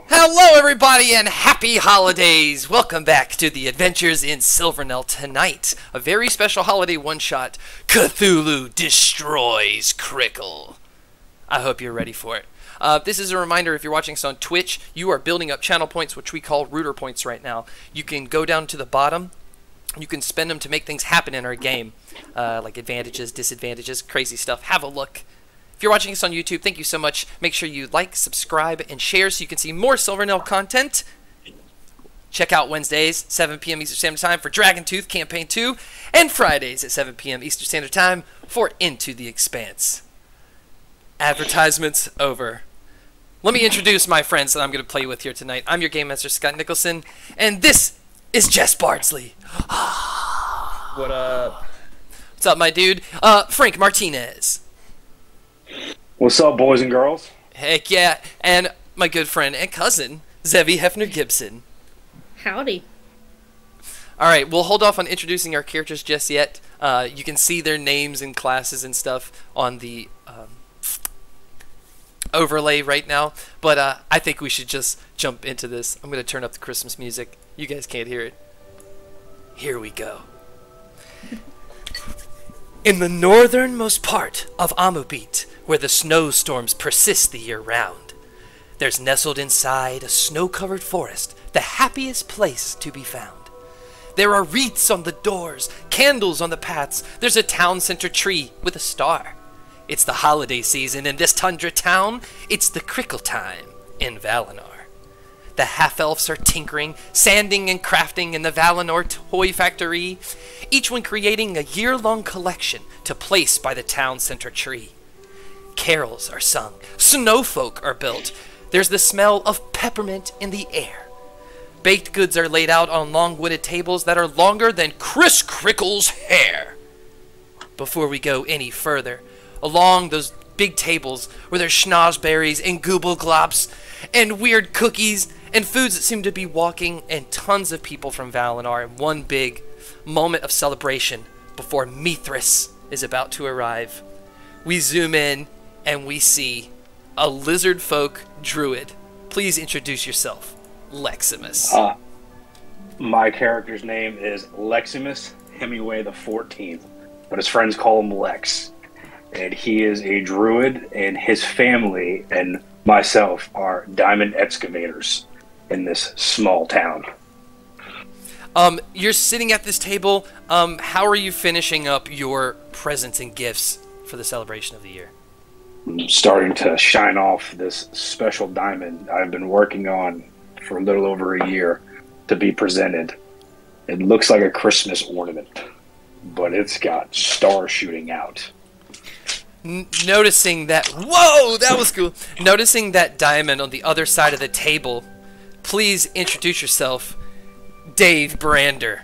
Hello, everybody, and happy holidays! Welcome back to the Adventures in Silver Nell tonight. A very special holiday one-shot, Cthulhu Destroys Krickle. I hope you're ready for it. This is a reminder, if you're watching us on Twitch, you are building up channel points, which we call rooter points right now. You can go down to the bottom. You can spend them to make things happen in our game, like advantages, disadvantages, crazy stuff. Have a look. If you're watching us on YouTube, thank you so much. Make sure you like, subscribe, and share so you can see more Silver Nell content. Check out Wednesdays, 7 p.m. Eastern Standard Time for Dragon Tooth Campaign 2, and Fridays at 7 p.m. Eastern Standard Time for Into the Expanse. Advertisements over. Let me introduce my friends that I'm going to play with here tonight. I'm your Game Master, Scott Nicholson, and this is Jes Bardsley. What up? What's up, my dude? Frank Martinez. What's up, boys and girls? Heck yeah, and my good friend and cousin, Zevi Heffner Gibson. Howdy. Alright, we'll hold off on introducing our characters just yet. You can see their names and classes and stuff on the overlay right now, but I think we should just jump into this. I'm going to turn up the Christmas music. You guys can't hear it. Here we go. In the northernmost part of Amubit, where the snowstorms persist the year round, there's nestled inside a snow-covered forest the happiest place to be found. There are wreaths on the doors, candles on the paths, there's a town center tree with a star. It's the holiday season in this tundra town, it's the Krickle time in Valinor. The half-elves are tinkering, sanding and crafting in the Valinor toy factory, each one creating a year-long collection to place by the town center tree. Carols are sung, snowfolk are built, there's the smell of peppermint in the air. Baked goods are laid out on long wooded tables that are longer than Chris Krickle's hair. Before we go any further, along those big tables where there's schnozberries and goobleglops and weird cookies and foods that seem to be walking, and tons of people from Valinor in one big moment of celebration before Mithras is about to arrive. We zoom in and we see a lizard folk druid. Please introduce yourself, Leximus. My character's name is Leximus Hemingway the 14th, but his friends call him Lex. And he is a druid, and his family and myself are diamond excavators in this small town. You're sitting at this table. How are you finishing up your presents and gifts for the celebration of the year? I'm starting to shine off this special diamond I've been working on for a little over a year to be presented. It looks like a Christmas ornament, but it's got stars shooting out. Noticing that, whoa, that was cool. Noticing that diamond on the other side of the table, please introduce yourself, Dave Brander.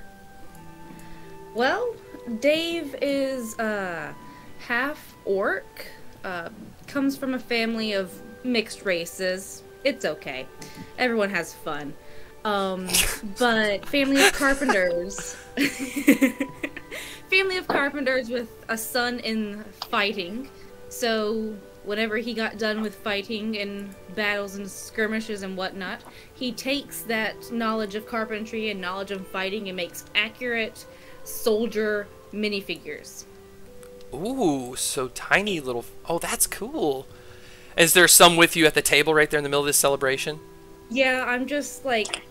Well, Dave is half orc, comes from a family of mixed races. It's okay. Everyone has fun. But family of carpenters. Family of carpenters with a son in fighting. So whenever he got done with fighting in battles and skirmishes and whatnot, he takes that knowledge of carpentry and knowledge of fighting and makes accurate soldier minifigures. Ooh, so tiny little... Oh, that's cool. Is there some with you at the table right there in the middle of this celebration? Yeah, I'm just like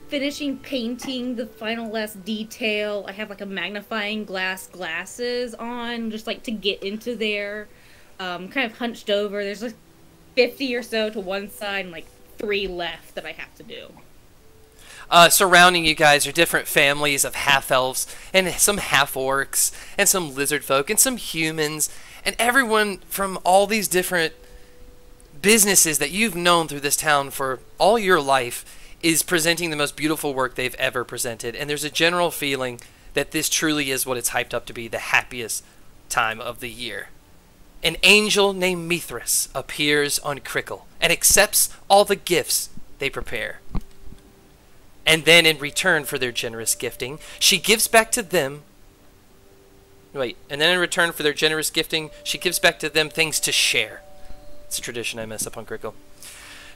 finishing painting the final last detail. I have like a magnifying glass glasses on, just like to get into there. Kind of hunched over. There's like 50 or so to one side and like 3 left that I have to do. Surrounding you guys are different families of half-elves and some half-orcs and some lizard folk and some humans and everyone from all these different businesses that you've known through this town for all your life is presenting the most beautiful work they've ever presented. And there's a general feeling that this truly is what it's hyped up to be, the happiest time of the year. An angel named Mithras appears on Krickle and accepts all the gifts they prepare. And then in return for their generous gifting, she gives back to them... And then in return for their generous gifting, she gives back to them things to share. It's a tradition I mess up on Krickle.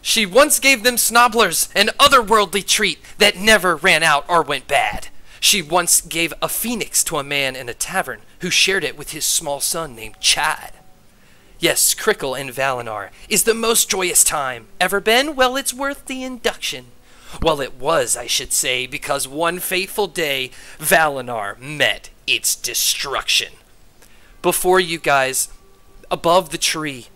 She once gave them snobblers, an otherworldly treat that never ran out or went bad. She once gave a phoenix to a man in a tavern who shared it with his small son named Chad. Yes, Krickle in Valinor is the most joyous time ever been. Well, it's worth the induction. Well, it was, I should say, because one fateful day, Valinor met its destruction. Before you guys, above the tree,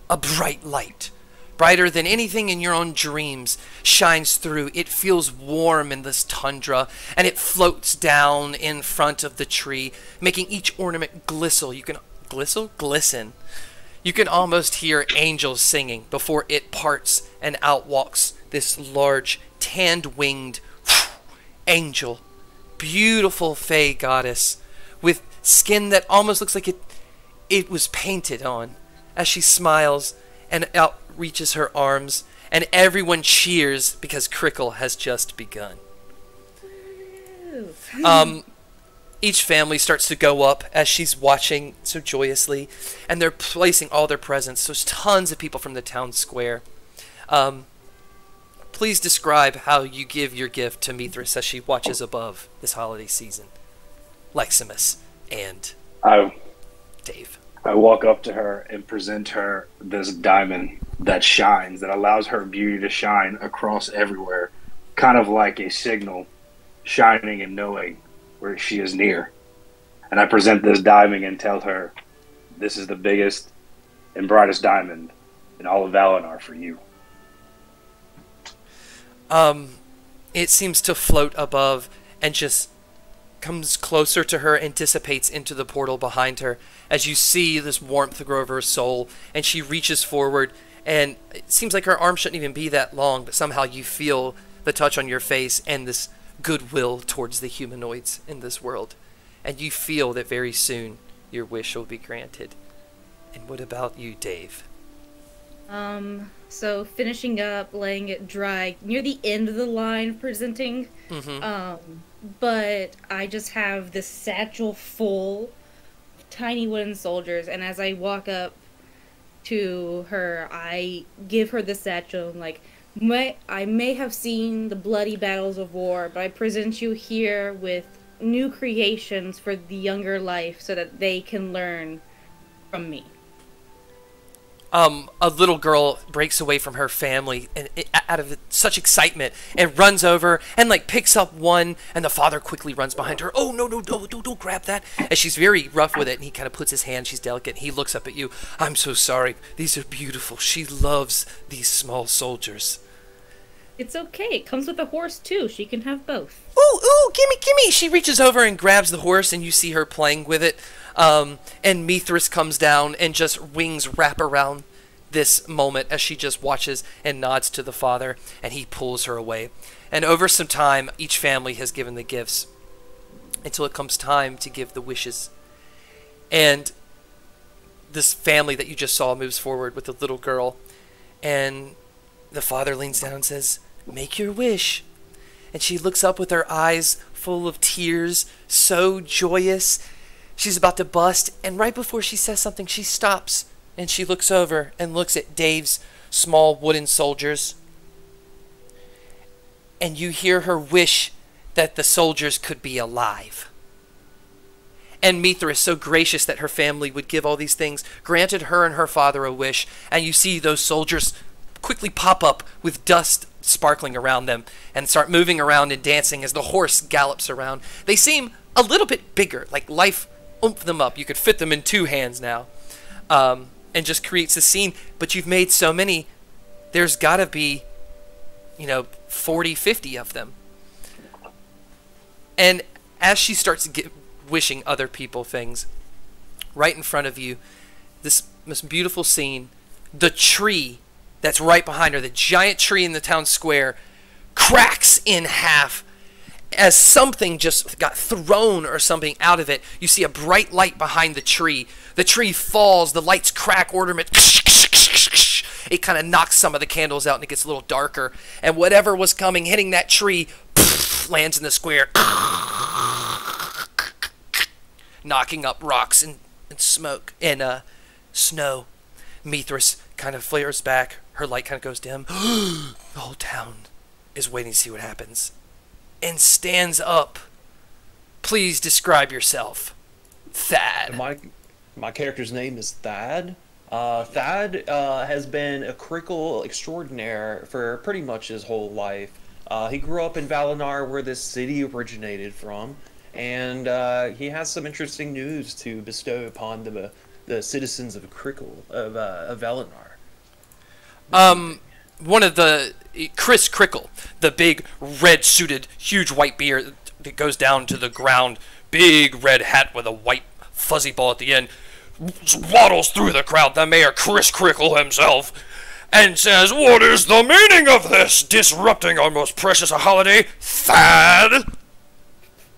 a bright light, brighter than anything in your own dreams, shines through. It feels warm in this tundra, and it floats down in front of the tree, making each ornament glisten. You can almost hear angels singing before it parts, and out walks this large, tanned-winged angel, beautiful fey goddess, with skin that almost looks like it was painted on, as she smiles and out reaches her arms, and everyone cheers because Krickle has just begun. Each family starts to go up as she's watching so joyously, and they're placing all their presents. There's tons of people from the town square. Please describe how you give your gift to Mithras as she watches above this holiday season. Leximus and Dave. I walk up to her and present her this diamond that shines, that allows her beauty to shine across everywhere, kind of like a signal shining and knowing where she is near. And I present this diamond and tell her, this is the biggest and brightest diamond in all of Valinor for you. It seems to float above and just comes closer to her and dissipates into the portal behind her as you see this warmth grow over her soul, and she reaches forward, and it seems like her arm shouldn't even be that long, but somehow you feel the touch on your face and this goodwill towards the humanoids in this world, and you feel that very soon your wish will be granted. And what about you, Dave? So finishing up, laying it dry, near the end of the line presenting, but I just have this satchel full of tiny wooden soldiers, and as I walk up to her, I give her the satchel, like, I may have seen the bloody battles of war, but I present you here with new creations for the younger life so that they can learn from me. A little girl breaks away from her family and out of such excitement and runs over and like picks up one, and the father quickly runs behind her. Oh, no, don't grab that. And she's very rough with it, and he kind of puts his hand, she's delicate, and he looks up at you. I'm so sorry. These are beautiful. She loves these small soldiers. It's okay. It comes with a horse, too. She can have both. Ooh, gimme. She reaches over and grabs the horse, and you see her playing with it. And Mithras comes down and just wings wrap around this moment as she just watches and nods to the father, and he pulls her away. And over some time, each family has given the gifts until it comes time to give the wishes. And this family that you just saw moves forward with the little girl, and the father leans down and says, "Make your wish." And she looks up with her eyes full of tears, so joyous. She's about to bust, and right before she says something, she stops, and she looks over and looks at Dave's small wooden soldiers. And you hear her wish that the soldiers could be alive. And Mithras, so gracious that her family would give all these things, granted her and her father a wish, and you see those soldiers quickly pop up with dust sparkling around them and start moving around and dancing as the horse gallops around. They seem a little bit bigger, like life oomphed them up. You could fit them in two hands now, and just creates a scene. But you've made so many, there's got to be, 40, 50 of them. And as she starts wishing other people things, right in front of you, this most beautiful scene, the tree that's right behind her, the giant tree in the town square, cracks in half as something just got thrown or something out of it. You see a bright light behind the tree. The tree falls, the lights crack, ornament. It kind of knocks some of the candles out and it gets a little darker. And whatever was coming, hitting that tree, lands in the square, knocking up rocks and smoke and snow. Mithras kind of flares back, her light kind of goes dim. The whole town is waiting to see what happens. And stands up. Please describe yourself. Thad. My character's name is Thad. Thad has been a Krickle extraordinaire for pretty much his whole life. He grew up in Valinar, where this city originated from, and he has some interesting news to bestow upon the citizens of Krickle, of Valinar. One of the Chris Krickle, the big red-suited, huge white beard that goes down to the ground, big red hat with a white fuzzy ball at the end, waddles through the crowd, the mayor Chris Krickle himself, and says, "What is the meaning of this, disrupting our most precious holiday, Thad?"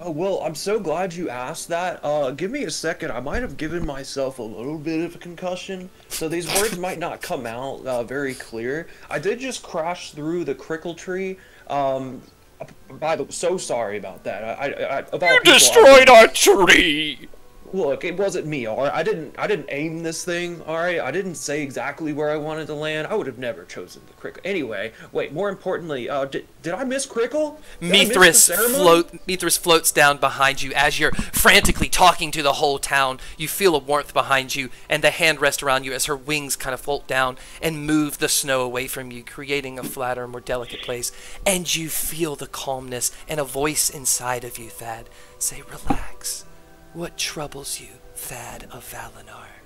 Oh, well, I'm so glad you asked that. Give me a second. I might have given myself a little bit of a concussion, so these words might not come out very clear. I did just crash through the Krickle tree. By the way, so sorry about that. You destroyed our tree! Look, it wasn't me, alright? I didn't aim this thing, alright? I didn't say exactly where I wanted to land. I would have never chosen the Krickle. Anyway, wait, more importantly, did I miss Krickle? Mithras floats down behind you as you're frantically talking to the whole town. You feel a warmth behind you, and the hand rests around you as her wings kind of float down and move the snow away from you, creating a flatter, more delicate place. And you feel the calmness and a voice inside of you, Thad, say, "Relax. What troubles you, Thad of Valinar?"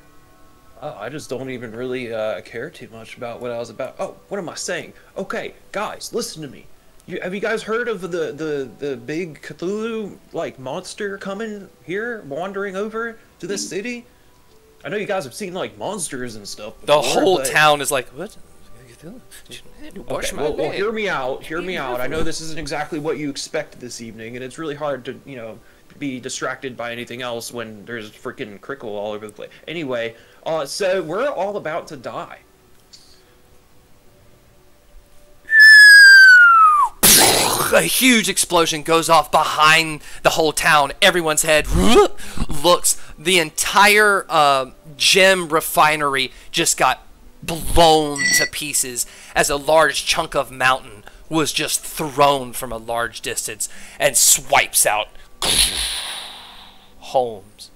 Oh, I just don't even really care too much about what I was about. Oh, what am I saying? Okay, guys, listen to me. Have you guys heard of the big Cthulhu like monster coming here, wandering over to this city? I know you guys have seen like monsters and stuff before, the whole town is like, "What? Okay, well, hear me out. Hear me out. I know this isn't exactly what you expected this evening, and it's really hard to, be distracted by anything else when there's freaking Krickle all over the place. Anyway, so we're all about to die. A huge explosion goes off behind the whole town. Everyone's head looks. The entire gem refinery just got blown to pieces as a large chunk of mountain was just thrown from a large distance and swipes out homes.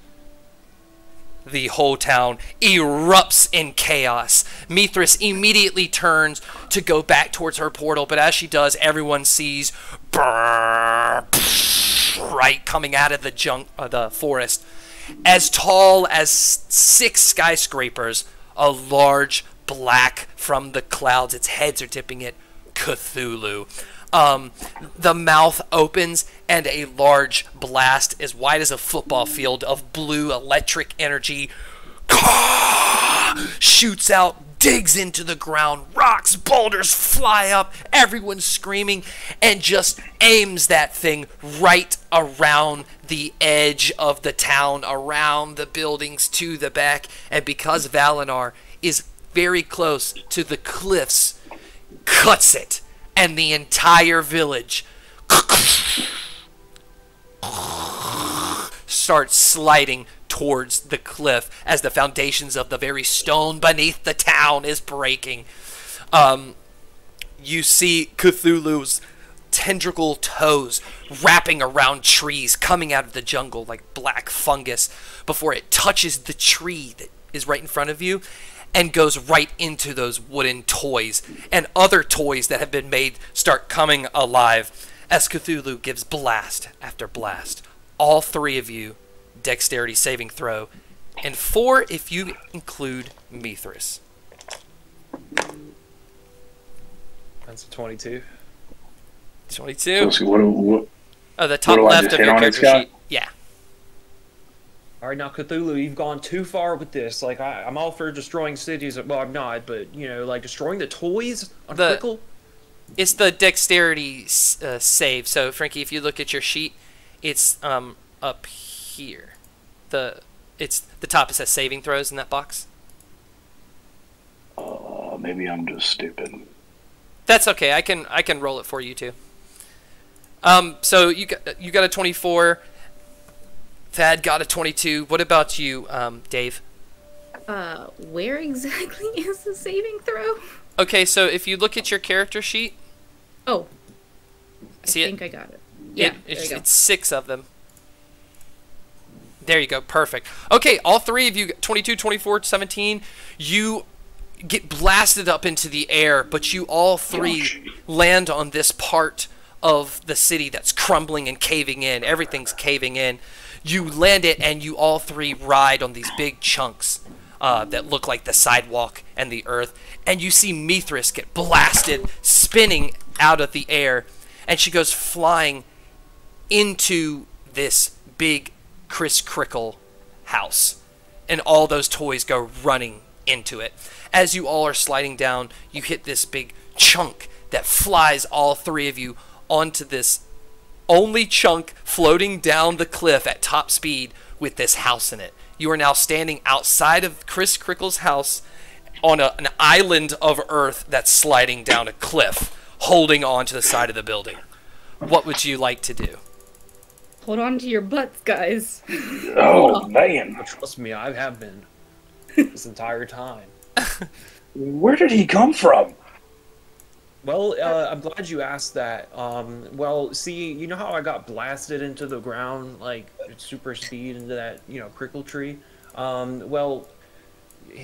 The whole town erupts in chaos. Mithras immediately turns to go back towards her portal, but as she does, everyone sees right coming out of the forest, as tall as 6 skyscrapers, a large black from the clouds. Its heads are tipping it. Cthulhu. The mouth opens and a large blast as wide as a football field of blue electric energy shoots out, digs into the ground, rocks, boulders fly up, everyone's screaming, and just aims that thing right around the edge of the town, around the buildings to the back. And because Valinar is very close to the cliffs, cuts it, and the entire village starts sliding towards the cliff as the foundations of the very stone beneath the town is breaking. You see Cthulhu's tentacle toes wrapping around trees, coming out of the jungle like black fungus before it touches the tree that is right in front of you and goes right into those wooden toys. And other toys that have been made start coming alive as Cthulhu gives blast after blast. All 3 of you, dexterity saving throw, and 4 if you include Mithras. That's a 22. 22? So what Oh, the top what do I left just of hit your on it, character Scott? sheet. Yeah. All right, now Cthulhu, you've gone too far with this. Like, I'm all for destroying cities. Well, I'm not, but like destroying the toys on Krickle. It's the dexterity save. So, Frankie, if you look at your sheet, it's up here. It's the top. It says saving throws in that box. Maybe I'm just stupid. That's okay. I can roll it for you too. So you got a 24. Thad got a 22. What about you, Dave? Where exactly is the saving throw? Okay, so if you look at your character sheet, Oh, see I it? think I got it. Yeah, there you go. It's 6 of them. There you go. Perfect. Okay, all 3 of you, 22, 24, 17, you get blasted up into the air, but you all 3 land on this part of the city that's crumbling and caving in. Everything's caving in. You land it, and you all 3 ride on these big chunks that look like the sidewalk and the earth. And you see Mithras get blasted, spinning out of the air, and she goes flying into this big Chris Krickle house. And all those toys go running into it. As you all are sliding down, you hit this big chunk that flies all 3 of you onto this only chunk floating down the cliff at top speed with this house in it. You are now standing outside of Chris Krickle's house on an island of earth that's sliding down a cliff, holding on to the side of the building. What would you like to do? Hold on to your butts, guys. Oh, man. Trust me, I have been this entire time. Where did he come from? Well, I'm glad you asked that. Well, see, you know how I got blasted into the ground, like, at super speed into that, crickle tree? Well,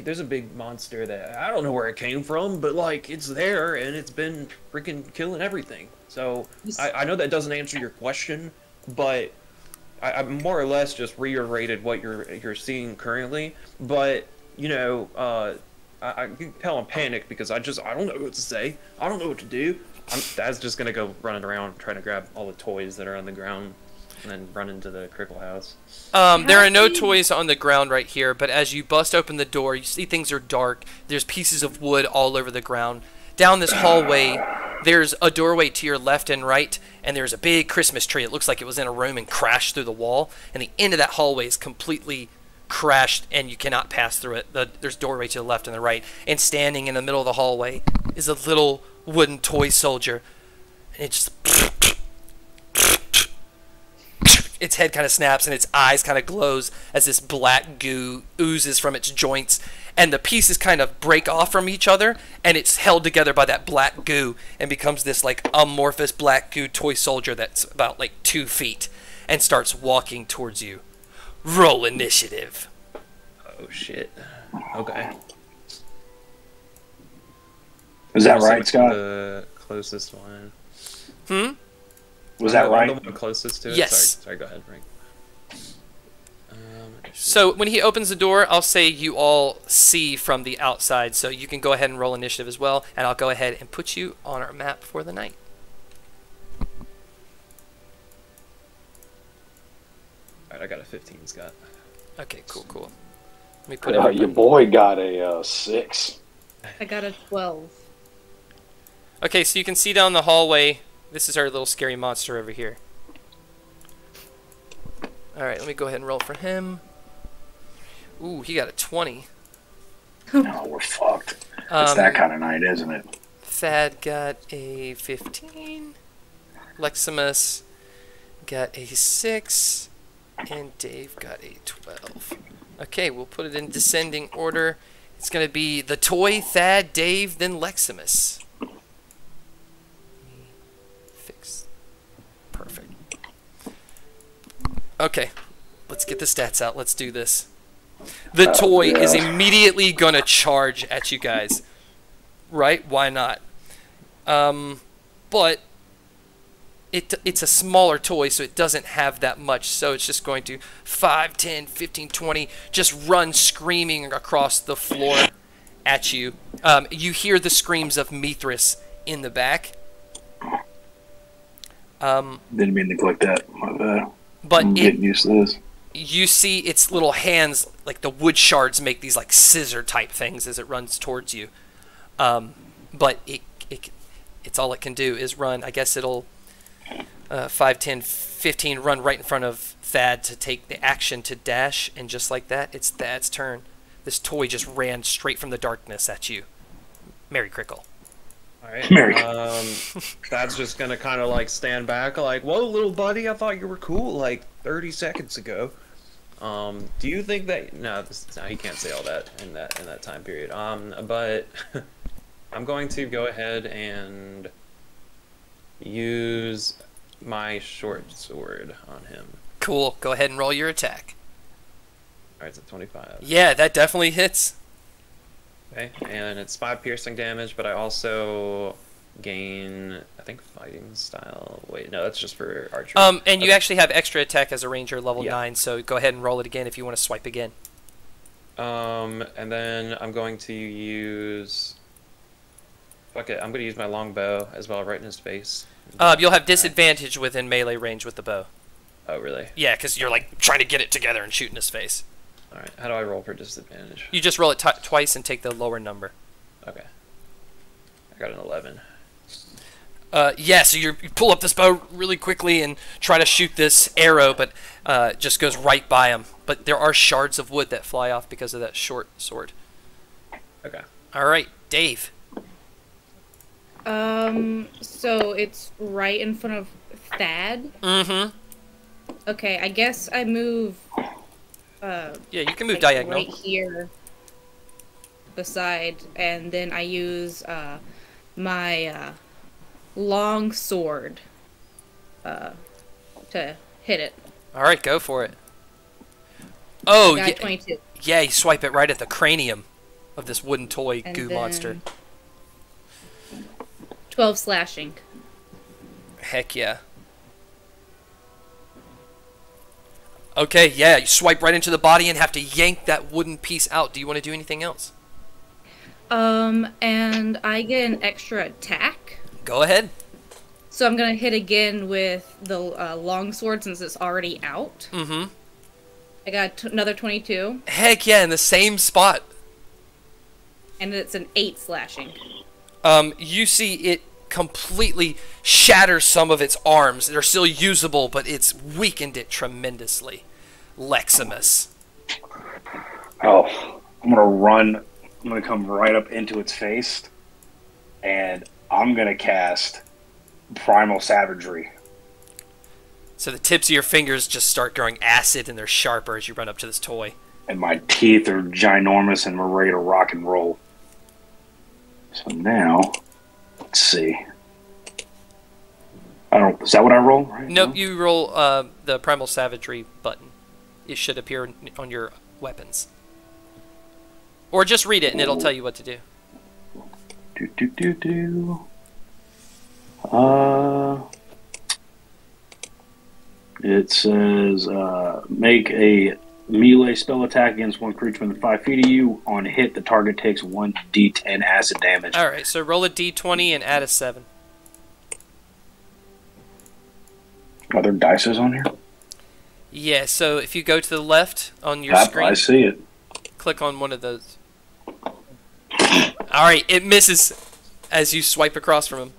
there's a big monster that, I don't know where it came from, but, like, it's there, and it's been freaking killing everything. So, I know that doesn't answer your question, but I more or less just reiterated what you're seeing currently. But, I can tell I'm panicked because I don't know what to say. I don't know what to do. Dad's just gonna go running around trying to grab all the toys that are on the ground and then run into the Krickle house. There are no toys on the ground right here, but as you bust open the door, you see things are dark. There's pieces of wood all over the ground. Down this hallway, there's a doorway to your left and right, and there's a big Christmas tree. It looks like it was in a room and crashed through the wall, and the end of that hallway is completely crashed, and you cannot pass through it. There's a doorway to the left and the right, and standing in the middle of the hallway is a little wooden toy soldier, and it just its head kind of snaps and its eyes kind of glows as this black goo oozes from its joints, and the pieces kind of break off from each other, and it's held together by that black goo and becomes this like amorphous black goo toy soldier that's about like 2 feet and starts walking towards you. Roll initiative. Oh shit. Okay. Is that right, Scott? The closest one. Was that right? The one closest to it? Yes. Sorry, go ahead, Frank. So when he opens the door, I'll say you all see from the outside, so you can go ahead and roll initiative as well, and I'll go ahead and put you on our map for the night. Alright, I got a 15, Scott. Okay, cool. Let me put it. Your boy got a 6. I got a 12. Okay, so you can see down the hallway. This is our little scary monster over here. Alright, let me go ahead and roll for him. Ooh, he got a 20. No, we're fucked. It's that kind of night, isn't it? Thad got a 15. Leximus got a 6. And Dave got a 12. Okay, we'll put it in descending order. It's going to be the toy, Thad, Dave, then Leximus. Fix. Perfect. Okay, let's get the stats out. Let's do this. The toy is immediately going to charge at you guys. Right? Why not? But it's a smaller toy, so it doesn't have that much. So it's just going to 5, 10, 15, 20, just run screaming across the floor at you. You hear the screams of Mithras in the back. Didn't mean to click that. My bad. But I'm getting used to this. You see its little hands, like the wood shards, make these like scissor type things as it runs towards you. But it's all it can do is run. I guess it'll 5, 10, 15 run right in front of Thad to take the action to dash, and just like that, it's Thad's turn. This toy just ran straight from the darkness at you. Merry Krickle. Alright, Merry. Thad's just gonna kind of like stand back like, whoa, little buddy, I thought you were cool like 30 seconds ago. Do you think that... No, he can't say all that in that time period. But I'm going to go ahead and use my short sword on him. Cool. Go ahead and roll your attack. Alright, it's a 25. Yeah, that definitely hits. Okay, and it's 5 piercing damage, but I also gain, I think, fighting style. Wait, no, that's just for archery. And you actually have extra attack as a ranger, level Yeah. 9, so go ahead and roll it again if you want to swipe again. And then I'm going to use... Fuck it, I'm going to use my longbow as well, right in his face. You'll have disadvantage within melee range with the bow. Oh, really? Yeah, because you're like trying to get it together and shoot in his face. Alright, how do I roll for disadvantage? You just roll it twice and take the lower number. Okay. I got an 11. Yeah, so you pull up this bow really quickly and try to shoot this arrow, but it just goes right by him. But there are shards of wood that fly off because of that short sword. Okay. All right, Dave. So it's right in front of Thad. Mm-hmm. Okay, I guess I move. Yeah, you can move Like, diagonal. right here. Beside, and then I use my long sword to hit it. All right, go for it. Oh, I got yeah, 22. yeah, you swipe it right at the cranium of this wooden toy And goo then monster. 12 slashing. Heck yeah. Okay, yeah, you swipe right into the body and have to yank that wooden piece out. Do you want to do anything else? And I get an extra attack. Go ahead. So I'm gonna hit again with the long sword since it's already out. Mm-hmm. I got another 22, Heck yeah, in the same spot. and it's an 8 slashing. You see it completely shatters some of its arms. They're still usable, but it's weakened it tremendously. Leximus. Oh, I'm gonna run. I'm gonna come right up into its face, and I'm gonna cast Primal Savagery. So the tips of your fingers just start growing acid and they're sharper as you run up to this toy. And my teeth are ginormous, and we're ready to rock and roll. So now, let's see. I don't. Is that what I roll? Right? Nope, No? you roll the Primal Savagery button. It should appear on your weapons. Or just read it and it'll tell you what to do. It says make a melee spell attack against one creature within 5 feet of you. On hit, the target takes 1d10 acid damage. Alright, so roll a d20 and add a 7. Are there dices on here? Yeah, so if you go to the left on your I screen, see it. click on one of those. Alright, it misses as you swipe across from him.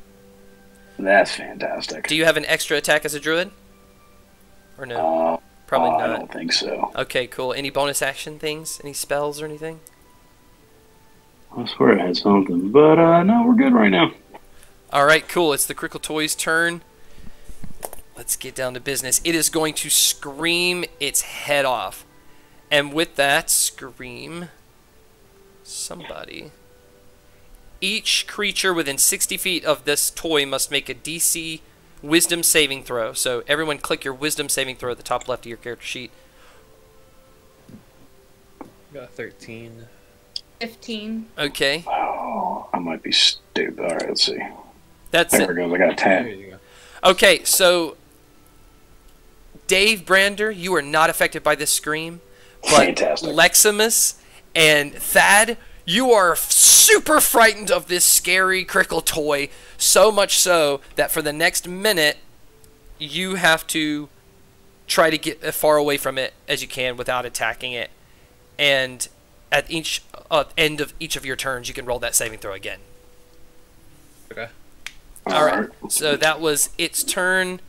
That's fantastic. Do you have an extra attack as a druid? Or no? Probably I not. don't think so. Okay, cool. Any bonus action things? Any spells or anything? I swear it had something, but no, we're good right now. Alright, cool. It's the Krickle Toy's turn. Let's get down to business. It is going to scream its head off. And with that scream, somebody... Each creature within 60 feet of this toy must make a DC Wisdom saving throw. So everyone click your Wisdom saving throw at the top left of your character sheet. Got 13. 15. Okay. Oh, I might be stupid. All right, let's see. That's There it. it goes. I got a 10. There you go. Okay, so Dave Brander, you are not affected by this scream, but Fantastic. Leximus and Thad, you are super frightened of this scary Krickle toy, so much so that for the next minute, you have to try to get as far away from it as you can without attacking it. And at each end of each of your turns, you can roll that saving throw again. Okay. All right. So that was its turn.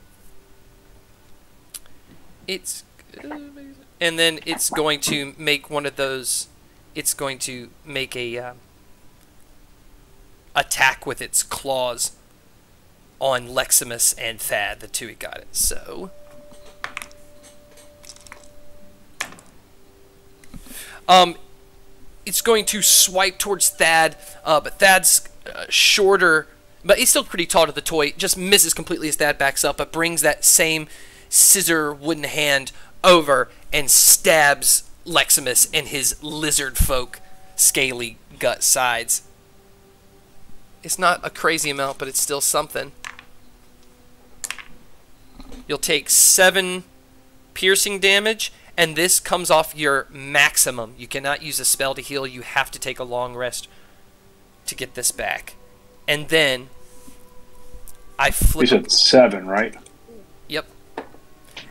And then it's going to make one of those. It's going to make a attack with its claws on Leximus and Thad, the two who got it. So, it's going to swipe towards Thad, but Thad's shorter, but he's still pretty tall to the toy. Just misses completely as Thad backs up, but brings that same scissor wooden hand over and stabs Leximus in his lizard folk scaly gut sides. It's not a crazy amount, but it's still something. You'll take 7 piercing damage, and this comes off your maximum. You cannot use a spell to heal. You have to take a long rest to get this back. And then I flip. You said 7, right? Yep.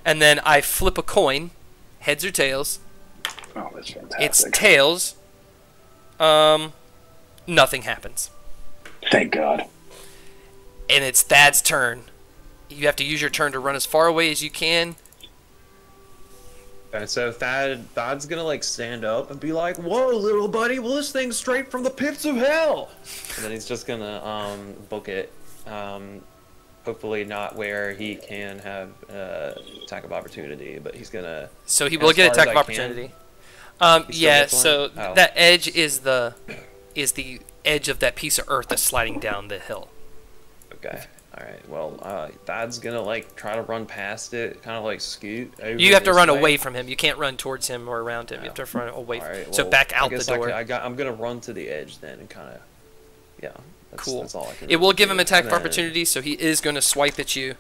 And then I flip a coin, heads or tails. Oh, that's fantastic. It's tails. Nothing happens. Thank God. And it's Thad's turn. You have to use your turn to run as far away as you can. Okay, so Thad's gonna like stand up and be like, "Whoa, little buddy! Well, this thing's straight from the pits of hell." And then he's just gonna book it. Hopefully not where he can have attack of opportunity, but he's gonna. So he will get attack of opportunity. Yeah. So that edge is the edge of that piece of earth that's sliding down the hill. Okay. All right. Well, Thad's gonna like try to run past it, kind of like scoot over. You have to this run way. away from him. You can't run towards him or around him. You have to run away. All right, So well, back out I the guess door. I'm gonna run to the edge then and kind of. Yeah. Cool. That's all I can It will do. give him attack And of then- opportunity, so he is going to swipe at you.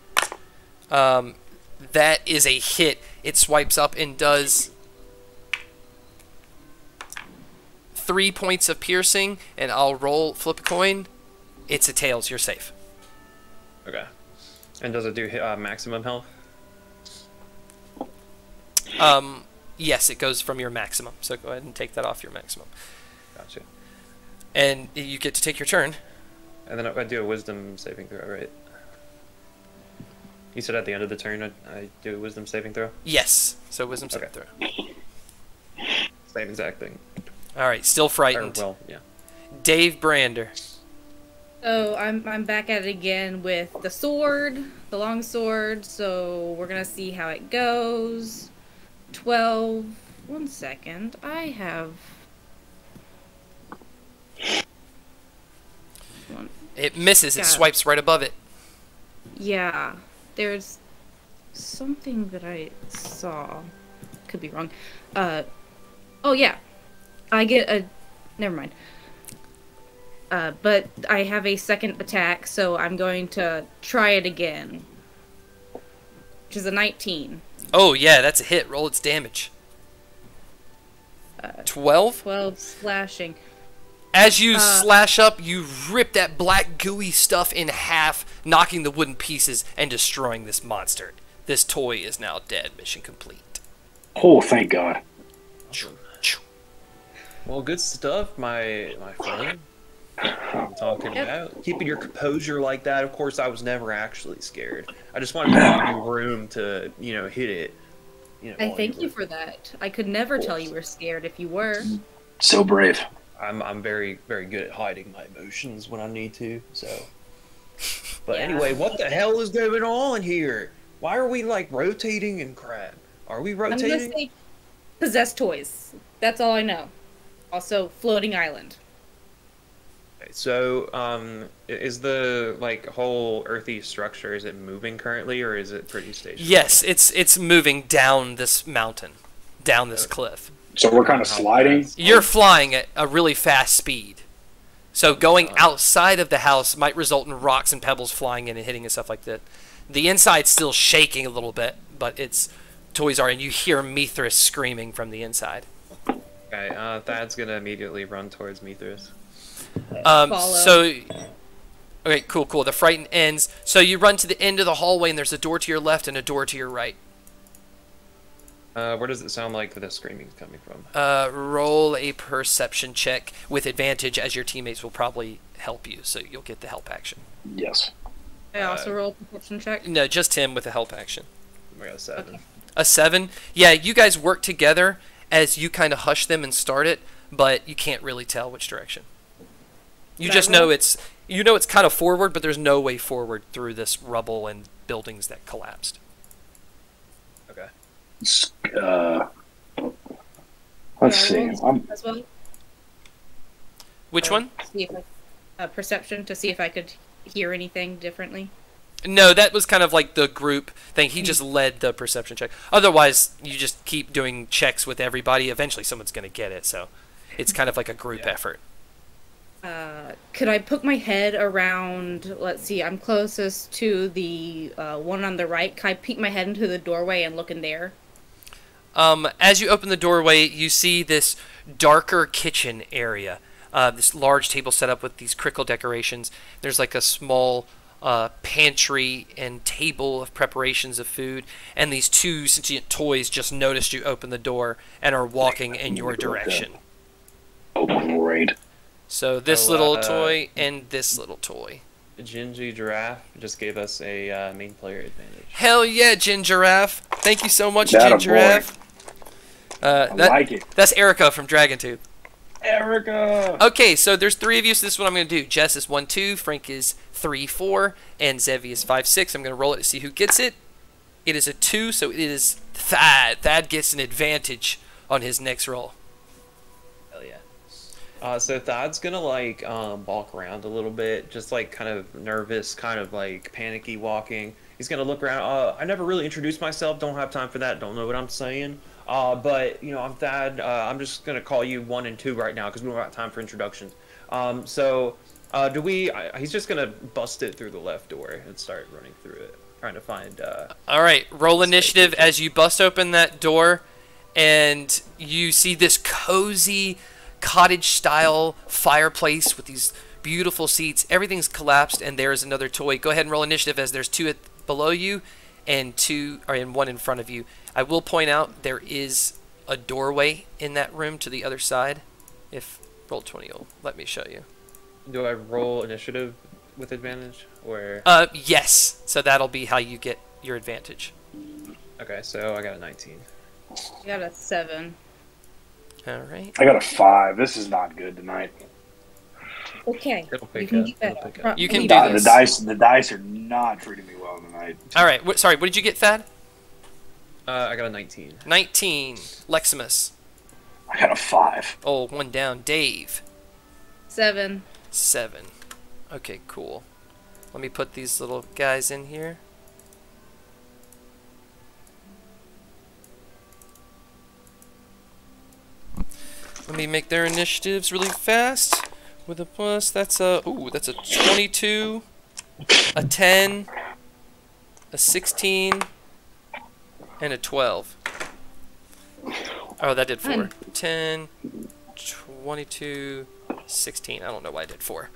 That is a hit. It swipes up and does 3 points of piercing, and I'll flip a coin. It's a tails. You're safe. Okay. And does it do maximum health? Yes, it goes from your maximum. So go ahead and take that off your maximum. Gotcha. And you get to take your turn. And then I do a wisdom saving throw, right? You said at the end of the turn I do a wisdom saving throw? Yes. So wisdom saving Okay. throw. Same exact thing. All right. Still Or, frightened. well, yeah. Dave Brander. So I'm back at it again with the sword, the long sword. So we're gonna see how it goes. 12. 1 second. I have. It misses. It God. swipes right above it. Yeah, there's something that I saw. Could be wrong. Oh yeah, I get a. Never mind. But I have a second attack, so I'm going to try it again. Which is a 19. Oh, yeah, that's a hit. Roll its damage. 12? 12 slashing. As you slash up, you rip that black gooey stuff in half, knocking the wooden pieces and destroying this monster. This toy is now dead. Mission complete. Oh, thank God. Well, good stuff, my friend. I'm talking about keeping your composure like that. Of course, I was never actually scared. I just wanted to give you room to, hit it. I thank you for that. I could never tell you were scared if you were. So brave. I'm very, very good at hiding my emotions when I need to. So, but Yeah. anyway, what the hell is going on here? Why are we like rotating and crap? Are we I'm gonna rotating? say possessed toys. That's all I know. Also, floating island. Okay, so, is the like whole earthy structure, is it moving currently, or is it pretty stationary? Yes, it's moving down this mountain, down this cliff. So we're kind of sliding. You're flying at a really fast speed. So going outside of the house might result in rocks and pebbles flying in and hitting and stuff like that. The inside's still shaking a little bit, but it's toys are, and you hear Mithras screaming from the inside. Okay, Thad's gonna immediately run towards Mithras. Follow. So, okay, cool. The frighten ends. So you run to the end of the hallway, and there's a door to your left and a door to your right. Where does it sound like the screaming's coming from? Roll a perception check with advantage, as your teammates will probably help you, so you'll get the help action. Yes. I also rolled a perception check. No, just him with the help action. We got a 7. A 7? Yeah, you guys work together as you kind of hush them and start it, but you can't really tell which direction. You just know it's kind of forward, but there's no way forward through this rubble and buildings that collapsed. Okay. Let's see. As well. Which one? See if perception to see if I could hear anything differently. No, that was kind of like the group thing. He just led the perception check. Otherwise, you just keep doing checks with everybody. Eventually, someone's going to get it. So it's kind of like a group effort. Could I poke my head around? Let's see. I'm closest to the one on the right. Can I peek my head into the doorway and look in there? As you open the doorway, you see this darker kitchen area. This large table set up with these Krickle decorations. There's like a small pantry and table of preparations of food, and these two sentient toys just noticed you open the door and are walking in your direction. Oh, great. So this little toy and this little toy. Gingy Giraffe just gave us a main player advantage. Hell yeah, Gin Giraffe! Thank you so much, That Gin a boy. Giraffe. I like it. That's Erica from Dragon Tooth. Erica! Okay, so there's 3 of you, so this is what I'm going to do. Jess is 1-2, Frank is 3-4, and Zevi is 5-6. I'm going to roll it to see who gets it. It is a 2, so it is Thad. Thad gets an advantage on his next roll. Hell yeah. So Thad's gonna like walk around a little bit, just like kind of nervous, kind of like panicky walking. He's gonna look around. I never really introduced myself. Don't have time for that. Don't know what I'm saying. But you know, I'm Thad. I'm just gonna call you 1 and 2 right now because we don't have time for introductions. Do we? He's just gonna bust it through the left door and start running through it, trying to find. All right, roll initiative as you bust open that door, and you see this cozy cottage-style fireplace with these beautiful seats. Everything's collapsed, and there's another toy. Go ahead and roll initiative as there's 2 below you, and 1 in front of you. I will point out there is a doorway in that room to the other side. If roll 20 will let me show you. Do I roll initiative with advantage or? Yes. So that'll be how you get your advantage. Okay, so I got a 19. I got a 7. All right. I got a 5. This is not good tonight. Okay. It'll pick You up. can do It'll that. pick up. You can do The this. dice are not treating me well tonight. All right. Sorry. What did you get, Thad? I got a 19. 19. Leximus. I got a 5. Oh, 1 down. Dave. 7. 7. Okay, cool. Let me put these little guys in here. Let me make their initiatives really fast. With a plus, that's a 22, a 10, a 16, and a 12. Oh, that did 4. 10, 22, 16. I don't know why I did 4.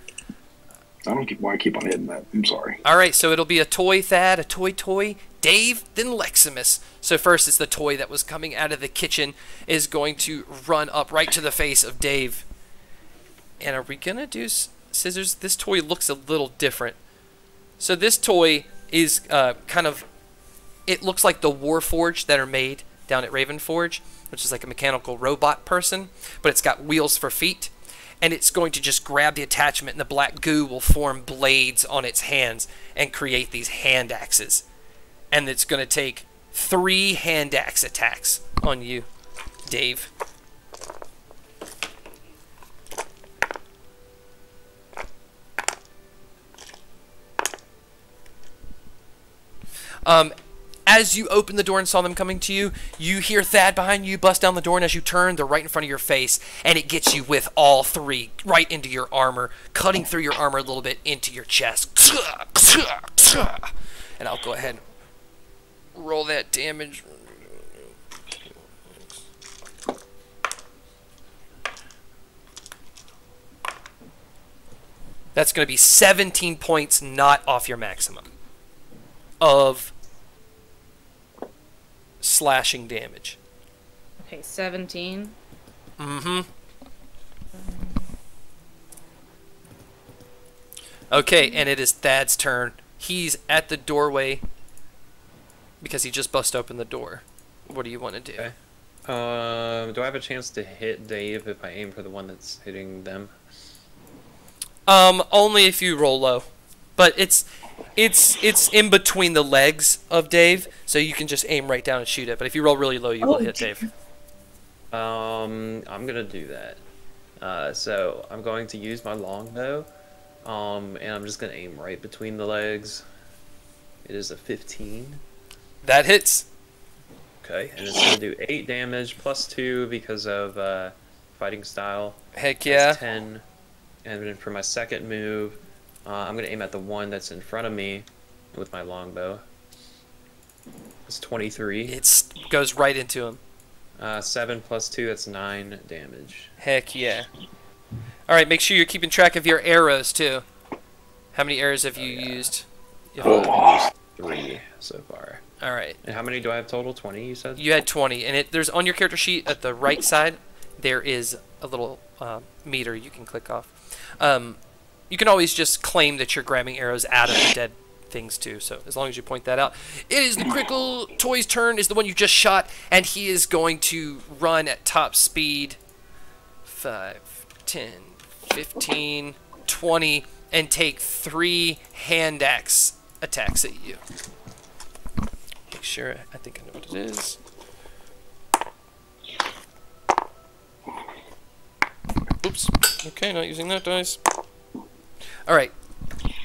I don't get why I keep on hitting that. I'm sorry. Alright, so it'll be a toy Thad, a toy, Dave, then Leximus. So first it's the toy that was coming out of the kitchen is going to run up right to the face of Dave. And are we going to do scissors? This toy looks a little different. So this toy is it looks like the Warforged that are made down at Ravenforge, which is like a mechanical robot person, but it's got wheels for feet. And it's going to just grab the attachment, and the black goo will form blades on its hands and create these hand axes. And it's going to take 3 hand axe attacks on you, Dave. As you open the door and saw them coming to you, you hear Thad behind you bust down the door, and as you turn, they're right in front of your face, and it gets you with all 3 right into your armor, cutting through your armor a little bit into your chest. And I'll go ahead and roll that damage. That's going to be 17 points, not off your maximum, of slashing damage. Okay, 17. Mm-hmm. Okay, and it is Thad's turn. He's at the doorway because he just bust open the door. What do you want to do? Okay. Do I have a chance to hit Dave if I aim for the one that's hitting them? Only if you roll low. But it's in between the legs of Dave, so you can just aim right down and shoot it. But if you roll really low, you will hit Dave. I'm gonna do that. So I'm going to use my longbow, and I'm just going to aim right between the legs. It is a 15. That hits. Okay, and it's going to do 8 damage plus 2 because of fighting style. Heck yeah. That's 10. And then for my second move, I'm going to aim at the one that's in front of me with my longbow. It's 23. It goes right into him. 7 plus 2, that's 9 damage. Heck yeah. All right, make sure you're keeping track of your arrows too. How many arrows have you used? I've used 3 so far. All right. And how many do I have total? 20, you said? You had 20, and there's on your character sheet at the right side, there is a little meter you can click off. You can always just claim that you're grabbing arrows out of the dead things too, so as long as you point that out. It is the Krickle toy's turn, is the one you just shot, and he is going to run at top speed. 5, 10, 15, 20, and take 3 hand axe attacks at you. Make sure, I think I know what it is. Oops. Okay, not using that dice. Alright.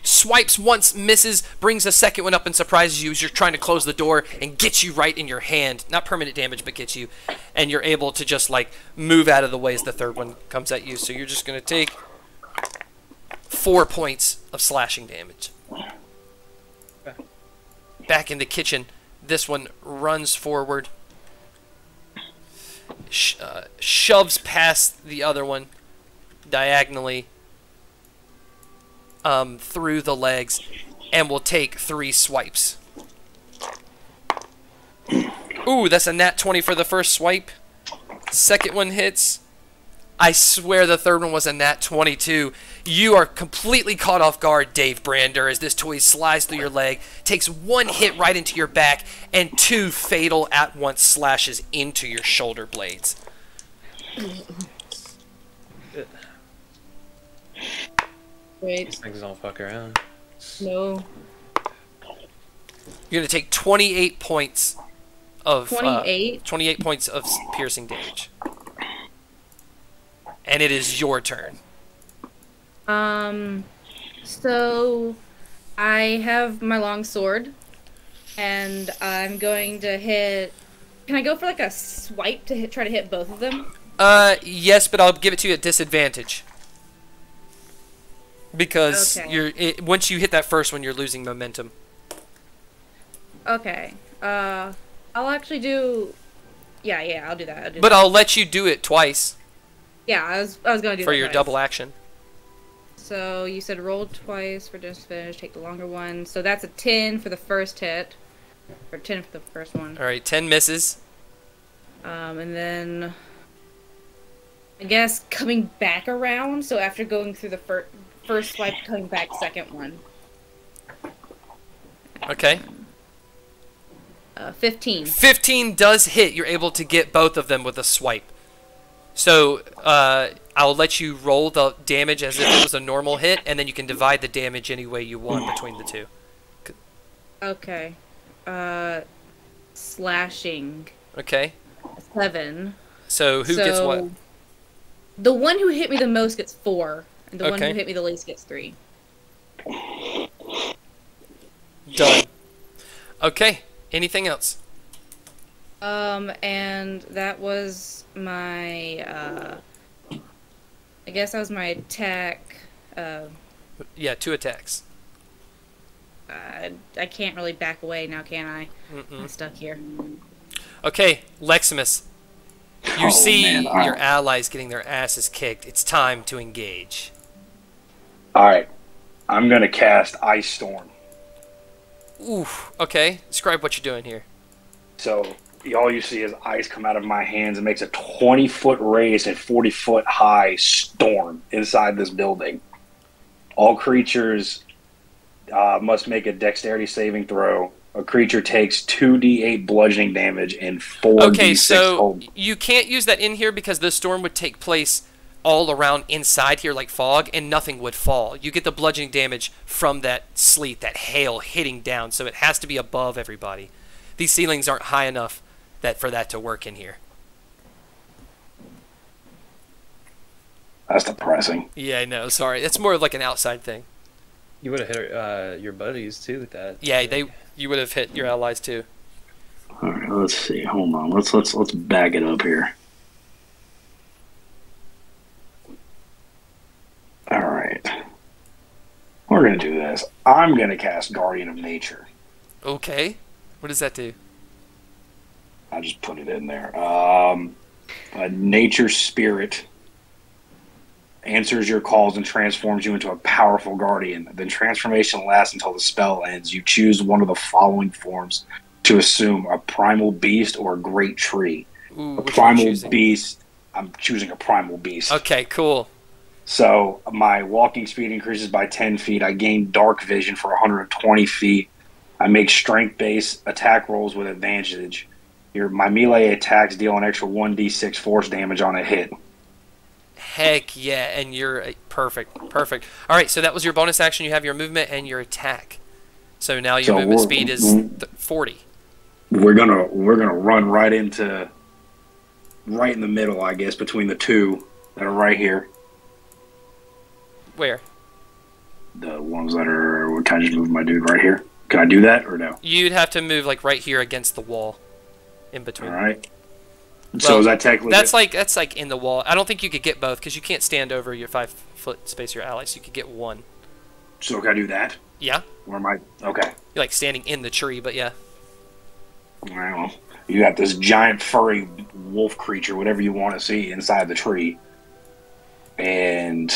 Swipes once, misses, brings a second one up and surprises you as you're trying to close the door and gets you right in your hand. Not permanent damage, but gets you. And you're able to just, like, move out of the way as the third one comes at you. So you're just going to take 4 points of slashing damage. Back in the kitchen, this one runs forward. Shoves past the other one diagonally through the legs and will take 3 swipes. Ooh, that's a nat 20 for the first swipe. Second one hits. I swear the third one was a nat 22. You are completely caught off guard, Dave Brander, as this toy slides through your leg, takes 1 hit right into your back, and 2 fatal at-once slashes into your shoulder blades. Wait. These things don't fuck around. No. You're going to take 28 points of 28? 28 points of piercing damage. And it is your turn. So I have my long sword, and I'm going to hit. Can I go for like a swipe to try to hit both of them? Yes, but I'll give it to you at disadvantage. Because Okay. once you hit that first one, you're losing momentum. Okay. I'll actually do. Yeah, I'll do that. But I'll let you do it twice Yeah, I was gonna do for that your twice. double action. So you said roll twice for disadvantage, take the longer one. So that's a 10 for the first hit, or 10 for the first one. All right, 10 misses. And then I guess coming back around. So after going through the first swipe, coming back second one. Okay. 15. 15 does hit. You're able to get both of them with a swipe. So I'll let you roll the damage as if it was a normal hit, and then you can divide the damage any way you want between the two. Okay. Slashing. Okay. 7. So who gets what? The one who hit me the most gets 4, and the one Okay. who hit me the least gets 3. Done. Okay. Anything else? And that was my, I guess that was my attack. Yeah, 2 attacks. I can't really back away now, can I? Mm-mm. I'm stuck here. Okay, Leximus. You Oh, see man, all your right. allies getting their asses kicked. It's time to engage. Alright. I'm gonna cast Ice Storm. Oof. Okay, describe what you're doing here. So all you see is ice come out of my hands and makes a 20-foot raise and 40-foot high storm inside this building. All creatures must make a dexterity saving throw. A creature takes 2d8 bludgeoning damage and 4d6 Okay, so cold. you can't use that in here because the storm would take place all around inside here like fog, and nothing would fall. You get the bludgeoning damage from that sleet, that hail hitting down, so it has to be above everybody. These ceilings aren't high enough for that to work in here. That's depressing. Yeah, I know. Sorry, it's more of like an outside thing. You would have hit your buddies too with that. Yeah, you would have hit your allies too. All right, let's see. Hold on. Let's back it up here. All right. We're gonna do this. I'm gonna cast Guardian of Nature. Okay, what does that do? I just put it in there. A nature spirit answers your calls and transforms you into a powerful guardian. The transformation lasts until the spell ends. You choose one of the following forms to assume: a primal beast or a great tree. Ooh, A which one are you primal choosing? beast. I'm choosing a primal beast. Okay, cool. So my walking speed increases by 10 feet. I gain dark vision for 120 feet. I make strength-based attack rolls with advantage. My melee attacks deal an extra 1d6 force damage on a hit. Heck yeah, and you're perfect. All right, so that was your bonus action. You have your movement and your attack. So now your movement speed is 40. We're gonna run right in the middle, I guess, between the two that are right here. Where? The ones that are. Can I just move my dude right here? Can I do that or no? You'd have to move like right here against the wall, in between. All right. So is that technically? That's like in the wall. I don't think you could get both because you can't stand over your 5-foot space of your allies. So you could get one. So can I do that? Yeah. Or am I okay? You're like standing in the tree, but yeah. All right. Well, you got this giant furry wolf creature, whatever you want to see, inside the tree, and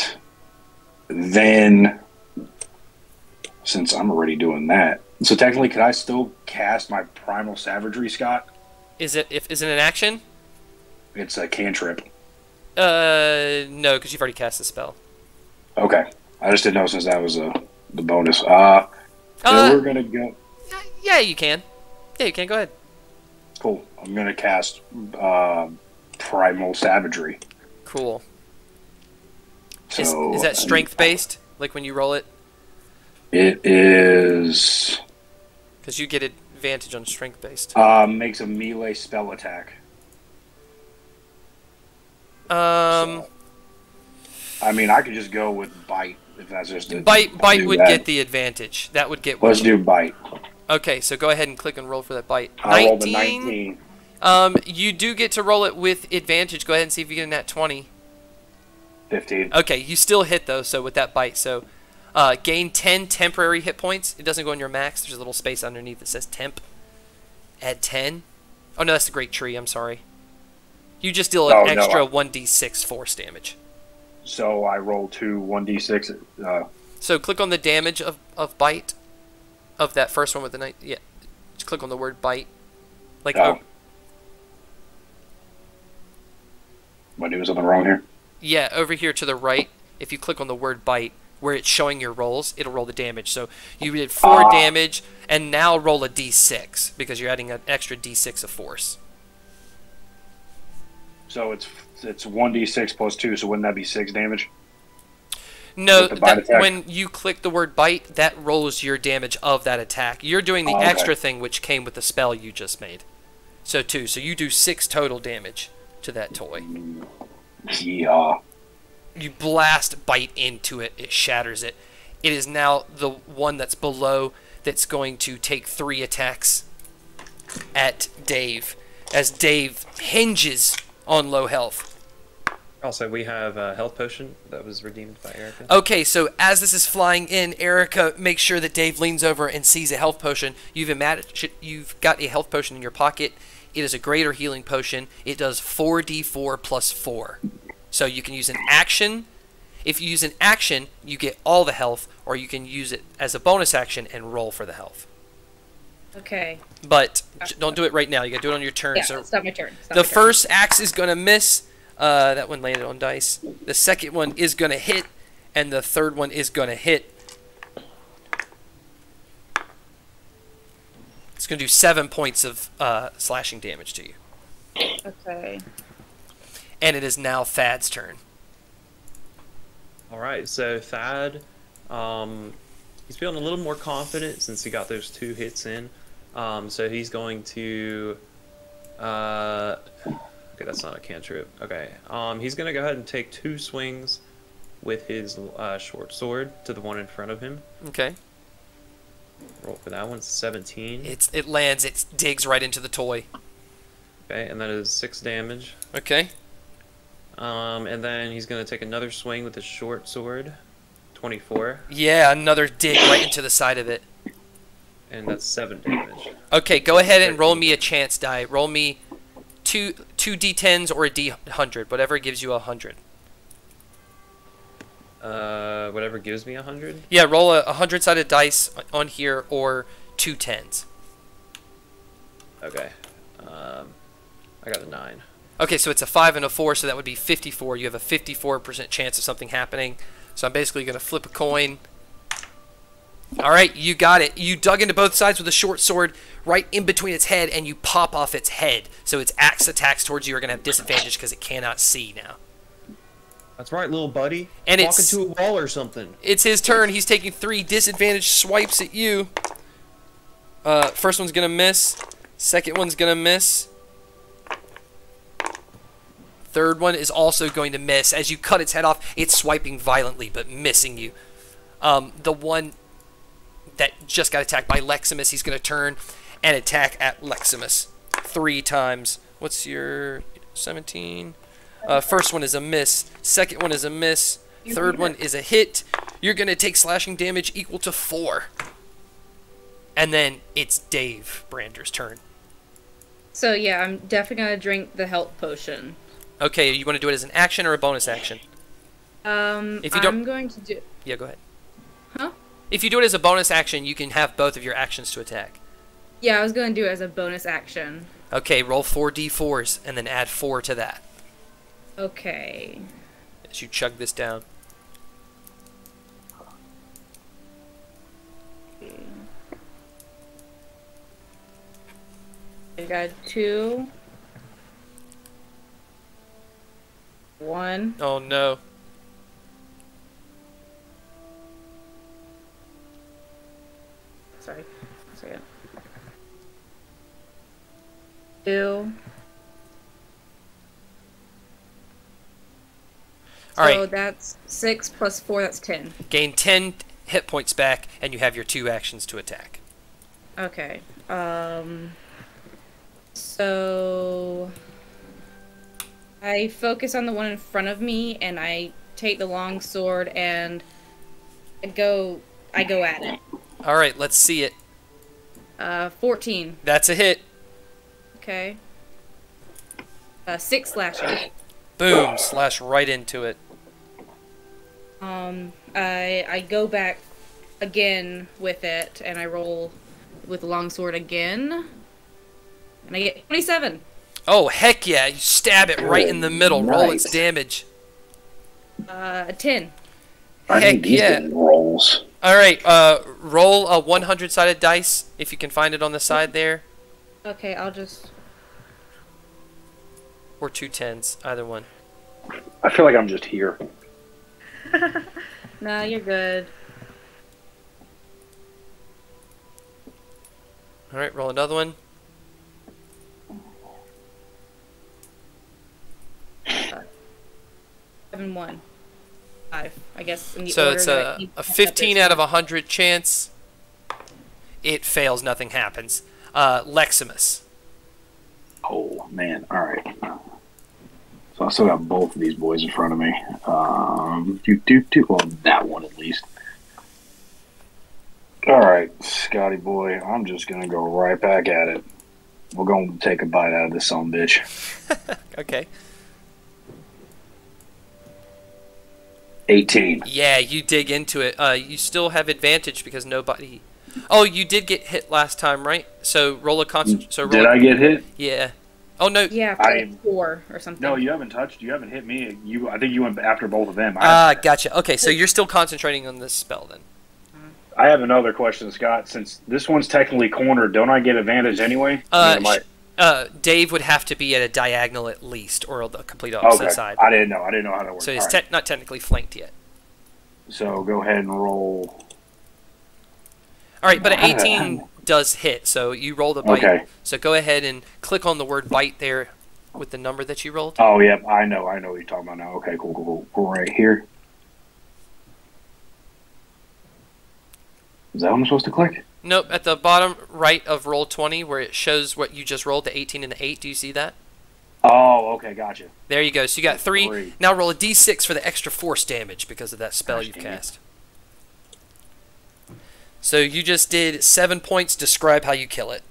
then since I'm already doing that, so technically, could I still cast my primal savagery, Scott? Is it an action? It's a cantrip. No, because you've already cast the spell. Okay, I just didn't know since that was the bonus. Then we're gonna go. Yeah, you can. Yeah, you can. Go ahead. Cool. I'm gonna cast primal savagery. Cool. So Is that strength based? Like when you roll it? It is. Because you get advantage on strength based. Makes a melee spell attack. So, I mean, I could just go with bite if that's just a, bite would that. get the advantage. That would get. Let's do bite. Okay, so go ahead and click and roll for that bite. I rolled a 19. You do get to roll it with advantage. Go ahead and see if you get a nat 20. 15. Okay, you still hit though. So with that bite, so gain 10 temporary hit points. It doesn't go in your max. There's a little space underneath that says temp. Add 10. Oh no, that's the great tree. I'm sorry. You just deal an extra 1d6 force damage. So I roll 1d6. So click on the damage of bite of that first one with the yeah. Just click on the word bite. Like Am I doing something wrong here? yeah, over here to the right. If you click on the word bite, where it's showing your rolls, it'll roll the damage. So you did 4 damage, and now roll a d6 because you're adding an extra d6 of force. So it's 1d6 plus 2. So wouldn't that be 6 damage? No, With the bite attack? when you click the word bite, that rolls your damage of that attack. You're doing the Okay. extra thing which came with the spell you just made. So 2. So you do 6 total damage to that toy. Yeah. You blast bite into it. It shatters it. It is now the one that's below that's going to take 3 attacks at Dave. As Dave hinges on low health. Also, we have a health potion that was redeemed by Erica. Okay, so as this is flying in, Erica makes sure that Dave leans over and sees a health potion. You've got a health potion in your pocket. It is a greater healing potion. It does 4d4 plus 4. So you can use an action. If you use an action, you get all the health, or you can use it as a bonus action and roll for the health. Okay. But don't do it right now. You gotta do it on your turn. Yeah, So it's not my turn. the first axe is gonna miss. That one landed on dice. The second one is gonna hit, and the third one is gonna hit. It's gonna do 7 points of slashing damage to you. Okay. And it is now Thad's turn. All right, so Thad, he's feeling a little more confident since he got those 2 hits in. So he's going to Okay, that's not a cantrip. Okay, he's gonna go ahead and take 2 swings with his short sword to the one in front of him. Okay. Roll for that one, 17. It lands. It digs right into the toy. Okay, and that is 6 damage. Okay. And then he's gonna take another swing with his short sword, 24. Yeah, another dig right into the side of it. And that's 7 damage. Okay, go ahead and roll me a chance die. Roll me two d10s or a d100, whatever gives you 100. Whatever gives me 100. Yeah, roll a 100-sided dice on here or 2 10s. Okay. I got a 9. Okay, so it's a 5 and a 4, so that would be 54. You have a 54% chance of something happening. So I'm basically going to flip a coin. All right, you got it. You dug into both sides with a short sword right in between its head, and you pop off its head. So its axe attacks towards you are going to have disadvantage because it cannot see now. That's right, little buddy. And Walk into a wall or something. It's his turn. He's taking 3 disadvantaged swipes at you. First one's going to miss. Second one's going to miss. Third one is also going to miss. As you cut its head off, it's swiping violently, but missing you. The one that just got attacked by Leximus, he's going to turn and attack at Leximus 3 times. What's your 17? First one is a miss. Second one is a miss. Third one is a hit. You're going to take slashing damage equal to 4. And then it's Dave Brander's turn. So yeah, I'm definitely gonna drink the health potion. Okay, you want to do it as an action or a bonus action? If you don't, I'm going to do... Yeah, go ahead. Huh? If you do it as a bonus action, you can have both of your actions to attack. Yeah, I was going to do it as a bonus action. Okay, roll 4d4s and then add 4 to that. Okay. As you chug this down. I got 2. 1. Oh no. Sorry. 1 second. 2. All right. So that's 6 plus 4, that's 10. Gain 10 hit points back, and you have your 2 actions to attack. Okay. So I focus on the one in front of me, and I take the long sword and I go at it. All right, let's see it. 14. That's a hit. Okay. 6 slashing. Boom, slash right into it. I go back again with it, and I roll with the longsword again, and I get 27. Oh, heck yeah. You stab it right in the middle. Nice. Roll its damage. A 10. I Heck need these yeah. damn rolls. All right, roll a 100-sided dice, if you can find it on the side there. Okay, I'll just... Or 2 10s, either one. I feel like I'm just here. No, you're good. All right, roll another one. Seven, 1. 5. I guess in the So order it's that I a keep 15 out of 100 chance. It fails, nothing happens. Leximus. Oh, man. All right. So I still got both of these boys in front of me. Well, that one at least. All right, Scotty boy, I'm just going to go right back at it. We're going to take a bite out of this son of a bitch. Okay. 18. Yeah, you dig into it. You still have advantage because nobody... Oh, you did get hit last time, right? So roll a concentration. Did I get hit? Yeah. Oh, no. Yeah, for like 4 or something. No, you haven't touched. You haven't hit me. I think you went after both of them. Gotcha. Okay, so you're still concentrating on this spell then. I have another question, Scott. Since this one's technically cornered, don't I get advantage anyway? Dave would have to be at a diagonal at least, or the complete opposite side. I didn't know. I didn't know how that works. So he's not technically flanked yet. So go ahead and roll. All right, but an 18 does hit, so you roll the bite. Okay. So go ahead and click on the word bite there. with the number that you rolled. Oh, yeah, I know what you're talking about now. Okay, cool. Right here. Is that what I'm supposed to click? Nope, at the bottom right of roll 20, where it shows what you just rolled, the 18 and the 8. Do you see that? Oh, okay, gotcha. There you go. So you got 3. Now roll a d6 for the extra force damage because of that spell you've cast. So you just did 7 points. Describe how you kill it.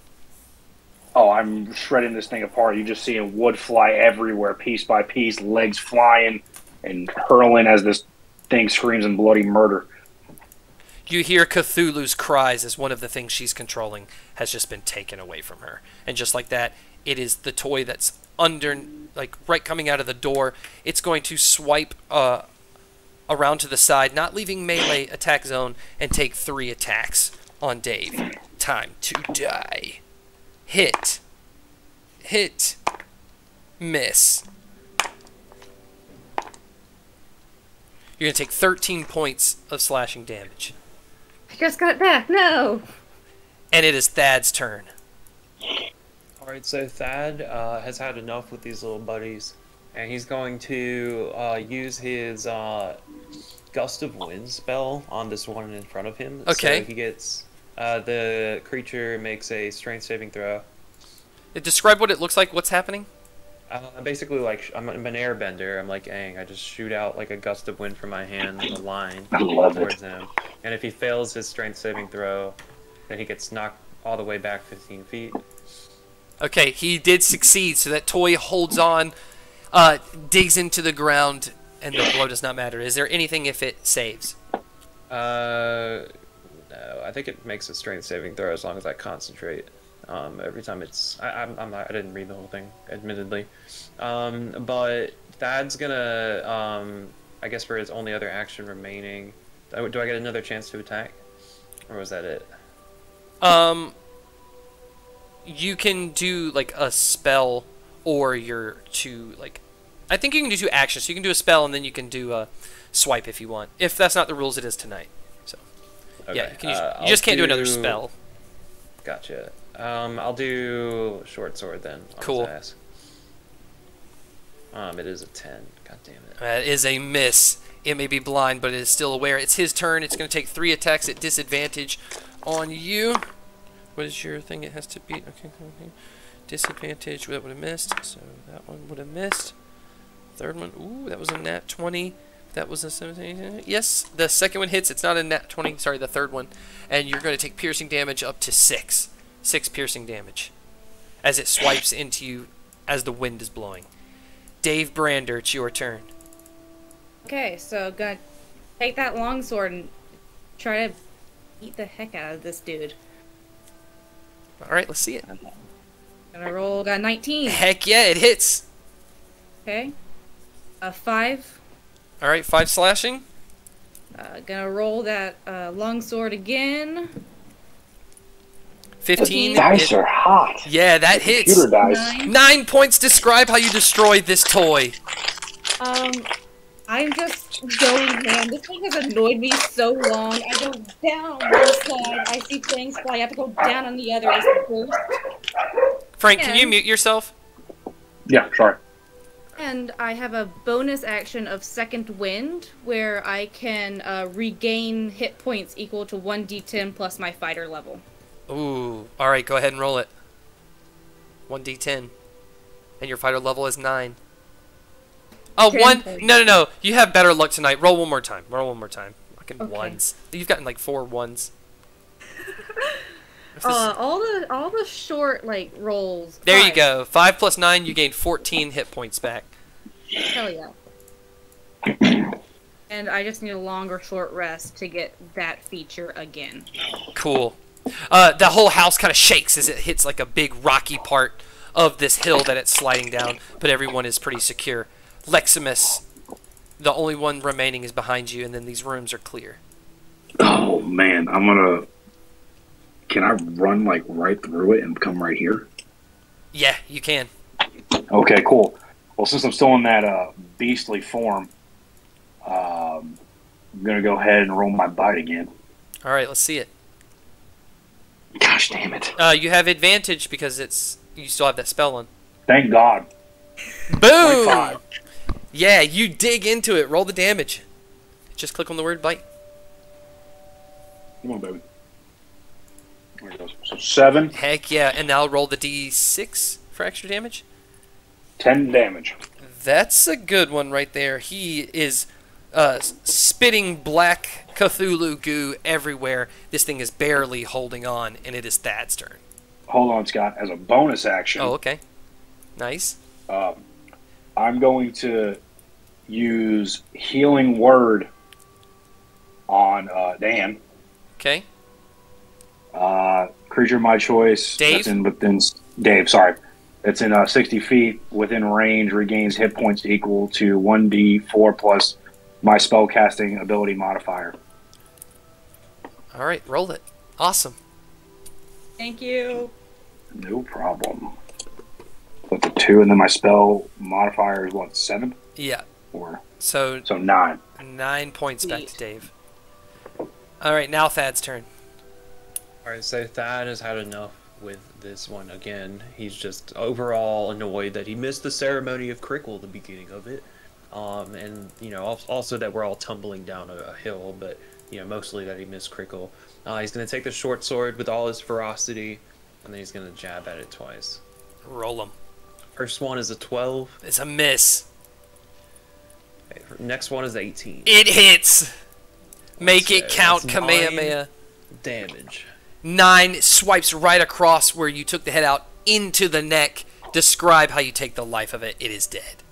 Oh, I'm shredding this thing apart. You're just seeing wood fly everywhere, piece by piece, legs flying and hurling as this thing screams in bloody murder. You hear Cthulhu's cries as one of the things she's controlling has just been taken away from her. And just like that, it is the toy that's under, like, right coming out of the door. It's going to swipe around to the side, not leaving melee attack zone, and take 3 attacks on Dave. Time to die. Hit. Hit. Miss. You're going to take 13 points of slashing damage. I just got it back. No. And it is Thad's turn. Alright, so Thad has had enough with these little buddies, and he's going to use his Gust of Wind spell on this one in front of him. Okay. So he gets, the creature makes a strength saving throw. Describe what it looks like. What's happening? Basically, like, I'm an airbender. I'm like Aang. I just shoot out like a gust of wind from my hand, a line I love towards it. him. And if he fails his strength saving throw, then he gets knocked all the way back 15 feet. Okay, he did succeed, so that toy holds on, digs into the ground, and the blow does not matter. Is there anything if it saves? No, I think it makes a strength saving throw as long as I concentrate. Every time it's, I didn't read the whole thing, admittedly. But Thad's gonna, I guess for his only other action remaining, do I get another chance to attack? Or was that it? You can do, like, a spell, or your 2, like, I think you can do 2 actions. So you can do a spell, and then you can do a swipe if you want. If that's not the rules, it is tonight. So, Okay. yeah, you just can't do another spell. Gotcha. I'll do short sword then. Cool. It is a 10. God damn it. That is a miss. It may be blind, but it is still aware. It's his turn. It's going to take 3 attacks at disadvantage on you. What is your thing? It has to beat. Okay. Disadvantage. That would have missed. So that one would have missed. Third one. Ooh, that was a nat 20. That was a 17. Yes, the second one hits. It's not a nat 20. Sorry, the third one. And you're going to take piercing damage up to 6. 6 piercing damage as it swipes into you as the wind is blowing. Dave Brander, it's your turn. Okay, so gonna take that longsword and try to beat the heck out of this dude. All right, let's see it. Gonna roll, got 19. Heck yeah, it hits. Okay. A 5. All right, 5 slashing. Gonna roll that longsword again. 15. Dice are hot. Yeah, that hits. Computer dice. 9 points. Describe how you destroyed this toy. I'm just going, man. This thing has annoyed me so long. I go down one side, I see things fly. I have to go down on the other. It's burst. Frank, can you mute yourself? Yeah, sorry. And I have a bonus action of Second Wind, where I can regain hit points equal to 1d10 plus my fighter level. Ooh. All right, go ahead and roll it. 1d10. And your fighter level is 9. Oh, 1. No. You have better luck tonight. Roll one more time. Fucking Okay. ones. You've gotten like 4 ones. All the short rolls. There you go. 5 plus 9, you gain 14 hit points back. Hell yeah. And I just need a longer short rest to get that feature again. Cool. The whole house kind of shakes as it hits like a big rocky part of this hill that it's sliding down, but everyone is pretty secure. Leximus, the only one remaining, is behind you, and then these rooms are clear. Oh man, can I run right through it and come right here? Yeah, you can. Okay, cool. Well, since I'm still in that beastly form, I'm gonna go ahead and roll my bite again. All right, let's see it. Gosh damn it! You have advantage because you still have that spell on. Thank God. Boom! 25. Yeah, you dig into it. Roll the damage. Just click on the word bite. Come on, baby. There it goes. So 7, Heck yeah, and now roll the d6 for extra damage. 10 damage. That's a good one right there. He is spitting black Cthulhu goo everywhere. This thing is barely holding on, and it is Thad's turn. Hold on, Scott. As a bonus action, Oh, okay. Nice. I'm going to use Healing Word on Dan. Okay. Creature of my choice. Dave? Dave, sorry. It's in 60 feet within range, regains hit points equal to 1d4 plus my spellcasting ability modifier. All right, roll it. Awesome. Thank you. No problem. That's a 2, and then my spell modifier is what, 7? Yeah. Or So so 9. 9 points back to Sweet. Dave. All right, now Thad's turn. Alright, so Thad has had enough with this one again. He's just overall annoyed that he missed the ceremony of Krickle at the beginning of it. And, you know, also that we're all tumbling down a hill, but, you know, mostly that he missed Krickle. He's going to take the short sword with all his ferocity, and then he's going to jab at it twice. Roll him. First one is a 12. It's a miss. Okay, next one is 18. It hits. Make it So count, that's Kamehameha. Damage. 9 swipes right across where you took the head out into the neck. Describe how you take the life of it. It is dead.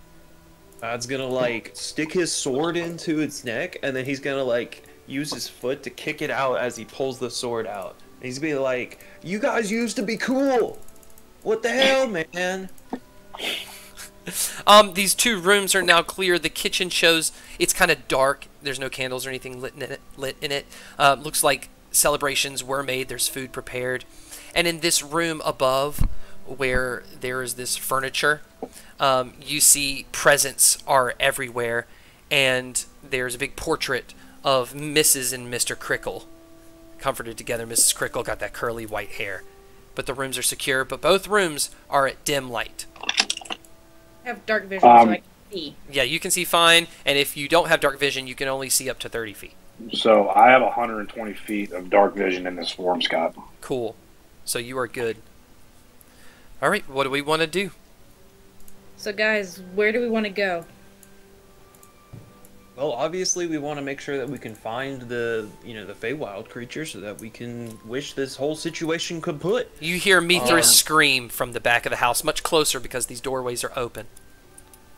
Thad's gonna, like, stick his sword into its neck, and then he's gonna, like, use his foot to kick it out as he pulls the sword out. And he's gonna be like, "You guys used to be cool! What the hell, man?" These 2 rooms are now clear. The kitchen shows it's kind of dark. There's no candles or anything lit in it. Looks like celebrations were made. There's food prepared. And in this room above, where there is this furniture, you see presents are everywhere. And there's a big portrait of Mrs. and Mr. Krickle. Comforted together, Mrs. Krickle got that curly white hair. But the rooms are secure, but both rooms are at dim light. I have dark vision, so I can see. Yeah, you can see fine, and if you don't have dark vision, you can only see up to 30 feet. So I have 120 feet of dark vision in this form, Scott. Cool. So you are good. All right, what do we want to do? So, guys, where do we want to go? Well, obviously we want to make sure that we can find the Feywild creature so that we can wish this whole situation kaput. You hear Mithras scream from the back of the house, much closer because these doorways are open.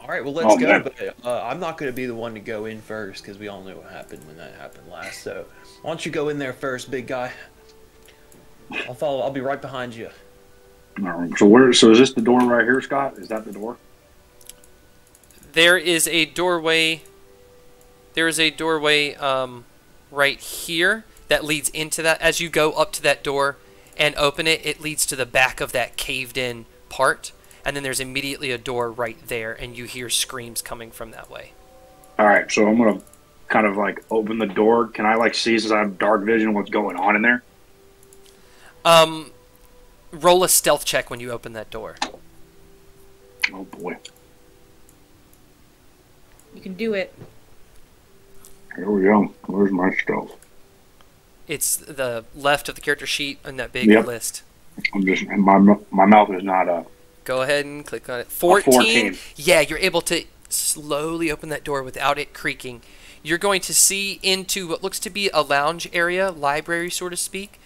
All right, well, let's go, man. but I'm not going to be the one to go in first because we all know what happened when that happened last, so why don't you go in there first, big guy? I'll follow. I'll be right behind you. All right, so is this the door right here, Scott? Is that the door? There is a doorway. There is a doorway right here that leads into that. As you go up to that door and open it, it leads to the back of that caved-in part. And then there's immediately a door right there, and you hear screams coming from that way. All right, so I'm going to kind of, like, open the door. Can I, like, see, since I have dark vision, what's going on in there? Roll a stealth check when you open that door. Oh, boy. You can do it. Here we go. Where's my stealth? It's the left of the character sheet on that big Yep. list. I'm just, my mouth is not Go ahead and click on it. 14. 14. Yeah, you're able to slowly open that door without it creaking. You're going to see into what looks to be a lounge area, library, so to speak.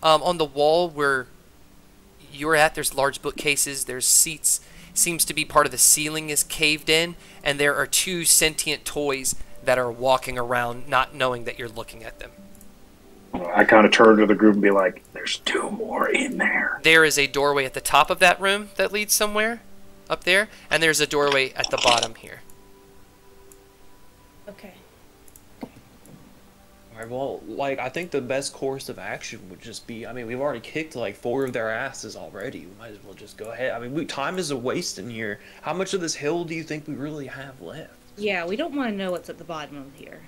On the wall where you're at, there's large bookcases, there's seats. Seems to be part of the ceiling is caved in, and there are 2 sentient toys that are walking around, not knowing that you're looking at them. I kind of turn to the group and be like, there's 2 more in there. There is a doorway at the top of that room that leads somewhere up there, and there's a doorway at the bottom here. Okay. All right, well, like, I think the best course of action would just be, I mean, we've already kicked, like, 4 of their asses already. We might as well just go ahead. I mean, time is a waste in here. How much of this hill do you think we really have left? Yeah, we don't want to know what's at the bottom of here.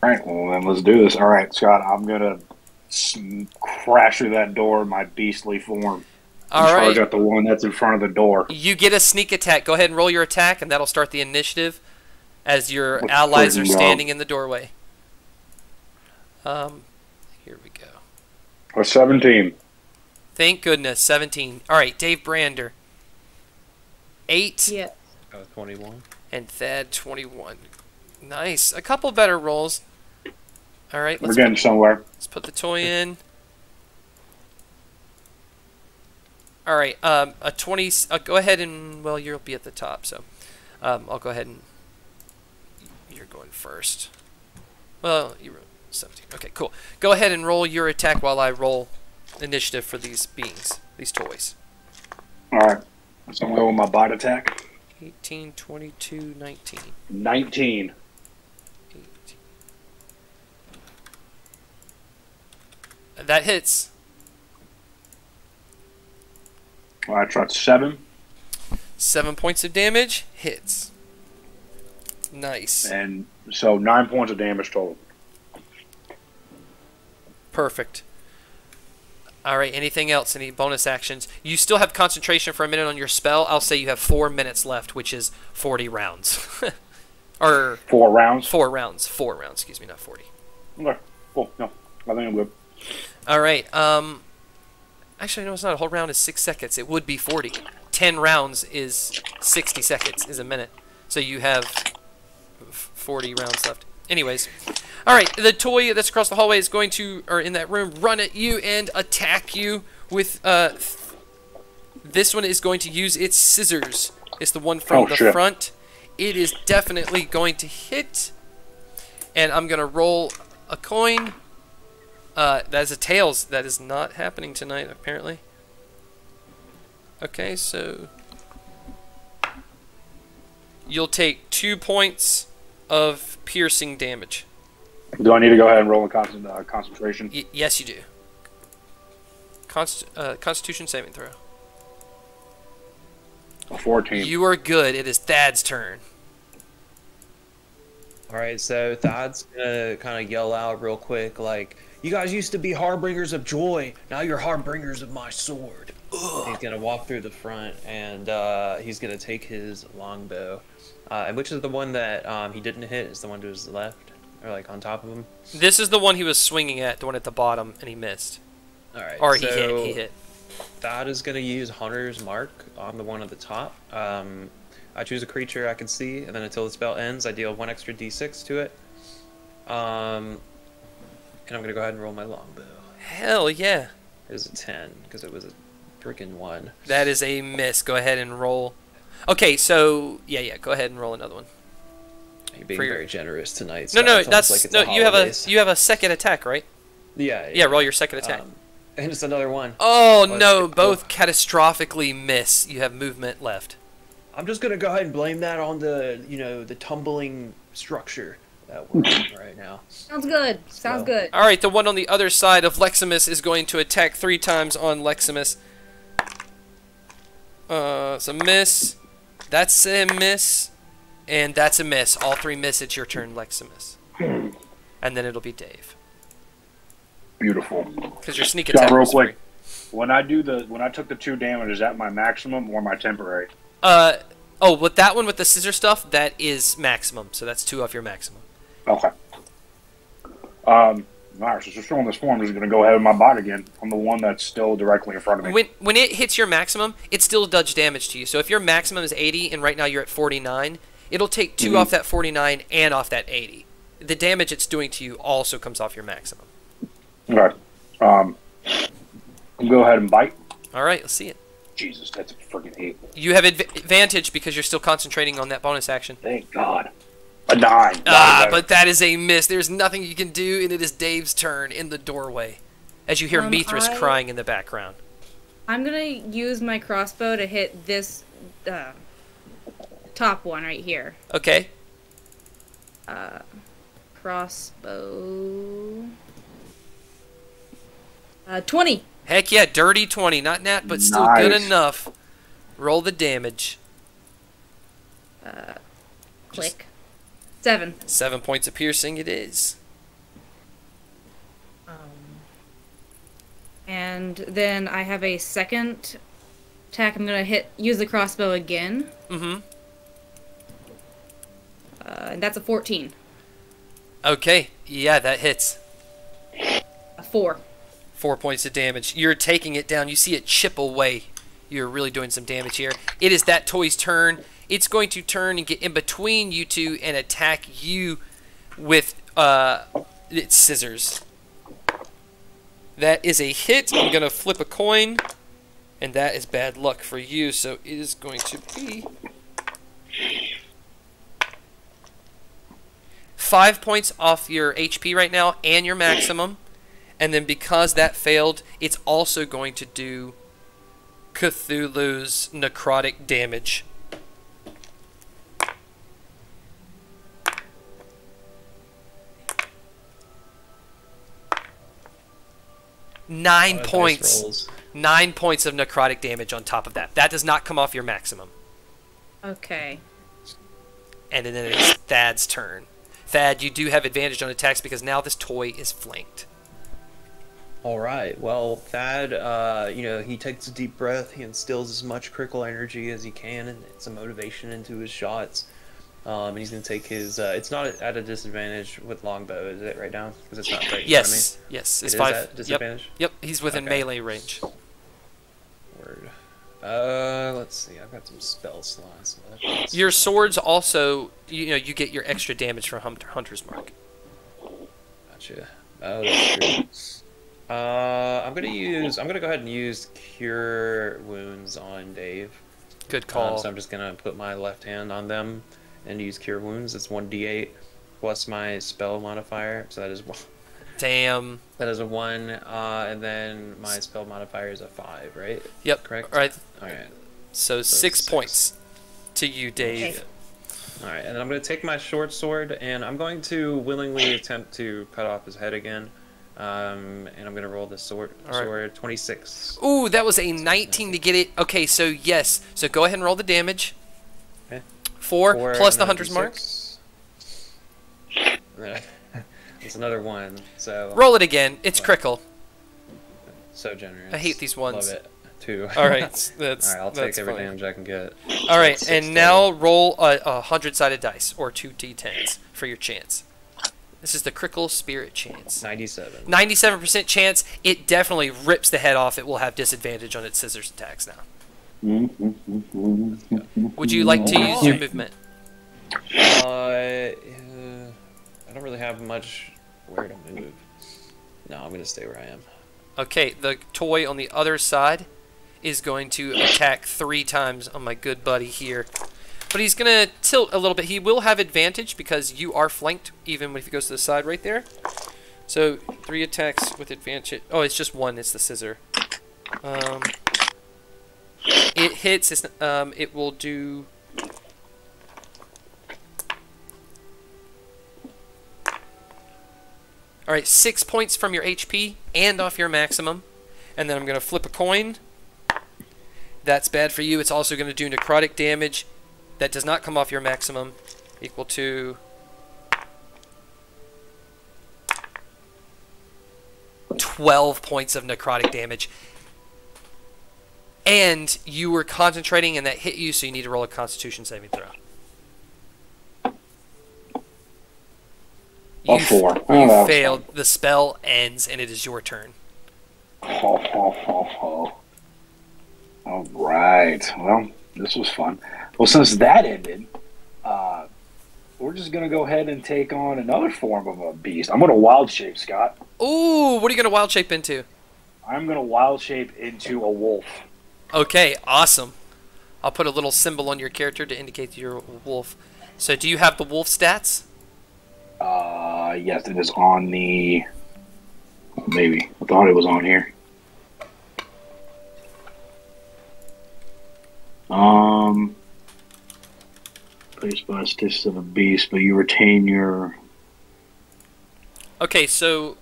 All right, well, then let's do this. All right, Scott, I'm going to crash through that door in my beastly form. All Charge right. at the one that's in front of the door. You get a sneak attack. Go ahead and roll your attack, and that'll start the initiative as your Let's allies are freaking go. standing in the doorway. Here we go. A 17. Thank goodness, 17. All right, Dave Brander. 8. Yeah. 21. And Thad, 21. Nice. A couple better rolls. All right, We're getting somewhere. let's put the toy in. All right, a 20. Go ahead and, well, you'll be at the top, so I'll go ahead and you're going first. Well, you were 17. Okay, cool. Go ahead and roll your attack while I roll initiative for these beings, these toys. Alright. So I'm going with my bot attack. 18, 22, 19. 19. 18. That hits. Alright, so that's 7. 7 points of damage. Hits. Nice. And so 9 points of damage total. Perfect. All right, anything else? Any bonus actions? You still have concentration for a minute on your spell. I'll say you have 4 minutes left, which is 40 rounds. Or 4 rounds? 4 rounds. 4 rounds, excuse me, not 40. Okay, cool. No, I think I'm good. All right. Actually, no, it's not. A whole round is 6 seconds. It would be 40. 10 rounds is 60 seconds, is a minute. So you have 40 rounds left. Anyways. All right, the toy that's across the hallway is going to, or in that room, run at you and attack you with, this one is going to use its scissors. It's the one from the front. It is definitely going to hit. And I'm going to roll a coin. That is a tails. That is not happening tonight, apparently. Okay, so you'll take 2 points of piercing damage. Do I need to go ahead and roll a concentration? Yes, you do. Constitution saving throw. A 14. You are good. It is Thad's turn. Alright, so Thad's gonna kind of yell out real quick, like, "You guys used to be harbingers of joy, now you're harbingers of my sword." He's gonna walk through the front, and he's gonna take his longbow. And which is the one that he didn't hit? Is the one to his left? Or like on top of him? This is the one he was swinging at, the one at the bottom, and he missed. Alright, Or so he hit. Thad is gonna use Hunter's Mark on the one at the top. I choose a creature I can see, and then until the spell ends, I deal 1 extra d6 to it. And I'm gonna go ahead and roll my longbow. Hell yeah. It was a 10, because it was a freaking 1. That is a miss. Go ahead and roll. Okay, so yeah, go ahead and roll another one. You're being very generous tonight. No, Scott. that's It's almost like it's no. the You holidays. have a second attack, right? Yeah. Yeah, roll your second attack. And it's another one. Oh Let's no, go. both catastrophically miss. You have movement left. I'm just gonna go ahead and blame that on the, the tumbling structure that we're in right now. Sounds good. Sounds good. All right, the one on the other side of Leximus is going to attack 3 times on Leximus. It's a miss. That's a miss. And that's a miss. All 3 miss. It's your turn, Leximus. And then it'll be Dave. Beautiful. Because your sneak John, attack real was free. quick. When I took the 2 damage, is that my maximum or my temporary? Oh, with that one with the scissor stuff, that is maximum. So that's 2 off your maximum. Okay. Alright, so just showing this form, I'm just gonna go ahead with my bot again on the one that's still directly in front of me. When it hits your maximum, it still does damage to you. So if your maximum is 80 and right now you're at 49, it'll take 2 off that 49 and off that 80. The damage it's doing to you also comes off your maximum. Okay. I'll go ahead and bite. All right, let's see it. Jesus, that's a freaking 8. You have advantage because you're still concentrating on that bonus action. Thank God. A 9. But that is a miss. There's nothing you can do, and it is Dave's turn in the doorway. As you hear Mithras crying in the background. I'm gonna use my crossbow to hit this top one right here. Okay. Crossbow. 20. Heck yeah, dirty 20. Not nat, but still good enough. Roll the damage. Click. 7. 7 points of piercing it is. And then I have a second attack, I'm gonna use the crossbow again. Mm-hmm. And that's a 14. Okay, yeah, that hits. A 4. 4 points of damage. You're taking it down. You see it chip away. You're really doing some damage here. It is that toy's turn. It's going to turn and get in between you two and attack you with its scissors. That is a hit. I'm going to flip a coin, and that is bad luck for you, so it is going to be 5 points off your HP right now and your maximum. And then because that failed, it's also going to do Cthulhu's necrotic damage. Nine points. 9 points of necrotic damage on top of that. That does not come off your maximum. Okay. And then it is Thad's turn. Thad, you do have advantage on attacks because now this toy is flanked. All right. Well, Thad, he takes a deep breath. He instills as much Krickle energy as he can and some motivation into his shots. And he's going to take his... it's not at a disadvantage with longbow, is it, right now? Because it's not right in front of me. Yes. It's it 5. Is at disadvantage? Yep. He's within melee range. Word. Let's see. I've got some spell slots. Your swords also, you get your extra damage from Hunter's Mark. Gotcha. Oh, that's true. I'm gonna go ahead and use Cure Wounds on Dave. Good call. So I'm just gonna put my left hand on them and use Cure Wounds. It's 1d8 plus my spell modifier, so that is 1. Damn. That is a 1, and then my spell modifier is a 5, right? Yep. Correct. All right. All right. So 6 points to you, Dave. Okay. All right, and then I'm going to take my short sword, and I'm going to willingly attempt to cut off his head again. And I'm going to roll the sword. Right. 26. Ooh, that was a 19 to get it. Okay, so yes. So go ahead and roll the damage. Okay. 4 plus the Hunter's Mark. It's another 1. So Roll it again. It's Krickle. So generous. I hate these ones. Love it. 2. All right, All right, I'll take every damage I can get. All right, That's and 6 now roll a 100-sided dice, or 2 d10s, for your chance. This is the Krickle Spirit chance. 97. 97% chance. It definitely rips the head off. It will have disadvantage on its scissors attacks now. Would you like to use your movement? I don't really have much where to move. No, I'm going to stay where I am. Okay, the toy on the other side is going to attack 3 times on my good buddy here. But he's going to tilt a little bit. He will have advantage because you are flanked, even if he goes to the side right there. So 3 attacks with advantage. Oh, it's just 1. It's the scissor. It hits. It will do... Alright, 6 points from your HP and off your maximum. And then I'm going to flip a coin. That's bad for you. It's also going to do necrotic damage. That does not come off your maximum. Equal to... 12 points of necrotic damage. And you were concentrating and that hit you, so you need to roll a Constitution saving throw. A 4. You failed. The spell ends, and it is your turn. All right. Well, this was fun. Well, since that ended, we're just going to go ahead and take on another form of a beast. I'm going to wild shape, Scott. Ooh, what are you going to wild shape into? I'm going to wild shape into a wolf. Okay, awesome. I'll put a little symbol on your character to indicate that you're a wolf. So do you have the wolf stats? Yes, it is on the... Maybe. I thought it was on here. Placed by statistics of a beast, but you retain your... Okay, so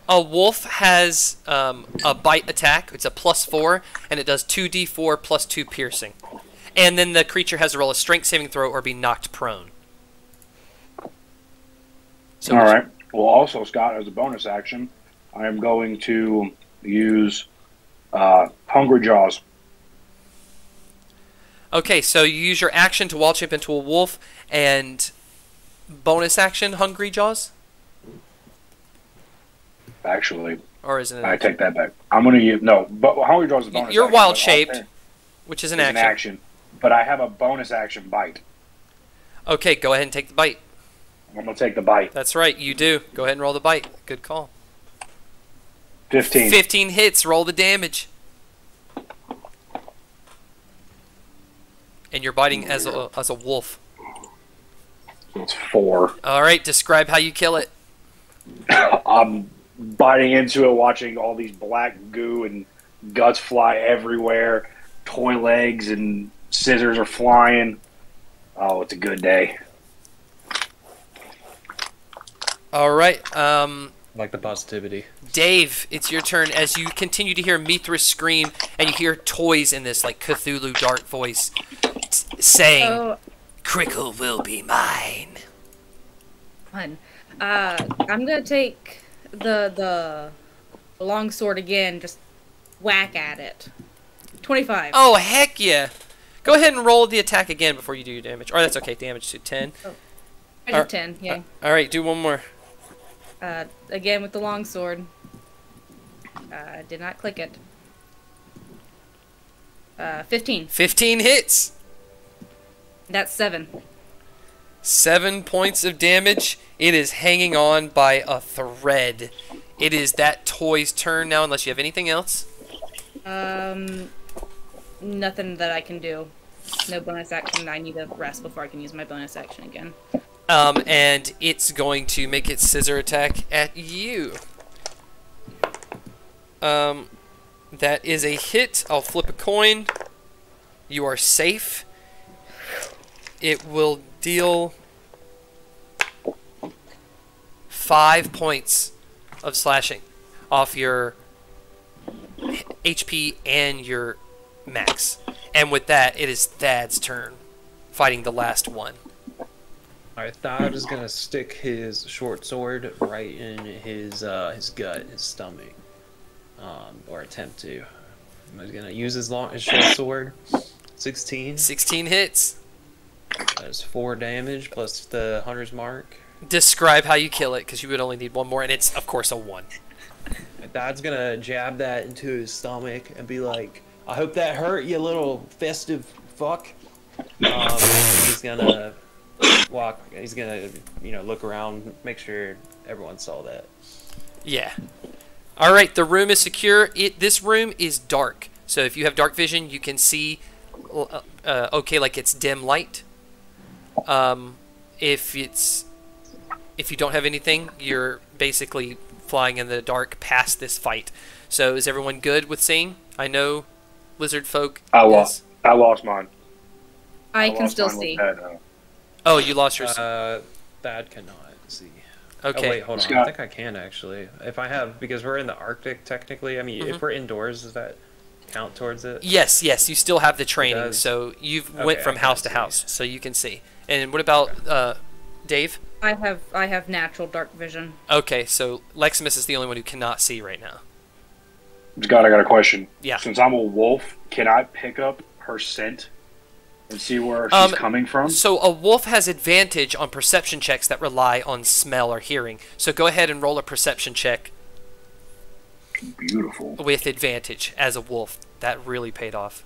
a wolf has a bite attack. It's a +4, and it does 2d4 plus 2 piercing. And then the creature has to roll a strength saving throw or be knocked prone. So all right. Well, also, Scott, as a bonus action, I am going to use Hungry Jaws. Okay, so you use your action to wall chip into a wolf, and bonus action, Hungry Jaws? Actually, Or isn't it? I take that back. I'm going to use... No, but Hungry Jaws is a bonus You're action, wild but shaped, I'll- which is an it's action. But I have a bonus action bite. Okay, go ahead and take the bite. I'm going to take the bite. That's right, you do. Go ahead and roll the bite. Good call. 15. 15 hits, roll the damage. And you're biting as a wolf. So it's 4. Alright, describe how you kill it. I'm biting into it, watching all these black goo and guts fly everywhere. Toy legs and scissors are flying. Oh, it's a good day. Alright, Like the positivity. Dave, it's your turn as you continue to hear Mithras scream, and you hear toys in this like Cthulhu dark voice saying, Oh, Krickle will be mine. fun. I'm gonna take the long sword again, just whack at it. 25. Oh, heck yeah. Go ahead and roll the attack again before you do your damage. Or that's okay, damage to 10. I did 10, yeah. Alright, do one more. Again with the long sword. Did not click it. 15. 15 hits. That's 7. 7 points of damage. It is hanging on by a thread. It is that toy's turn now, unless you have anything else. Nothing that I can do. No bonus action. I need to rest before I can use my bonus action again. And it's going to make its scissor attack at you. That is a hit. I'll flip a coin. You are safe. It will deal 5 points of slashing off your HP and your max. And with that, it is Thad's turn, fighting the last one. Alright, Thad is gonna stick his short sword right in his gut, his stomach, or attempt to. He's gonna use his short sword. 16. 16 hits. That is 4 damage plus the hunter's mark. Describe how you kill it, because you would only need one more, and it's of course a 1. And Thad's gonna jab that into his stomach and be like, "I hope that hurt, you little festive fuck." He's gonna walk. He's gonna, look around, make sure everyone saw that. Yeah. All right, the room is secure. This room is dark, so if you have dark vision, you can see okay, like it's dim light. If you don't have anything, you're basically flying in the dark past this fight. So is everyone good with seeing? I know lizard folk. I lost mine. I can lost still mine with see. that, Oh, you lost yours. Thad cannot see. Okay. Oh, wait, hold on. Scott. I think I can actually. If I have, because we're in the Arctic technically. I mean, if we're indoors, does that count towards it? Yes, you still have the training, does. so you've Okay, went from I house can to see. house, so you can see. And what about Dave? I have natural dark vision. Okay, so Leximus is the only one who cannot see right now. Scott, I got a question. Yeah. Since I'm a wolf, can I pick up her scent and see where she's coming from? So a wolf has advantage on perception checks that rely on smell or hearing. So go ahead and roll a perception check Beautiful. with advantage as a wolf. That really paid off.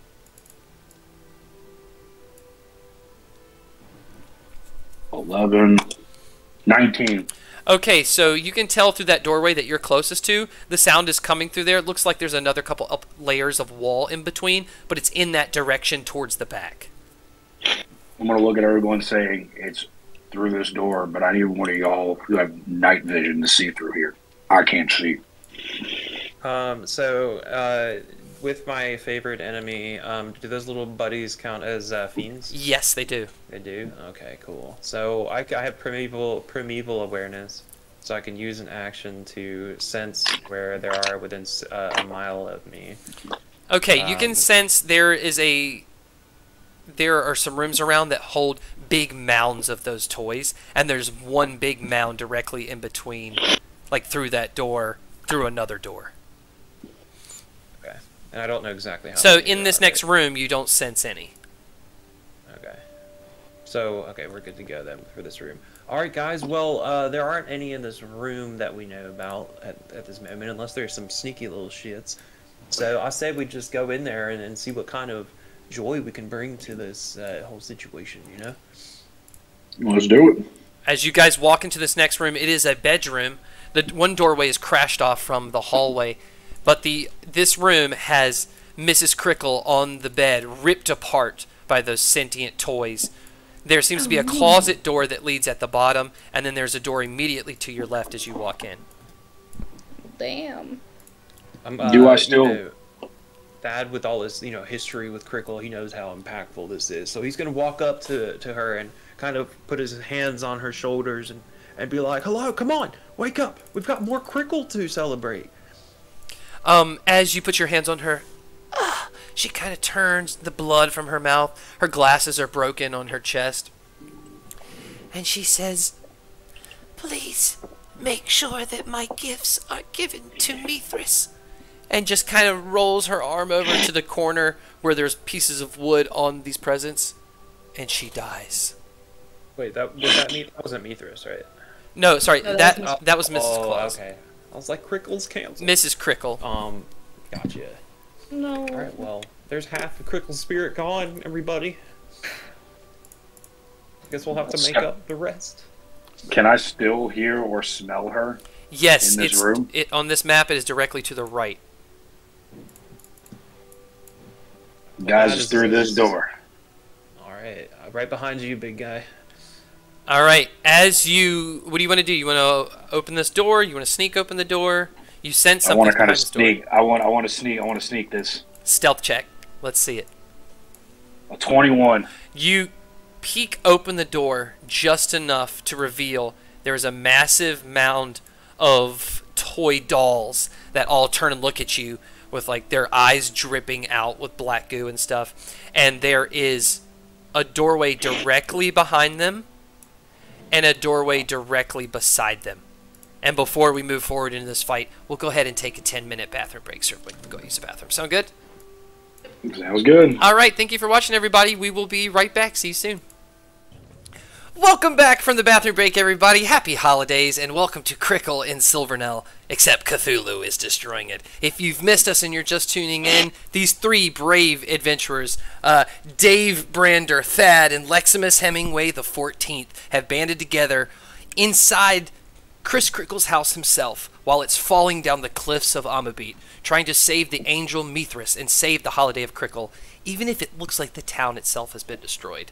11, 19. Okay, so you can tell through that doorway that you're closest to. The sound is coming through there. It looks like there's another couple up layers of wall in between, but it's in that direction towards the back. I'm going to look at everyone saying it's through this door, but I need one of y'all who have night vision to see through here. I can't see. With my favorite enemy, do those little buddies count as fiends? Yes, they do. They do? Okay, cool. So I have primeval awareness, so I can use an action to sense where there are within a mile of me. Okay, you can sense there are some rooms around that hold big mounds of those toys, and there's one big mound directly in between, like through that door, through another door. Okay. And I don't know exactly how. So many in there this are, next right? room, you don't sense any. So, okay, we're good to go then for this room. Alright, guys, well, there aren't any in this room that we know about at this moment, unless there's some sneaky little shits. So, I said we just go in there and see what kind of joy we can bring to this whole situation, you know? Let's do it. As you guys walk into this next room, it is a bedroom. The one doorway is crashed off from the hallway, but this room has Mrs. Krickle on the bed, ripped apart by those sentient toys. There seems to be a closet door that leads at the bottom, and then there's a door immediately to your left as you walk in. Damn. Do I still... You know, Thad, with all his, history with Krickle, he knows how impactful this is. So he's going to walk up to her and kind of put his hands on her shoulders and be like, hello, come on, wake up. We've got more Krickle to celebrate. As you put your hands on her, she kind of turns, the blood from her mouth. Her glasses are broken on her chest. And she says, please make sure that my gifts are given to Mithras. And just kind of rolls her arm over to the corner where there's pieces of wood on these presents. And she dies. Wait, that wasn't Mithras, right? No, sorry, No, that was Mrs. Oh, Claus. okay. I was like, Krickle's canceled. Mrs. Krickle. Gotcha. No. Alright, well, there's half the Krickle spirit gone, everybody. Guess we'll have to make up the rest. Can I still hear or smell her? Yes, In this room? on this map it is directly to the right. Guys, That it's is- through this door. Alright, right behind you, big guy. All right, what do you want to do? You want to open this door? You want to sneak open the door? You sense I something want to kind behind of this door. sneak. I want to sneak this. Stealth check. Let's see it. A 21. You peek open the door just enough to reveal there is a massive mound of toy dolls that all turn and look at you with like their eyes dripping out with black goo and stuff. And there is a doorway directly behind them and a doorway directly beside them. And before we move forward into this fight, we'll go ahead and take a 10-minute bathroom break so everybody can go use the bathroom. Sound good? Sounds good. All right, thank you for watching, everybody. We will be right back. See you soon. Welcome back from the bathroom break, everybody. Happy holidays, and welcome to Krickle in Silver Nell, except Cthulhu is destroying it. If you've missed us and you're just tuning in, these three brave adventurers, Dave Brander, Thad, and Leximus Hemingway the 14th, have banded together inside Chris Krickle's house himself while it's falling down the cliffs of Amabit, trying to save the angel Mithras and save the holiday of Krickle, even if it looks like the town itself has been destroyed.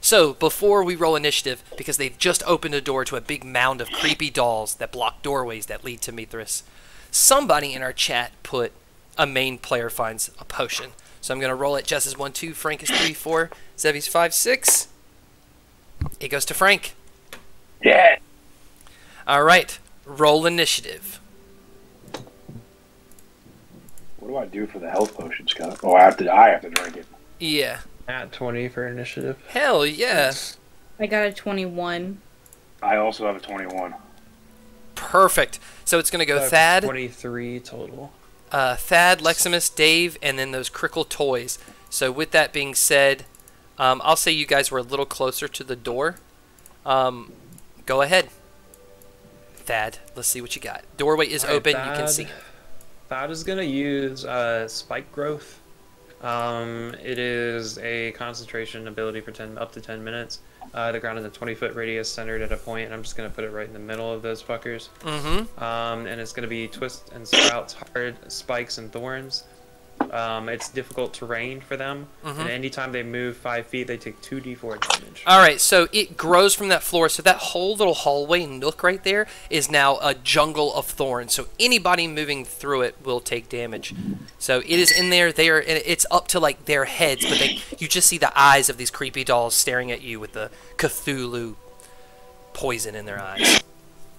So, before we roll initiative, because they've just opened a door to a big mound of creepy dolls that block doorways that lead to Mithras, somebody in our chat put a main player finds a potion. So I'm going to roll it. Jess is 1-2, Frank is 3-4, Zevi's 5-6. It goes to Frank. Yeah. All right, roll initiative. What do I do for the health potion, Scott? Oh, I have to drink it. Yeah. At 20 for initiative. Hell yeah. I got a 21. I also have a 21. Perfect. So it's going to go Thad, 23 total. Thad, Leximus, Dave, and then those Krickle toys. So with that being said, I'll say you guys were a little closer to the door. Go ahead. Thad, let's see what you got. Doorway is Alright, open. You can see. Thad is going to use Spike Growth. It is a concentration ability for up to 10 minutes. The ground is a 20-foot radius centered at a point, and I'm just going to put it right in the middle of those fuckers. Mm-hmm. And it's going to be twists and sprouts, hard spikes and thorns. It's difficult terrain for them, and anytime they move 5 feet, they take 2d4 damage. All right, so it grows from that floor. So that whole little hallway nook right there is now a jungle of thorns. So anybody moving through it will take damage. So it is in there. It's up to like their heads, but you just see the eyes of these creepy dolls staring at you with the Cthulhu poison in their eyes.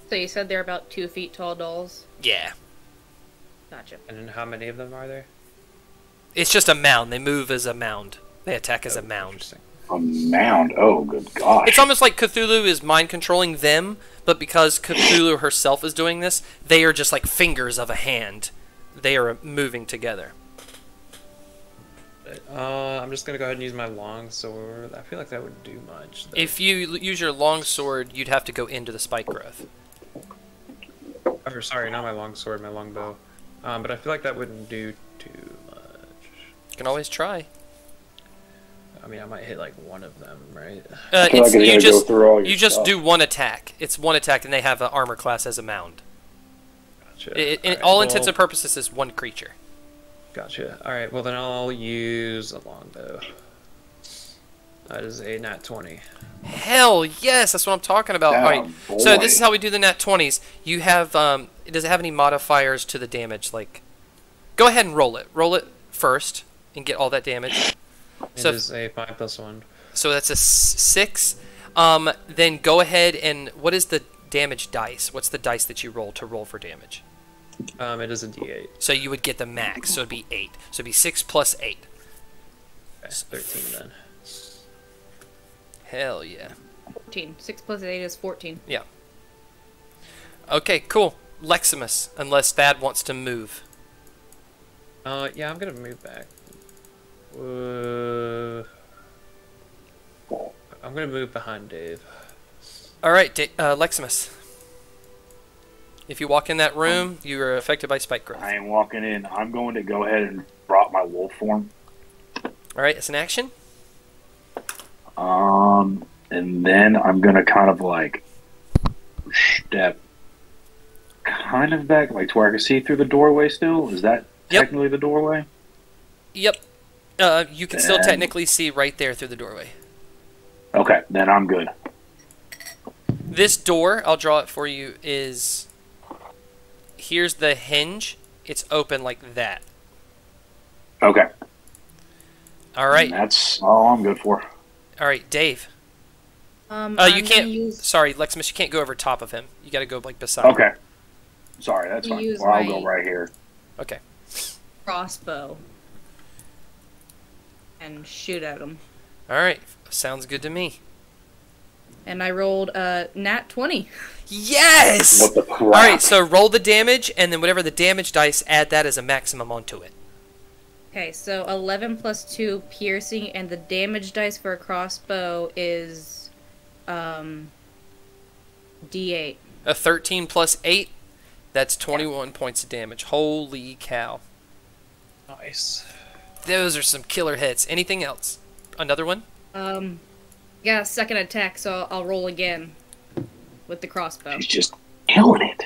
So you said they're about 2 feet tall dolls? Yeah. Gotcha. And then how many of them are there? It's just a mound. They move as a mound. They attack as a mound. Interesting. A mound. Oh, good gosh. It's almost like Cthulhu is mind controlling them, but because Cthulhu herself is doing this, they are just like fingers of a hand. They are moving together. I'm just gonna go ahead and use my longsword. I feel like that wouldn't do much. Though. If you use your longsword, you'd have to go into the spike growth. Or sorry, not my longsword, my longbow. But I feel like that wouldn't do too much. You can always try. I mean, I might hit like one of them, right? I feel like it's gonna go through all your you just stuff. do one attack. It's one attack, and they have an armor class as a mound. Gotcha. In all intents and purposes, is one creature. Gotcha. All right. Well, then I'll use a longbow. That is a nat 20. Hell yes, that's what I'm talking about. Damn, All right. boy. So this is how we do the nat 20s. You have does it have any modifiers to the damage? Like, go ahead and roll it. Roll it first and get all that damage. It is a 5+1. So that's a 6. Then go ahead and what is the damage dice? What's the dice that you roll for damage? It is a D8. So you would get the max. So it'd be 8. So it'd be 6 plus 8. Okay, 13 then. Hell yeah. 14. 6 plus 8 is 14. Yeah. Okay, cool. Leximus, unless Thad wants to move. Yeah, I'm gonna move back. I'm gonna move behind Dave. All right, Leximus. If you walk in that room, you are affected by spike growth. I ain't walking in. I'm going to go ahead and drop my wolf form. All right, it's an action. And then I'm gonna kind of like step kind of back, like to where I can see through the doorway still. Is that technically the doorway? Yep. You can still technically see right there through the doorway. Okay, then I'm good. This door, I'll draw it for you, is... Here's the hinge. It's open like that. Okay. All right. And that's all I'm good for. All right, Dave. I'm You can't... Sorry, Leximus, you can't go over top of him. You got to go, like, beside him. Okay. Sorry, that's fine. Use Well, I'll go my- right here. Okay. crossbow and shoot at him. All right. Sounds good to me. And I rolled a nat 20. Yes! What the crap? All right, so roll the damage, and then whatever the damage dice, add that as a maximum onto it. Okay, so 11 plus 2 piercing, and the damage dice for a crossbow is D8. A 13 plus 8, that's 21 points of damage. Holy cow. Nice. Those are some killer hits. Anything else? Another one? Yeah, second attack, so I'll roll again with the crossbow. She's just killing it.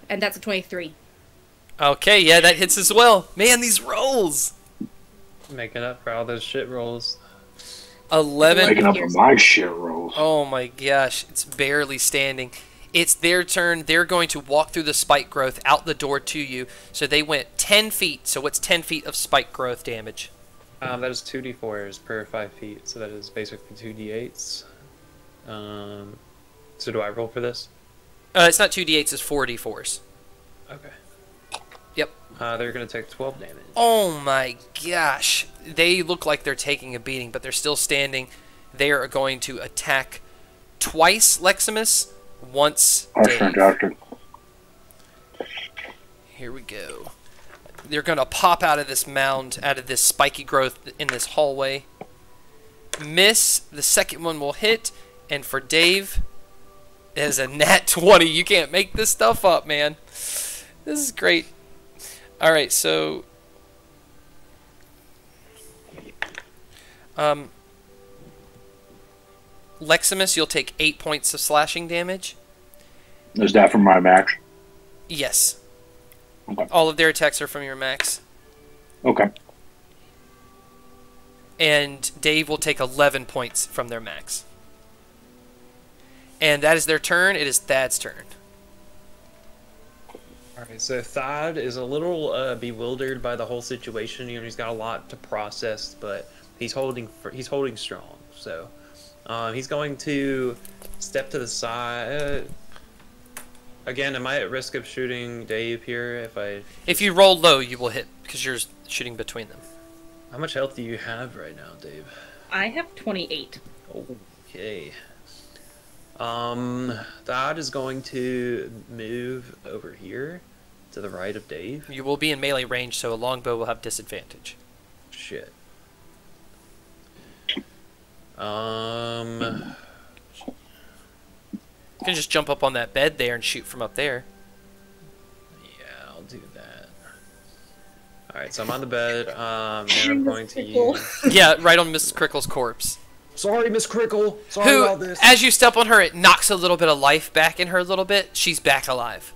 And that's a 23. Okay, yeah, that hits as well. Man, these rolls! Making up for all those shit rolls. 11. Making up for my shit rolls. Oh my gosh, it's barely standing. It's their turn. They're going to walk through the spike growth out the door to you. So they went 10 feet. So what's 10 feet of spike growth damage? That is 2d4s per 5 feet, so that is basically 2d8s. So do I roll for this? It's not 2d8s, it's 4d4s. Okay. Yep. They're gonna take 12 damage. Oh my gosh. They look like they're taking a beating, but they're still standing. They are going to attack twice, Leximus. Once Dave. Doctor. Here we go. They're going to pop out of this mound, out of this spiky growth in this hallway. Miss. The second one will hit. And for Dave, it is a nat 20. You can't make this stuff up, man. This is great. All right, so... Leximus, you'll take 8 points of slashing damage. Is that from my max? Yes. Okay. All of their attacks are from your max. Okay. And Dave will take 11 points from their max. And that is their turn. It is Thad's turn. Alright, so Thad is a little bewildered by the whole situation. You know, he's got a lot to process, but he's holding strong. So he's going to step to the side. Again, am I at risk of shooting Dave here? If you roll low, you will hit because you're shooting between them. How much health do you have right now, Dave? I have 28. Okay. Thad is going to move over here To the right of Dave? You will be in melee range, so a longbow will have disadvantage. Shit. You can just jump up on that bed there and shoot from up there. Yeah, I'll do that. Alright, so I'm on the bed, and I'm going to use... Yeah, right on Miss Krickle's corpse. Sorry, Miss Krickle. Sorry Who, about this. as you step on her, it knocks a little bit of life back in her a little bit. She's back alive.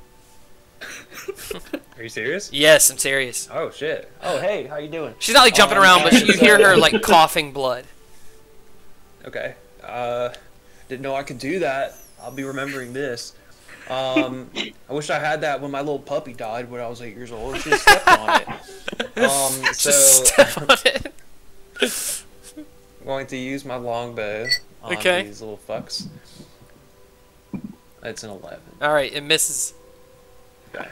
Are you serious? Yes, I'm serious. Oh, shit. Oh, hey, how you doing? She's not like jumping around, but you hear her like coughing blood. Okay. Didn't know I could do that. I'll be remembering this. I wish I had that when my little puppy died when I was 8 years old. She just stepped on it. Just step on it. I'm going to use my longbow on these little fucks. It's an 11. Alright, it misses. Okay.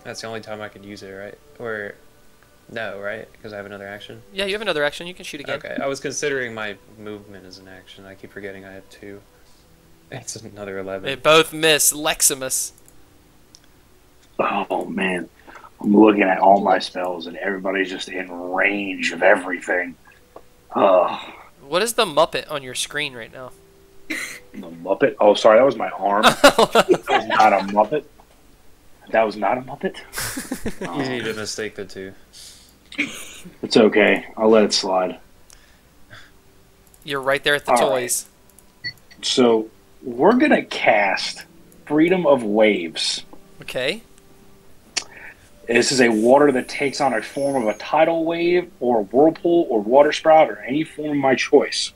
That's the only time I can use it, right? Or... No, right? Because I have another action? Yeah, you have another action. You can shoot again. Okay, I was considering my movement as an action. I keep forgetting I have 2. It's another 11. They both miss. Leximus. Oh, man. I'm looking at all my spells, and everybody's just in range of everything. What is the Muppet on your screen right now? The Muppet? Oh, sorry, that was my arm. That was not a Muppet. That was not a Muppet? You need to mistake the 2. It's okay. I'll let it slide. You're right there at the All toys. Right. So, we're going to cast Freedom of Waves. Okay. This is a water that takes on a form of a tidal wave or a whirlpool or water spout or any form of my choice.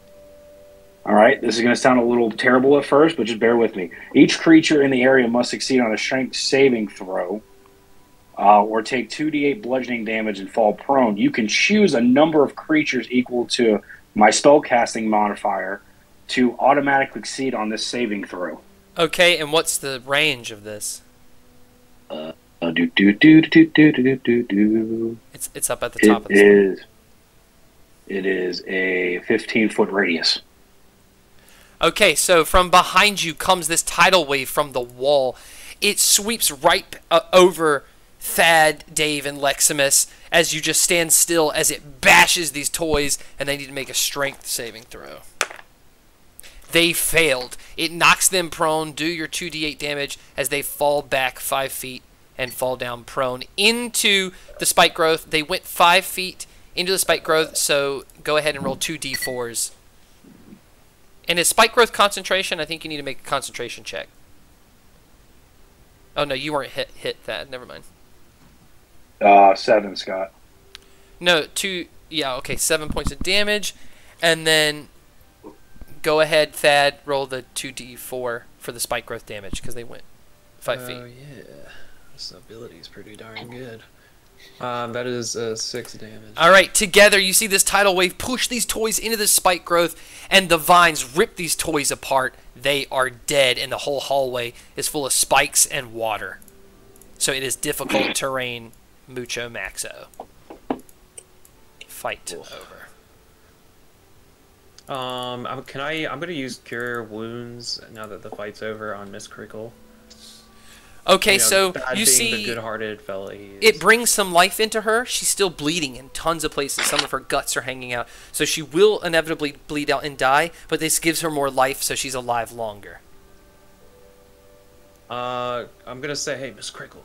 All right, this is going to sound a little terrible at first, but just bear with me. Each creature in the area must succeed on a strength saving throw or take 2d8 bludgeoning damage and fall prone. You can choose a number of creatures equal to my spellcasting modifier to automatically succeed on this saving throw. Okay, and what's the range of this? It's It's up at the top of the screen. It is a 15-foot radius. Okay, so from behind you comes this tidal wave from the wall. It sweeps right over Thad, Dave, and Leximus as you just stand still as it bashes these toys, and they need to make a strength saving throw. They failed. It knocks them prone. Do your 2d8 damage as they fall back 5 feet and fall down prone into the spike growth. They went 5 feet into the spike growth, so go ahead and roll 2d4s. And is spike growth concentration? I think you need to make a concentration check. Oh, no, you weren't hit that. Never mind. 7, Scott. No, 2... Yeah, okay, 7 points of damage. And then go ahead, Thad, roll the 2d4 for the spike growth damage, because they went 5 feet. Oh, yeah. This ability is pretty darn good. That is 6 damage. Alright, together you see this tidal wave push these toys into the spike growth, and the vines rip these toys apart. They are dead, and the whole hallway is full of spikes and water. So it is difficult terrain, mucho maxo. Fight over. I'm gonna use Cure Wounds now that the fight's over on Miss Krickle. Okay, so Thad you being see the good-hearted fella he is. it brings some life into her. She's still bleeding in tons of places. Some of her guts are hanging out. So she will inevitably bleed out and die, but this gives her more life, so she's alive longer. I'm gonna say, hey, Miss Krickle,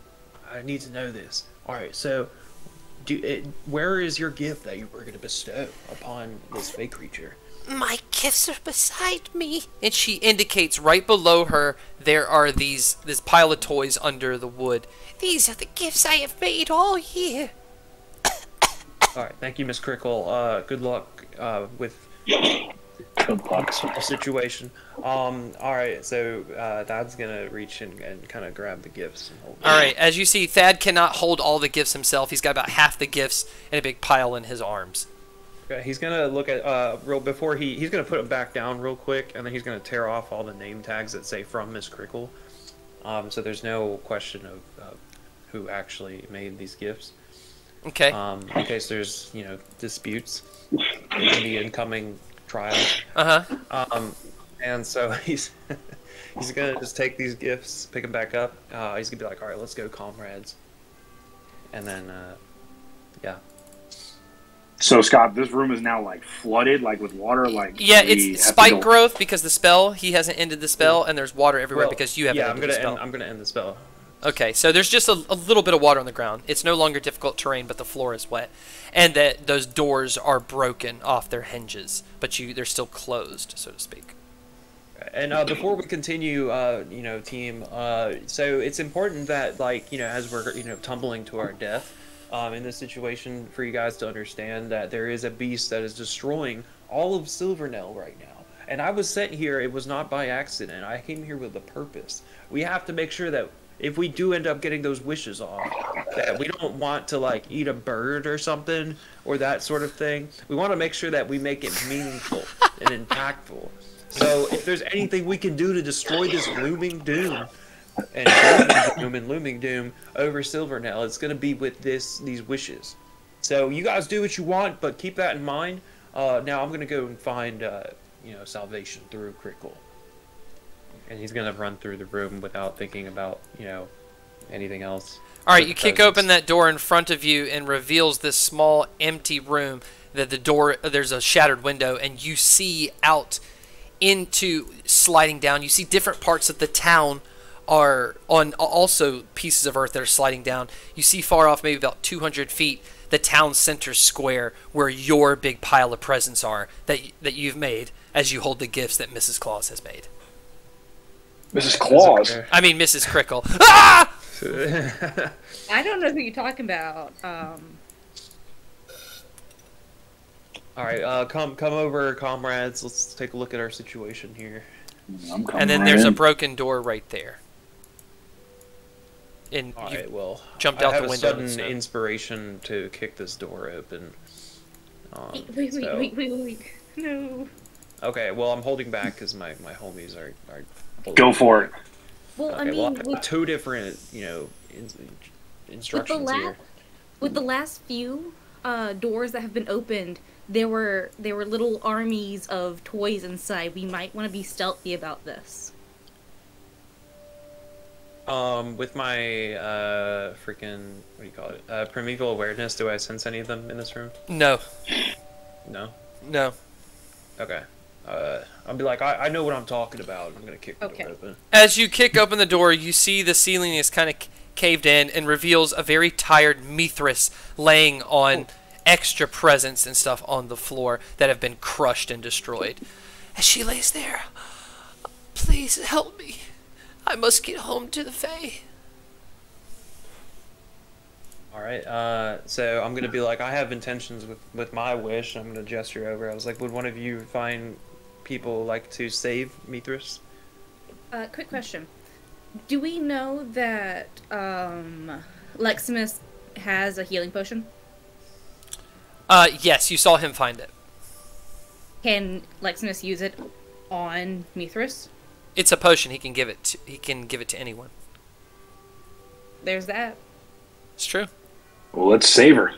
I need to know this. Alright, so where is your gift that you were gonna bestow upon this fake creature? My gifts are beside me. And she indicates right below her there are this pile of toys under the wood. These are the gifts I have made all year. Alright, thank you, Miss Krickle. Good luck with Good luck. the situation. Alright, so Thad's gonna reach and kind of grab the gifts and hold them. Alright, as you see, Thad cannot hold all the gifts himself. He's got about half the gifts in a big pile in his arms. Okay, he's gonna look at he's gonna put it back down real quick, and then he's gonna tear off all the name tags that say from Miss Krickle. So there's no question of who actually made these gifts. Okay. In case there's disputes in the incoming trial. And so he's gonna just take these gifts, pick them back up. He's gonna be like, all right, let's go, comrades. and then yeah. So Scott, this room is now like flooded, like with water. Like Yeah, we have it's to spike go- growth because the spell, he hasn't ended the spell, and there's water everywhere Well, because you haven't ended the spell. I'm gonna end the spell. Okay, so there's just a little bit of water on the ground. It's no longer difficult terrain, but the floor is wet, and that those doors are broken off their hinges, but they're still closed, so to speak. And before we continue, team, so it's important that, like, as we're, tumbling to our death, in this situation, for you guys to understand that there is a beast that is destroying all of Silver Nell right now. And I was sent here, it was not by accident. I came here with a purpose. We have to make sure that if we do end up getting those wishes off, that we don't want to, like, eat a bird or something, or that sort of thing. We want to make sure that we make it meaningful and impactful. So if there's anything we can do to destroy this looming doom, and looming doom over Silver Nell, it's going to be with these wishes. So you guys do what you want, but keep that in mind. Now I'm going to go and find, salvation through Krickle. And he's going to run through the room without thinking about, anything else. All right, you kick open that door in front of you and reveals this small empty room. There's a shattered window, and you see out into sliding down. You see different parts of the town are on also pieces of earth that are sliding down. You see far off, maybe about 200 feet, the town center square where your big pile of presents are that you've made as you hold the gifts that Mrs. Claus has made. Mrs. Claus. I mean, Mrs. Krickle. Ah! I don't know who you're talking about. All right, come over, comrades. Let's take a look at our situation here. I'm coming And then right there's a in. broken door right there. And All you right, well, jumped I out have the a window. sudden inspiration to kick this door open. Wait. No. Okay, well, I'm holding back because my homies are Go for it. Well, Okay, I mean, well, I have with, two different, instructions here. with the last few doors that have been opened, there were little armies of toys inside. We might want to be stealthy about this. With my, freaking, what do you call it? Primeval awareness, do I sense any of them in this room? No. No? No. Okay. I'll be like, I know what I'm talking about. I'm gonna kick the door open. As you kick open the door, you see the ceiling is kind of caved in and reveals a very tired Mithras laying on extra presents and stuff on the floor that have been crushed and destroyed. As she lays there, please help me. I must get home to the Fae. Alright, so I'm gonna be like, I have intentions with my wish. I'm gonna gesture over. I was like, would one of you find people like to save Mithras? Quick question. Do we know that Leximus has a healing potion? Yes, you saw him find it. Can Leximus use it on Mithras? It's a potion. He can give it to anyone. There's that. It's true. Well, let's save her.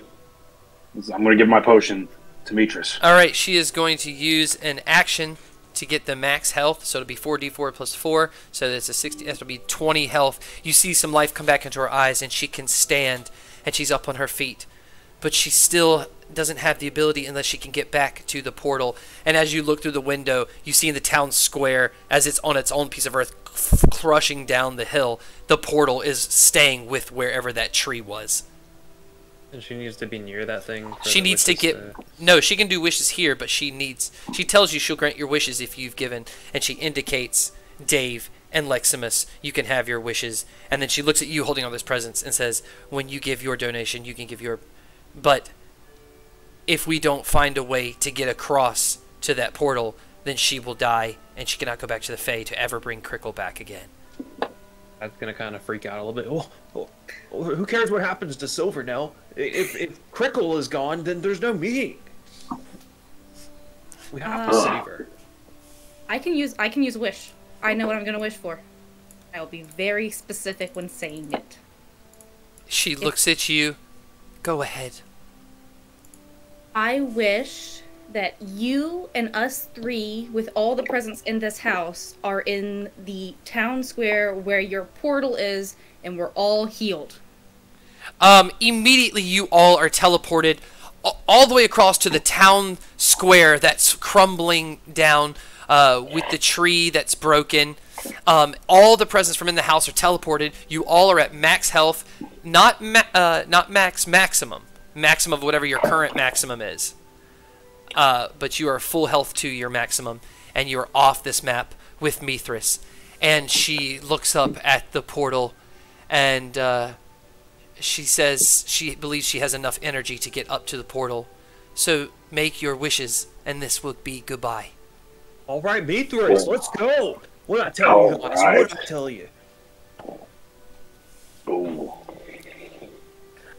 I'm going to give my potion to Mitras. All right, she is going to use an action to get the max health, so it'll be 4d4 plus 4, so that's a 60. That'll be 20 health. You see some life come back into her eyes, and she can stand, and she's up on her feet, but she still doesn't have the ability unless she can get back to the portal. And as you look through the window, you see in the town square, as it's on its own piece of earth, crushing down the hill, the portal is staying with wherever that tree was. And she needs to be near that thing. She needs to get... No, she can do wishes here, but she tells you she'll grant your wishes if you've given, and she indicates Dave and Leximus, you can have your wishes. And then she looks at you holding all those presents and says, when you give your donation, you can give your... But if we don't find a way to get across to that portal, then she will die, and she cannot go back to the Fae to ever bring Krickle back again. That's gonna kind of freak out a little bit. Who cares what happens to Silver Nell? If Krickle is gone, then there's no me. We have to save her. I can use wish. I know what I'm gonna wish for. I will be very specific when saying it. She looks at you. Go ahead. I wish that you and us three, with all the presents in this house, are in the town square where your portal is, and we're all healed. Immediately you all are teleported all the way across to the town square that's crumbling down with the tree that's broken. All the presents from in the house are teleported. You all are at max health, not maximum of whatever your current maximum is. But you are full health to your maximum, and you are off this map with Mithras. And she looks up at the portal, and she says she believes she has enough energy to get up to the portal. So make your wishes, and this will be goodbye. All right, Mithras, let's go. What did I tell you guys? What did I tell you? Ooh.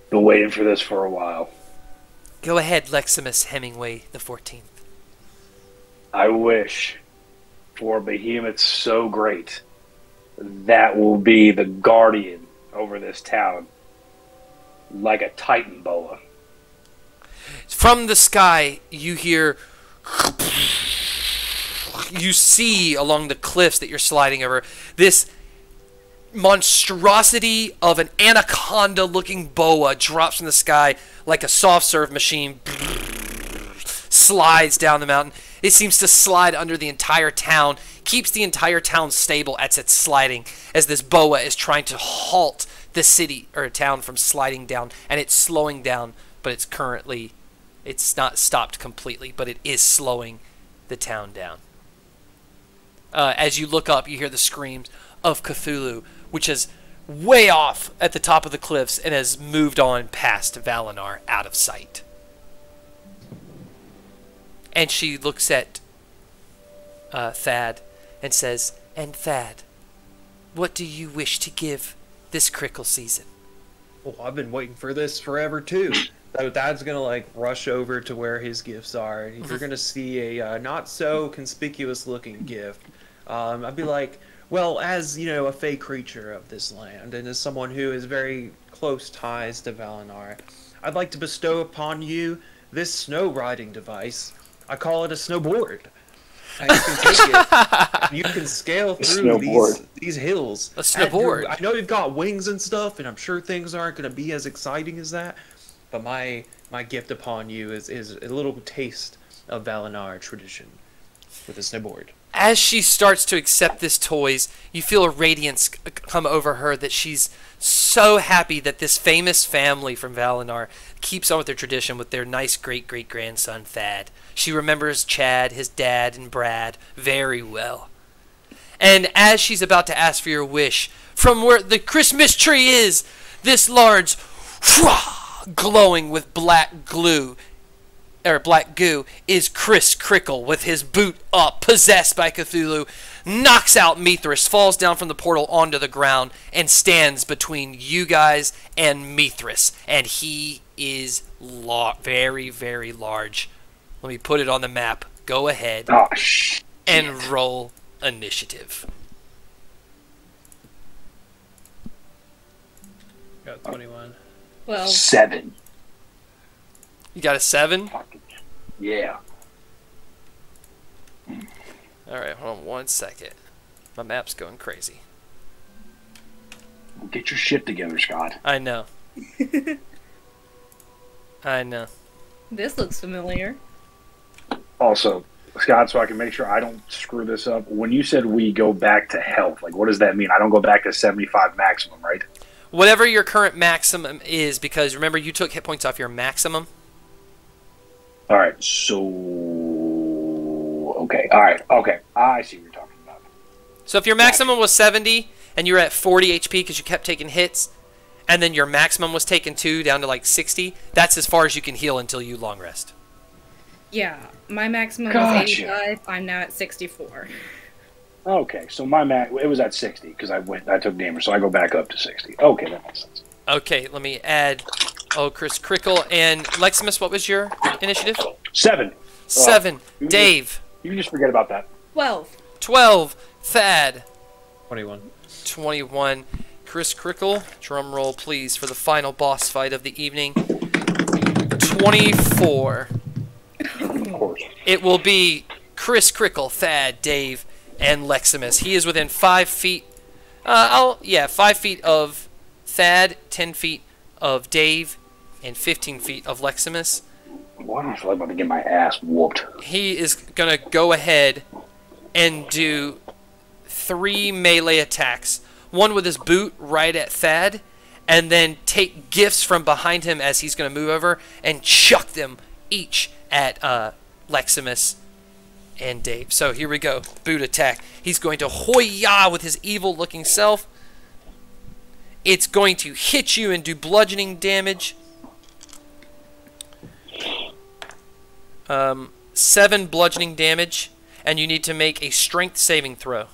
Been waiting for this for a while. Go ahead, Leximus Hemingway the 14th. I wish for a behemoth so great that will be the guardian over this town, like a titan boa. From the sky, you hear... You see along the cliffs that you're sliding over this monstrosity of an anaconda-looking boa drops from the sky like a soft-serve machine, slides down the mountain. It seems to slide under the entire town, keeps the entire town stable as it's sliding, as this boa is trying to halt the city or town from sliding down, and it's slowing down, but it's not stopped completely, but it is slowing the town down. As you look up, you hear the screams of Cthulhu, which is way off at the top of the cliffs and has moved on past Valinar out of sight. And she looks at Thad and says, "And Thad, what do you wish to give this Krickle season?" Well, I've been waiting for this forever, too. So Dad's going to, like, rush over to where his gifts are. You're going to see a not-so-conspicuous-looking gift. I'd be like, well, as, you know, a fey creature of this land, and as someone who has very close ties to Valinar, I'd like to bestow upon you this snow-riding device. I call it a snowboard. And you can take it. You can scale through these hills. A snowboard. I know you've got wings and stuff, and I'm sure things aren't going to be as exciting as that. But my gift upon you is a little taste of Valinar tradition with a snowboard. As she starts to accept this toys, you feel a radiance come over her that she's so happy that this famous family from Valinar keeps on with their tradition with their nice great-great-grandson Thad. She remembers Chad, his dad, and Brad very well. And as she's about to ask for your wish, from where the Christmas tree is, this large, glowing with black goo, is Chris Krickle with his boot up, possessed by Cthulhu, knocks out Mithras, falls down from the portal onto the ground, and stands between you guys and Mithras. And he is very, very large. Let me put it on the map. Go ahead and roll initiative. Got 21. Well, 7. You got a 7? Yeah. Alright, hold on 1 second. My map's going crazy. Well, get your shit together, Scott. I know. I know. this looks familiar. Also, Scott, so I can make sure I don't screw this up, when you said we go back to health, like, what does that mean? I don't go back to 75 maximum, right? Whatever your current maximum is, because remember you took hit points off your maximum. All right, so okay, all right, okay, I see what you're talking about. So if your maximum was 70 and you're at 40 HP because you kept taking hits, and then your maximum was taken 2 down to like 60, that's as far as you can heal until you long rest. Yeah, my maximum was 85. I'm now at 64. Okay, so my it was at 60 because I took damage, so I go back up to 60. Okay, that makes sense. Okay, let me add. Oh, Chris Krickle and Leximus. What was your initiative? 7. 7. Dave. You can just forget about that. 12. 12. Thad. 21. 21. Chris Krickle. Drum roll, please, for the final boss fight of the evening. 24. Of course. It will be Chris Krickle, Thad, Dave, and Leximus. He is within 5 feet. 5 feet of Thad, 10 feet of Dave and 15 feet of Leximus. Why am I feel like I'm about to get my ass whooped? He is going to go ahead and do 3 melee attacks. One with his boot right at Thad, and then take gifts from behind him as he's going to move over and chuck them each at Leximus and Dave. So here we go. Boot attack. He's going to hoya with his evil-looking self. It's going to hit you and do bludgeoning damage. 7 bludgeoning damage, and you need to make a strength saving throw.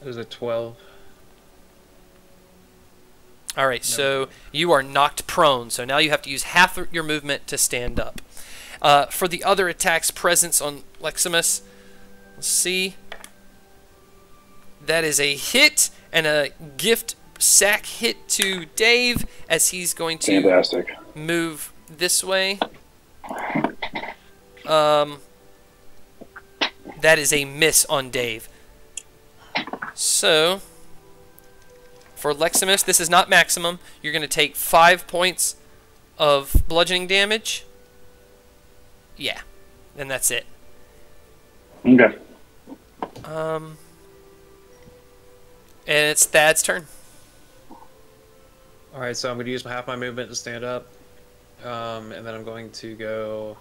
It was a 12. All right, so you are knocked prone, so now you have to use half your movement to stand up. For the other attacks, presence on Leximus, let's see. That is a hit and a gift sack hit to Dave as he's going to Fantastic. move this way. That is a miss on Dave. So, for Leximus, this is not maximum. You're going to take 5 points of bludgeoning damage. Yeah, and that's it. Okay. And it's Thad's turn. Alright, so I'm going to use half my movement to stand up. And then I'm going to go...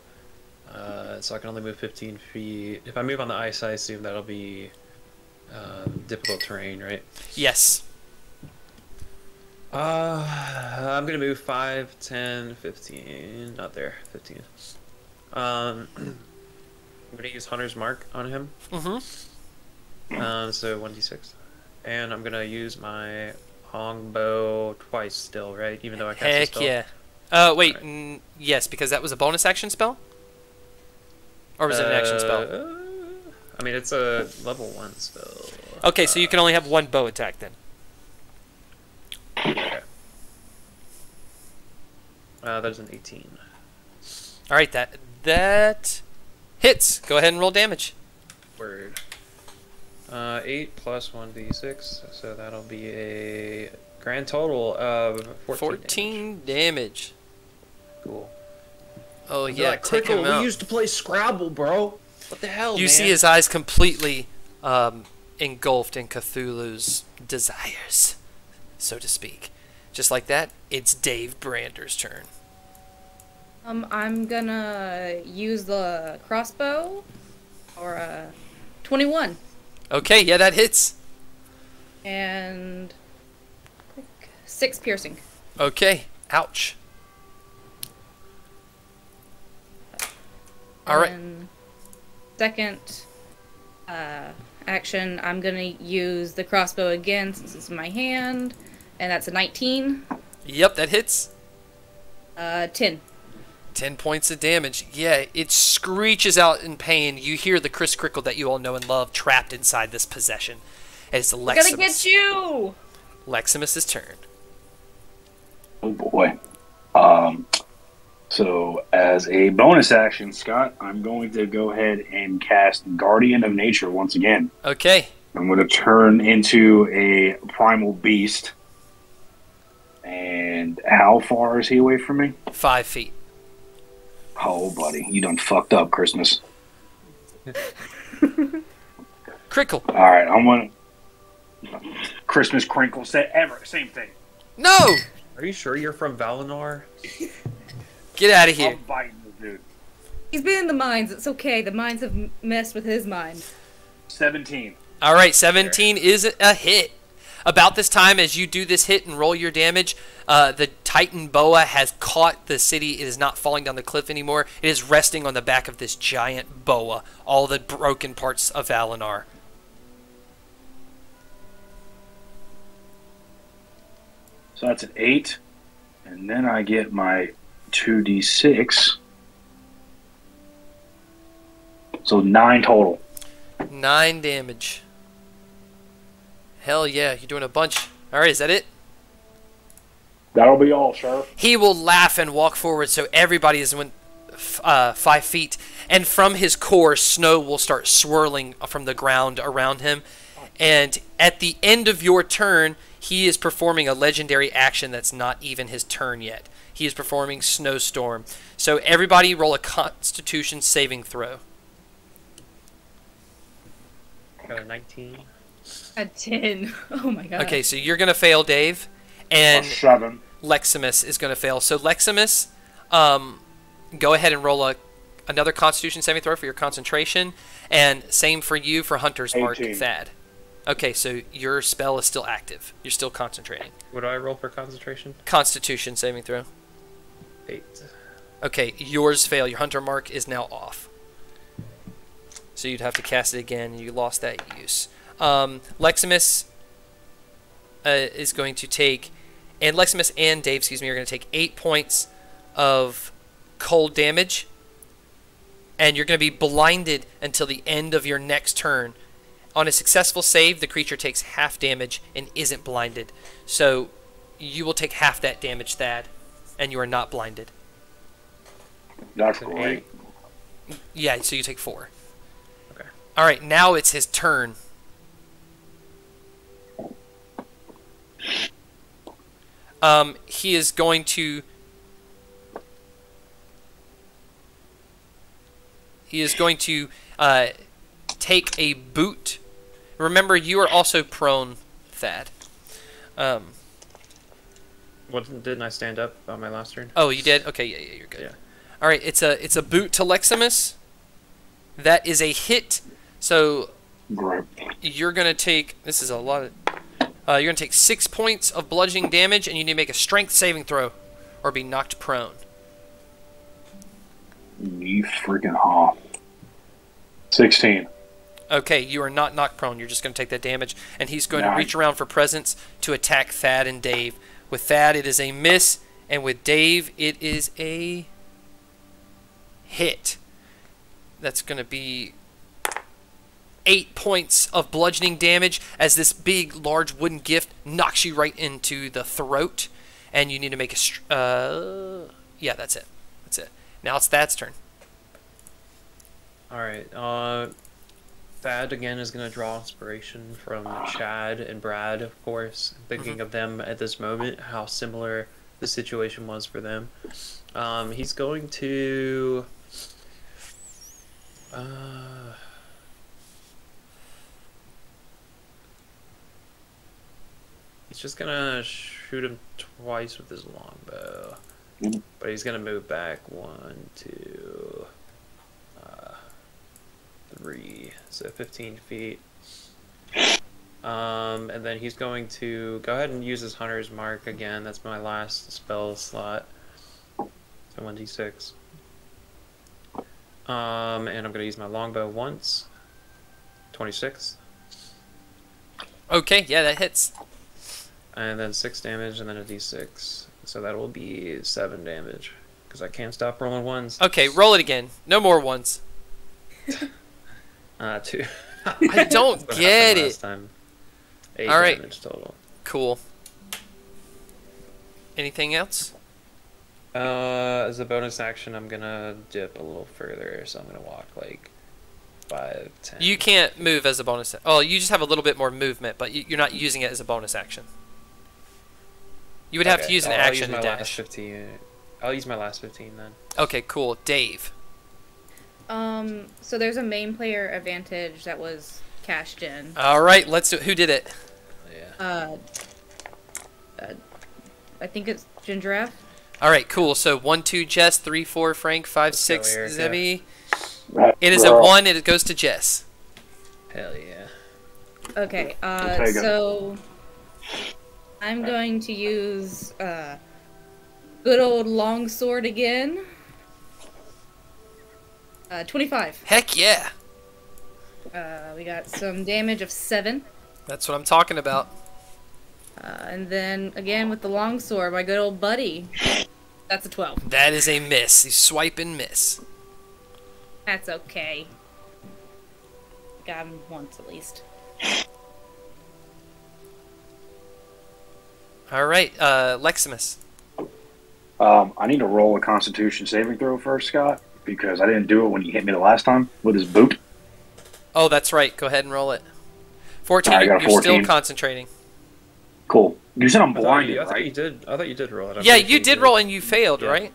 so I can only move 15 feet. If I move on the ice, I assume that'll be difficult terrain, right? Yes. I'm going to move 5, 10, 15... Not there. 15. I'm going to use Hunter's Mark on him. Mm-hmm. So 1d6. And I'm going to use my Longbow twice still, right? Even though I cast a Heck spell? yeah. Wait, Right. Yes, because that was a bonus action spell? Or was it an action spell? I mean, it's a level 1 spell. Okay, so you can only have 1 bow attack then. Okay. That's an 18. Alright, that hits. Go ahead and roll damage. Word. 8 plus 1d6, so that'll be a grand total of 14 damage. Cool. Oh yeah, Like, take him Krickle, out. we used to play Scrabble, bro. What the hell, You man? see his eyes completely engulfed in Cthulhu's desires, so to speak. Just like that, it's Dave Brander's turn. I'm gonna use the crossbow or 21 Okay, yeah, that hits. and 6 piercing. Okay, ouch. All right. And second action, I'm gonna use the crossbow again since it's in my hand, and that's a 19. Yep, that hits. 10. 10 points of damage. Yeah, it screeches out in pain. You hear the Chris Krickle that you all know and love trapped inside this possession. It's Leximus. Gonna get you! Leximus' turn. Oh boy. So as a bonus action, Scott, I'm going to go ahead and cast Guardian of Nature once again. Okay. I'm going to turn into a primal beast. And how far is he away from me? 5 feet. Oh, buddy, you done fucked up, Christmas. Krickle. All right, I'm gonna Christmas crinkle set ever same thing. No! Are you sure you're from Valinor? Get out of here. I'm biting this dude. He's been in the mines. It's okay. The mines have messed with his mind. 17. All right, 17 is a hit. About this time, as you do this hit and roll your damage, the Titan boa has caught the city. It is not falling down the cliff anymore. It is resting on the back of this giant boa, all the broken parts of Valinor. So that's an 8, and then I get my 2d6. So 9 total. 9 damage. Hell yeah, you're doing a bunch. All right, is that it? That'll be all, Sheriff. He will laugh and walk forward so everybody is 5 feet. And from his core, snow will start swirling from the ground around him. And at the end of your turn, he is performing a legendary action that's not even his turn yet. He is performing Snowstorm. So everybody roll a Constitution saving throw. Got a 19. A 10. Oh my god. Okay, so you're going to fail, Dave. And 7. Leximus is going to fail. So Leximus, go ahead and roll another Constitution saving throw for your concentration. And same for you for Hunter's Mark, 18. Thad. Okay, so your spell is still active. You're still concentrating. What do I roll for concentration? Constitution saving throw. 8. Okay, yours fail. Your Hunter Mark is now off. So you'd have to cast it again. You lost that use. Leximus is going to take, and Leximus and Dave, excuse me, are going to take 8 points of cold damage. And you're going to be blinded until the end of your next turn. On a successful save, the creature takes half damage and isn't blinded. So you will take half that damage, Thad, and you are not blinded. That's It's an great. 8. Yeah, so you take 4. Okay. All right, now it's his turn. He is going to... He is going to take a boot. Remember, you are also prone, Thad. Didn't I stand up on my last turn? Oh, you did? Okay, yeah, you're good. Yeah. All right, it's a boot to Leximus. That is a hit. So Great. you're gonna take. This is a lot of. You're gonna take 6 points of bludgeoning damage, and you need to make a strength saving throw, or be knocked prone. You freaking hot. 16. Okay, you are not knocked prone. You're just going to take that damage. And he's going to Nice. reach around for presents to attack Thad and Dave. With Thad, it is a miss. And with Dave, it is a hit. That's going to be 8 points of bludgeoning damage as this big, large wooden gift knocks you right into the throat. And you need to make a... yeah, that's it. That's it. Now it's Thad's turn. Alright, Thad again is going to draw inspiration from Chad and Brad, of course. Thinking of them at this moment, how similar the situation was for them. He's going to... he's just going to shoot him twice with his longbow. But he's going to move back 1, 2... 3, so 15 feet. And then he's going to go ahead and use his Hunter's Mark again. That's my last spell slot. So 1d6. And I'm going to use my longbow once. 26. Okay, yeah, that hits. And then 6 damage, and then a d6. So that will be 7 damage. Because I can't stop rolling ones. Okay, roll it again. No more ones. 2. I don't That's what get happened it. last time. 8 All right. damage total. Cool. Anything else? As a bonus action, I'm gonna dip a little further, so I'm gonna walk like 5, 10. You can't move as a bonus. Oh, you just have a little bit more movement, but you're not using it as a bonus action. You would have to Okay, use an I'll action use to my last dash. 15. I'll use my last 15 then. Okay, cool. Dave. So there's a main player advantage that was cashed in. All right, let's do it. Who did it? Yeah. I think it's Gingeraf. All right, cool. So 1, 2, Jes. 3, 4, Frank. 5, Let's 6, go, Erica. Zevi. It is a 1, and it goes to Jes. Hell yeah. Okay, take it. so I'm going to use good old longsword again. 25. Heck yeah. We got some damage of 7. That's what I'm talking about. And then again with the longsword, my good old buddy. That's a 12. That is a miss. You swipe and miss. That's okay. Got him once at least. All right, Leximus. I need to roll a Constitution saving throw first, Scott, because I didn't do it when you hit me the last time with his boot. Oh, that's right. Go ahead and roll it. 14. I got a You're still 14. concentrating. Cool. You said I'm I thought blinded, you, I thought right? you did. I thought you did roll it. I'm Yeah, pretty you sure did roll and you failed, Yeah. right?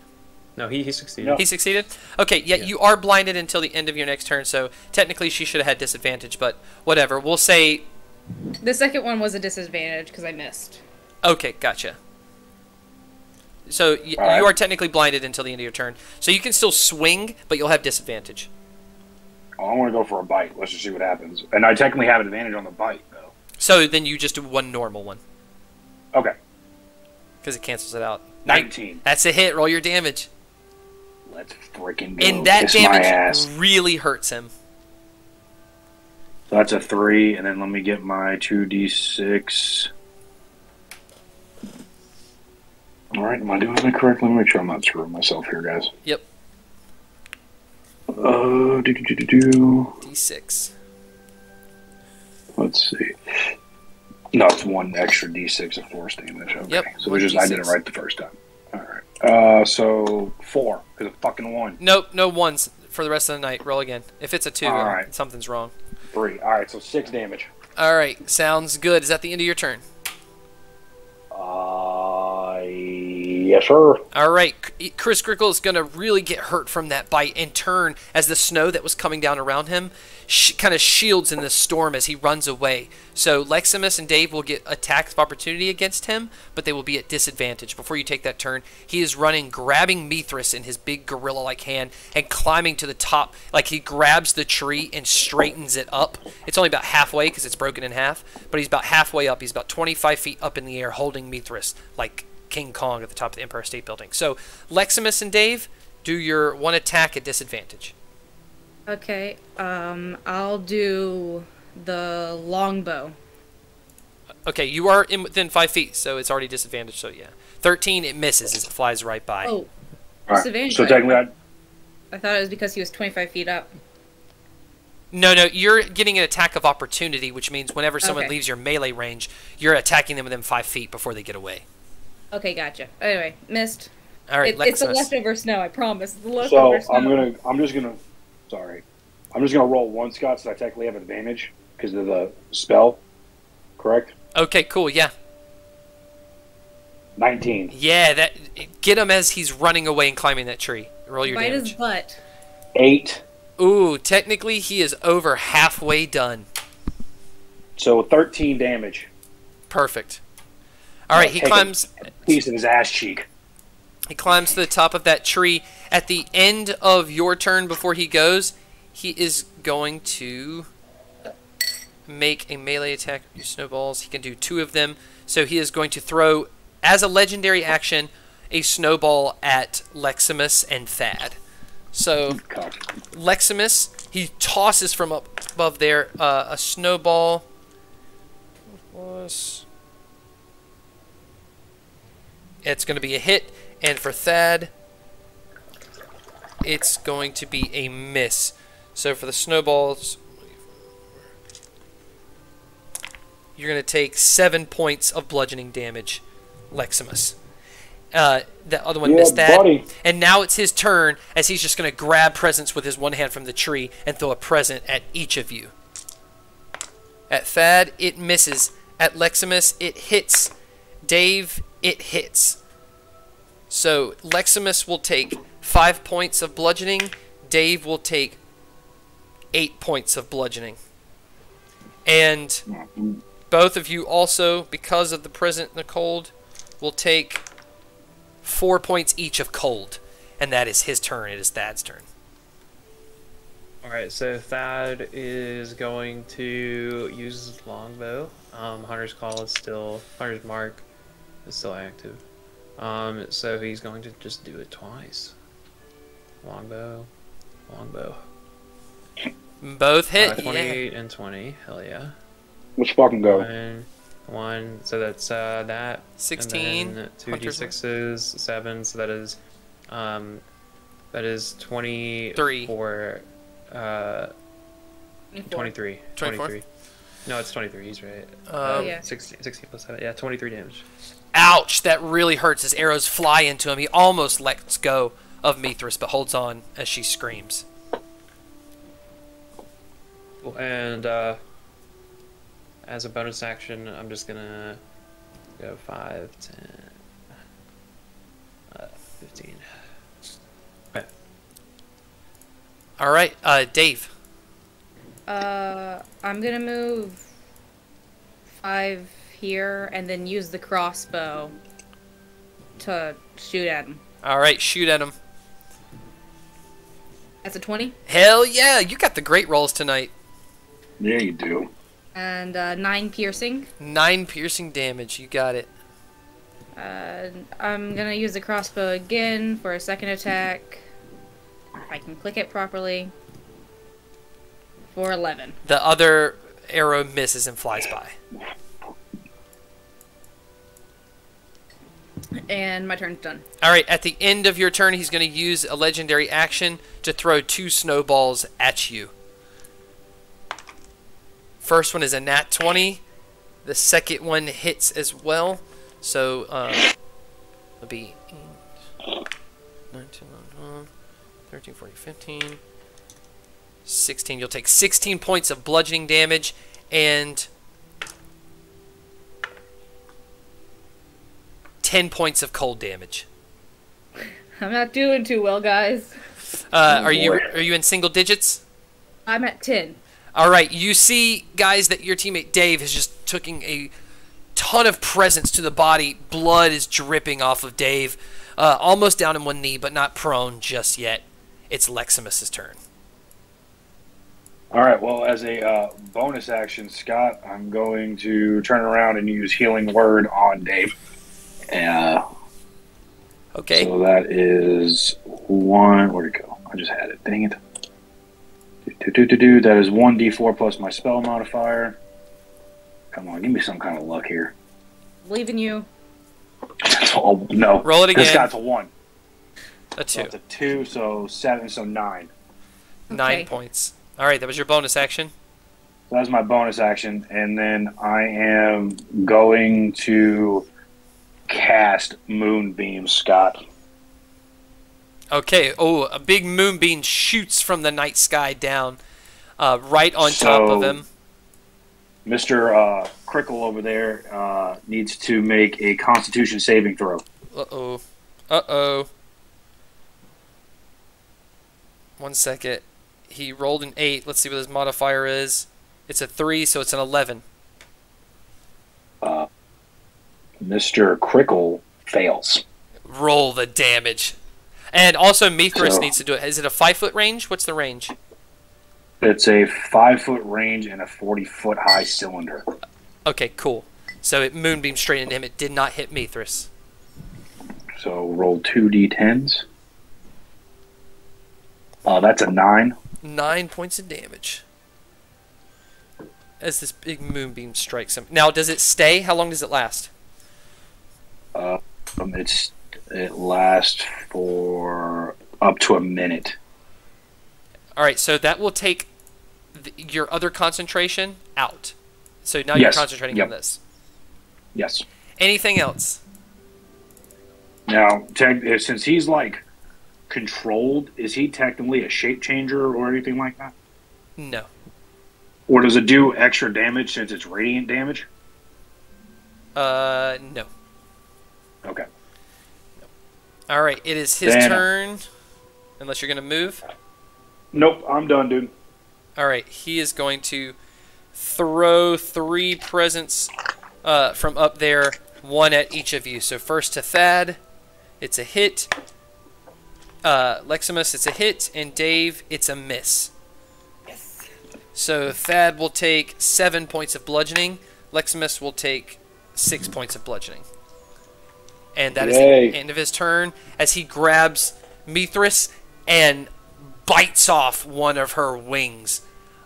No, he succeeded. No. He succeeded? Okay, yeah, you are blinded until the end of your next turn, so technically she should have had disadvantage, but whatever. We'll say... The second one was a disadvantage because I missed. Okay, gotcha. So All right. you are technically blinded until the end of your turn. So you can still swing, but you'll have disadvantage. Oh, I want to go for a bite. Let's just see what happens. And I technically have advantage on the bite, though. So then you just do one normal one, Okay. because it cancels it out. 19. That's a hit. Roll your damage. Let's freaking go. And that Kiss my ass. damage really hurts him. So that's a 3, and then let me get my 2d6. Alright, am I doing it correctly? Let me make sure I'm not screwing myself here, guys. Yep. D6. Let's see. No, it's 1 extra d6 of force damage. Okay. Yep, So one it's just I did it D6. right the first time. Alright. So 4, because of fucking 1. Nope, no ones for the rest of the night. Roll again. If it's a 2, All right. something's wrong. 3. Alright, so 6 damage. All right, sounds good. Is that the end of your turn? Yes, sir. All right, Chris Krickle is going to really get hurt from that bite and turn as the snow that was coming down around him kind of shields in the storm as he runs away. So Leximus and Dave will get attacks of opportunity against him, but they will be at disadvantage. Before you take that turn, he is running, grabbing Mithras in his big gorilla-like hand and climbing to the top. Like he grabs the tree and straightens it up. It's only about halfway because it's broken in half, but he's about halfway up. He's about 25 feet up in the air holding Mithras like King Kong at the top of the Empire State Building. So Leximus and Dave, do your one attack at disadvantage. Okay, I'll do the longbow. Okay, you are within 5 feet, so it's already disadvantaged, so yeah. 13, it misses as it flies right by. Oh, Alright, disadvantage. so technically I thought it was because he was 25 feet up. No, you're getting an attack of opportunity, which means whenever someone Okay. leaves your melee range, you're attacking them within 5 feet before they get away. Okay, gotcha. Anyway, missed. All right, It's the Leximus. leftover snow, I promise. The So leftover snow. I'm just gonna roll 1, Scott, so I technically have advantage because of the spell. Correct? Okay, cool, yeah. 19. Yeah, get him as he's running away and climbing that tree. Roll your Bite his damage. butt. 8. Ooh, technically he is over halfway done. So 13 damage. Perfect. All right, he Take climbs. a piece of his ass cheek. He climbs to the top of that tree. At the end of your turn, before he goes, he is going to make a melee attack with your snowballs. He can do 2 of them. So he is going to throw, as a legendary action, a snowball at Leximus and Thad. So Leximus, he tosses from up above there a snowball. It's going to be a hit, and for Thad, it's going to be a miss. So for the snowballs, you're going to take 7 points of bludgeoning damage, Leximus. The other one missed that. Buddy. And now it's his turn, as he's just going to grab presents with his one hand from the tree and throw a present at each of you. At Thad, it misses. At Leximus, it hits. Dave, it hits. So Leximus will take 5 points of bludgeoning. Dave will take 8 points of bludgeoning. And both of you also, because of the present and the cold, will take 4 points each of cold. And that is his turn. It is Thad's turn. Alright, so Thad is going to use his longbow. Hunter's Call is still... Hunter's Mark is still active. So he's going to just do it twice. Longbow. Both hit. 28 and 20. Hell yeah. Let's fucking go. One. So that's that. 16. And then 2 Hunter's d6s, 7. So that is 20 3. for 23. 24? No, it's 23. He's right. Yeah. 16 plus 7. Yeah, 23 damage. Ouch! That really hurts as arrows fly into him. He almost lets go of Mithras, but holds on as she screams. as a bonus action, I'm just gonna go 5, 10, 15. Okay. All right, Dave. I'm gonna move 5 here and then use the crossbow to shoot at him. All right, shoot at him. That's a 20. Hell yeah, you got the great rolls tonight. Yeah, you do. And 9 piercing. 9 piercing damage, you got it. I'm gonna use the crossbow again for a second attack. If I can click it properly. For 11. The other arrow misses and flies by. And my turn's done. All right, at the end of your turn, he's going to use a legendary action to throw 2 snowballs at you. First one is a nat 20. The second one hits as well. So, it'll be 19, 13, 14, 15, 16. You'll take 16 points of bludgeoning damage and 10 points of cold damage. I'm not doing too well, guys. Are you in single digits? I'm at 10. All right, you see, guys, that your teammate Dave has just taken a ton of presence to the body. Blood is dripping off of Dave, almost down in one knee, but not prone just yet. It's Leximus's turn. All right. Well, as a bonus action, Scott, I'm going to turn around and use Healing Word on Dave. Okay. So that is 1. Where'd it go? I just had it. Dang it. That is 1d4 plus my spell modifier. Come on, give me some kind of luck here. Believe in you. Oh, no. Roll it again. This got to 1. A 2. So it's a 2, so 7, so 9. 9 Okay. points. All right, that was your bonus action. So that's my bonus action, and then I am going to cast Moonbeam, Scott. Okay. Oh, a big moonbeam shoots from the night sky down, right on top of him. Mr. Krickle over there needs to make a Constitution saving throw. Uh-oh. Uh-oh. 1 second. He rolled an 8. Let's see what his modifier is. It's a 3, so it's an 11. Mr. Krickle fails. Roll the damage. And also, Mithras So- needs to do it. Is it a 5-foot range? What's the range? It's a 5-foot range and a 40-foot high cylinder. Okay, cool. So it moonbeamed straight into him. It did not hit Mithras. So roll 2d10s. That's a 9. 9 points of damage. As this big moonbeam strikes him. Now, does it stay? How long does it last? It lasts for up to a minute. All right, so that will take your other concentration out. So now you're Yes, concentrating yep. on this. Yes. Anything else? Now, since he's like controlled, is he technically a shape changer or anything like that? No. Or does it do extra damage since it's radiant damage? No. Okay. All right, it is his Then- turn. Unless you're going to move. Nope, I'm done, dude. All right, he is going to throw 3 presents from up there, 1 at each of you. So first to Thad, it's a hit. Leximus, it's a hit. And Dave, it's a miss. Yes. So Thad will take 7 points of bludgeoning. Leximus will take 6 points of bludgeoning. And that is Yay. the end of his turn as he grabs Mithras and bites off one of her wings.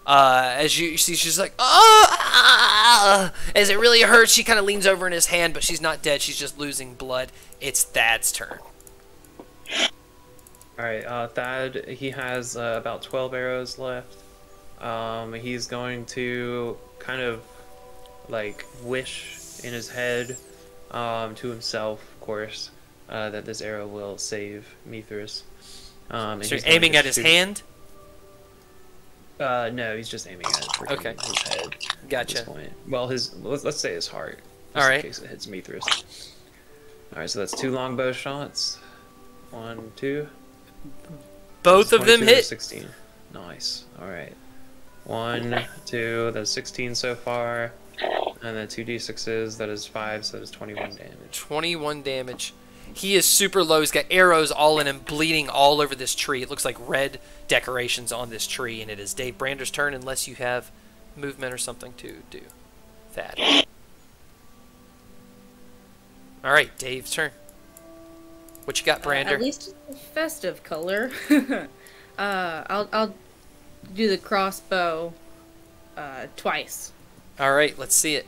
As you see, she's like, ah! As it really hurts, she kind of leans over in his hand, but she's not dead. She's just losing blood. It's Thad's turn. Alright, Thad, he has about 12 arrows left. He's going to kind of, like, wish in his head to himself, of course, that this arrow will save Mithras. And So you're he's going aiming to at his shoot- hand? No, he's just aiming at freaking his head. Gotcha. At this point. Well, let's say his heart. All right. In case it hits Mithras. All right, so that's 2 longbow shots. 1, 2. Both of them 22 to hit. 16. Nice. All right. 1, 2. That's 16 so far. And then 2d6s. That is 5. So that is 21 damage. 21 damage. He is super low. He's got arrows all in him, bleeding all over this tree. It looks like red decorations on this tree, and it is Dave Brander's turn unless you have movement or something to do. Thad. All right, Dave's turn. What you got, Brander? At least it's a festive color. I'll do the crossbow twice. All right, let's see it.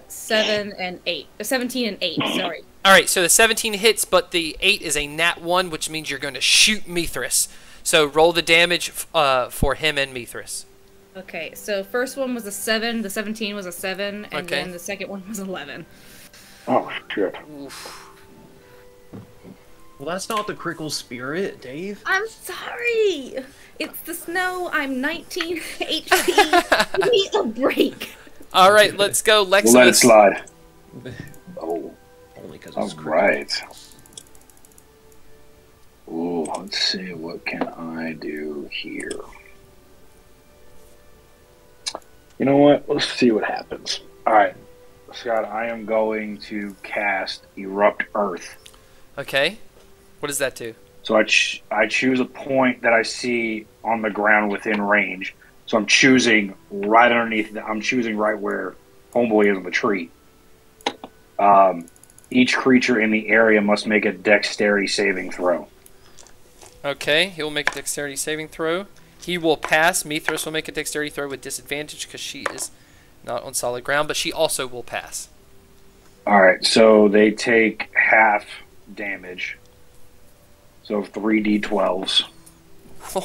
7 and 8. 17 and 8, sorry. All right, so the 17 hits, but the 8 is a nat 1, which means you're going to shoot Mithras. So roll the damage for him and Mithras. Okay, so first one was a 7, the 17 was a 7, and Okay. then the second one was 11. Oh, shit. Oof. Well, that's not the Krickle spirit, Dave. I'm sorry! It's the snow, I'm 19 HP. Give me a break. All right, let's go, Leximus. We'll let it slide. Oh, Only because all it's Krickle. right. Ooh, let's see. What can I do here? You know what? Let's see what happens. All right, Scott, I am going to cast Erupt Earth. Okay. What does that do? So I choose a point that I see on the ground within range. So I'm choosing right underneath. I'm choosing right where Homeboy is on the tree. Each creature in the area must make a dexterity saving throw. Okay, he will make a dexterity saving throw. He will pass. Mithras will make a dexterity throw with disadvantage because she is not on solid ground, but she also will pass. All right, so they take half damage. So 3d12s.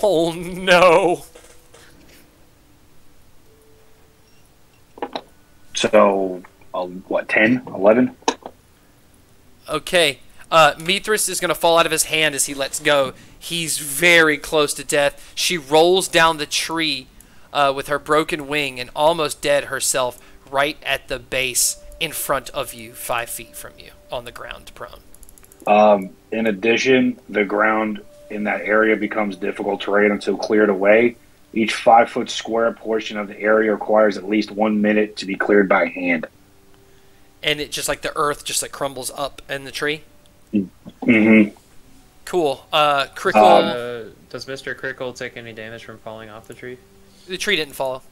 Oh, no. So, what, 10? 11? Okay. Mithras is going to fall out of his hand as he lets go. He's very close to death. She rolls down the tree with her broken wing and almost dead herself right at the base in front of you, 5 feet from you, on the ground, prone. In addition, the ground in that area becomes difficult terrain until cleared away. Each 5-foot square portion of the area requires at least 1 minute to be cleared by hand. And it just like the earth just like crumbles up in the tree? Mm-hmm. Cool. Krickle. Does Mr. Krickle take any damage from falling off the tree? The tree didn't fall.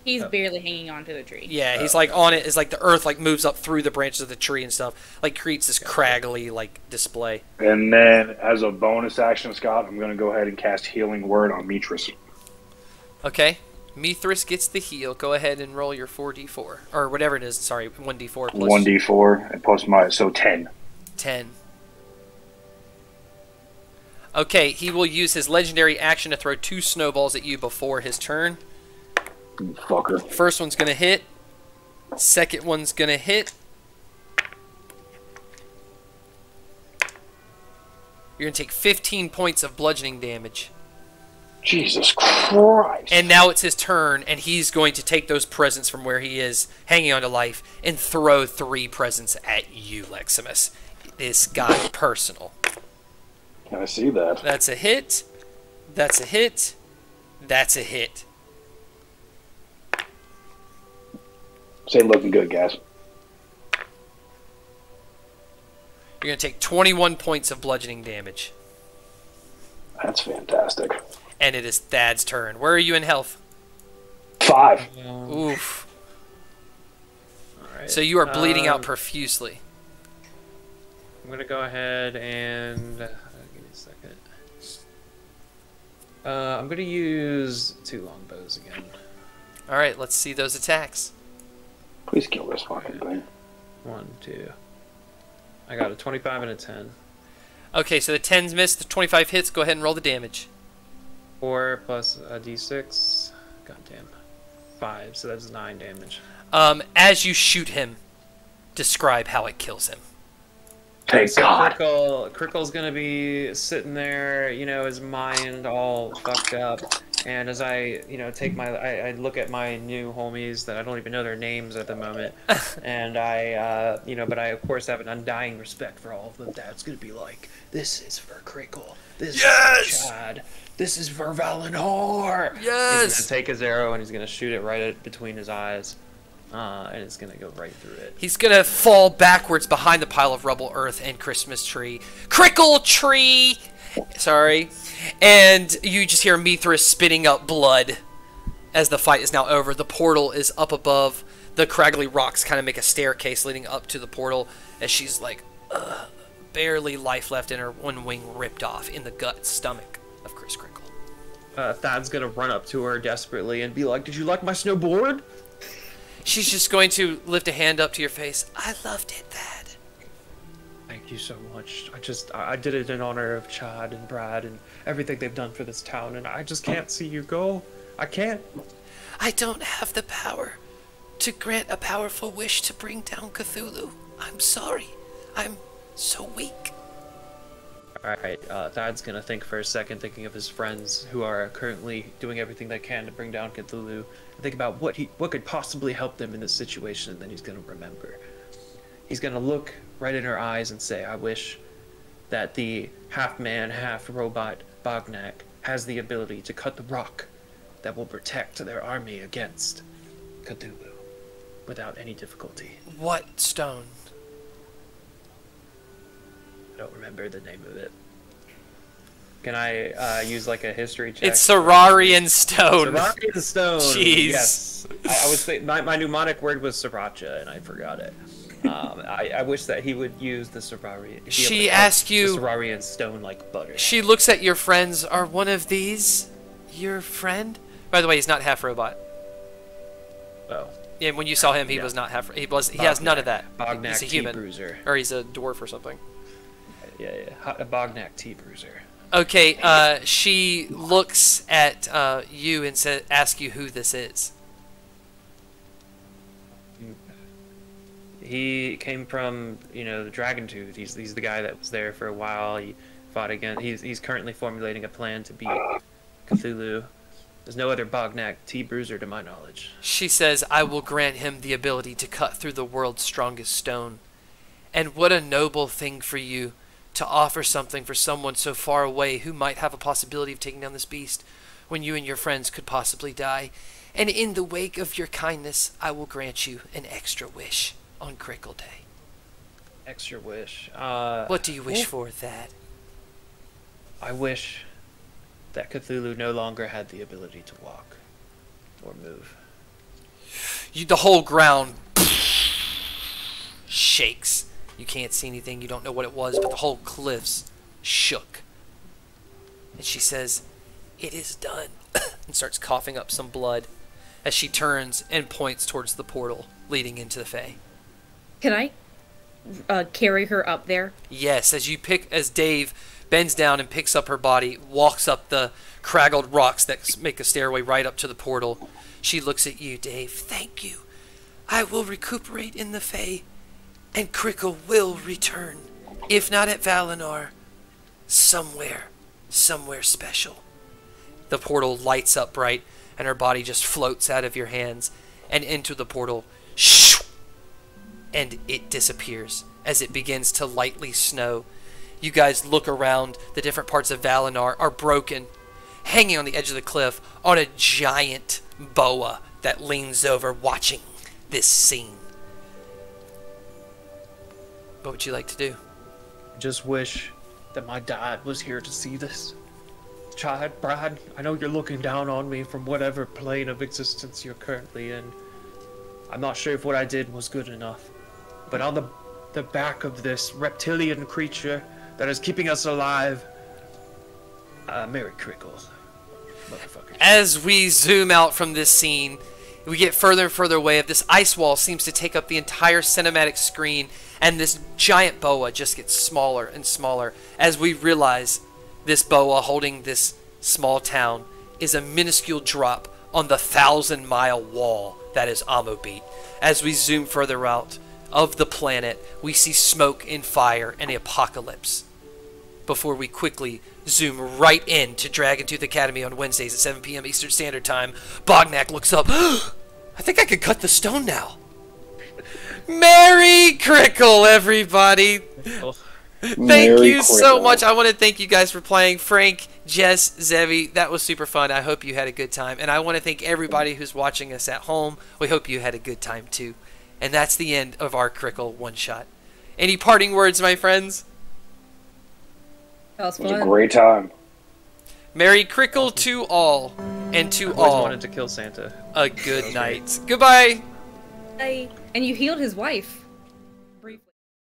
He's barely hanging on to the tree. Yeah, he's like on it. It's like the earth like moves up through the branches of the tree and stuff. Like creates this craggly like display. And then, as a bonus action, Scott, I'm going to go ahead and cast Healing Word on Mithras. Okay. Mithras gets the heal. Go ahead and roll your 4d4. Or whatever it is. Sorry, 1d4 plus 1d4 and plus my, so 10. 10. Okay, he will use his legendary action to throw 2 snowballs at you before his turn. Fucker. First one's going to hit. Second one's going to hit. You're going to take 15 points of bludgeoning damage. Jesus Christ. And now it's his turn, and he's going to take those presents from where he is, hanging on to life, and throw 3 presents at you, Leximus. This got personal. Can I see that? That's a hit. That's a hit. That's a hit. Say looking good, guys. You're going to take 21 points of bludgeoning damage. That's fantastic. And it is Thad's turn. Where are you in health? 5. Oof. Alright. So you are bleeding out profusely. I'm going to go ahead and... give me a second. I'm going to use 2 longbows again. Alright, let's see those attacks. Please kill this fucking thing. 1, 2. I got a 25 and a 10. Okay, so the 10's missed, the 25 hits. Go ahead and roll the damage. 4 plus a d6. Goddamn. 5, so that's 9 damage. As you shoot him, describe how it kills him. Thank So God. Krickle's gonna be sitting there, you know, his mind all fucked up. And as I, take I look at my new homies that I don't even know their names at the moment, and I, but I of course have an undying respect for all of them. Dad's gonna be like, this is for Krickle, this is for Chad, this is for Valinor. Yes. He's gonna take his arrow and he's gonna shoot it right between his eyes, and it's gonna go right through it. He's gonna fall backwards behind the pile of rubble, earth, and Christmas tree. Krickle tree! Sorry. And you just hear Mithras spitting up blood as the fight is now over. The portal is up above. The craggly rocks kind of make a staircase leading up to the portal as she's like, barely life left in her, one wing ripped off in the gut stomach of Chris Krickle. Thad's gonna run up to her desperately and be like, did you like my snowboard? She's just going to lift a hand up to your face. I loved it, Thad. Thank you so much. I did it in honor of Chad and Brad and everything they've done for this town, and I just can't see you go. I can't. I don't have the power to grant a powerful wish to bring down Cthulhu. I'm sorry. I'm so weak. Alright, Thad's gonna think for a second, thinking of his friends who are currently doing everything they can to bring down Cthulhu, and think about what could possibly help them in this situation, and then he's gonna remember. He's gonna look right in her eyes and say, I wish that the half-man, half-robot Bognak has the ability to cut the rock that will protect their army against Cthulhu without any difficulty. What stone? I don't remember the name of it. Can I use like a history check? It's Serarian stone. Serarian stone. Jeez. Yes. I was my mnemonic word was sriracha, and I forgot it. I wish that he would use the Serarian. She asked you. The Serarian stone like butter. She looks at your friends. Are one of these your friend? By the way, he's not half robot. Oh. Yeah, when you saw him, he was not half. He has none of that. Bognak he's a human, T-bruiser. or he's a dwarf or something. Yeah. A Bognak T-bruiser. Okay. She looks at you and asks you who this is. He came from, the Dragon Tooth. He's the guy that was there for a while. He fought again. He's currently formulating a plan to beat Cthulhu. There's no other Bognak T-bruiser to my knowledge. She says, I will grant him the ability to cut through the world's strongest stone. And what a noble thing for you to offer something for someone so far away who might have a possibility of taking down this beast when you and your friends could possibly die. And in the wake of your kindness, I will grant you an extra wish on Krickle Day. Extra wish. What do you wish for, Thad? I wish that Cthulhu no longer had the ability to walk or move. The whole ground shakes. You can't see anything. You don't know what it was, but the whole cliffs shook. And she says, it is done, and starts coughing up some blood as she turns and points towards the portal leading into the Fae. Can I carry her up there? Yes, as Dave bends down and picks up her body, walks up the craggled rocks that make a stairway right up to the portal. She looks at you, Dave. Thank you. I will recuperate in the Fae, and Krickle will return. If not at Valinor, somewhere special. The portal lights up bright, and her body just floats out of your hands and into the portal. Shoo! And it disappears as it begins to lightly snow. You guys look around. The different parts of Valinor are broken. Hanging on the edge of the cliff on a giant boa that leans over watching this scene. What would you like to do? I just wish that my dad was here to see this. Chad, Brad, I know you're looking down on me from whatever plane of existence you're currently in. I'm not sure if what I did was good enough. But on the back of this reptilian creature that is keeping us alive, Merry Krickle, motherfucker. As we zoom out from this scene, we get further and further away. This ice wall seems to take up the entire cinematic screen, and this giant boa just gets smaller and smaller as we realize this boa holding this small town is a minuscule drop on the 1,000-mile wall that is Amobit. As we zoom further out of the planet, we see smoke and fire and the apocalypse. before we quickly zoom right in to Dragon Tooth Academy on Wednesdays at 7 p.m. Eastern Standard Time. Bognak looks up. I think I could cut the stone now. Merry Krickle, everybody! Thank you so much. I want to thank you guys for playing. Frank, Jes, Zevi, that was super fun. I hope you had a good time. And I want to thank everybody who's watching us at home. We hope you had a good time too. And that's the end of our Krickle one-shot. Any parting words, my friends? That was It was fun. a great time. Merry Krickle to all, and to Always all wanted to kill Santa. a good night. Goodbye! Bye. And you healed his wife.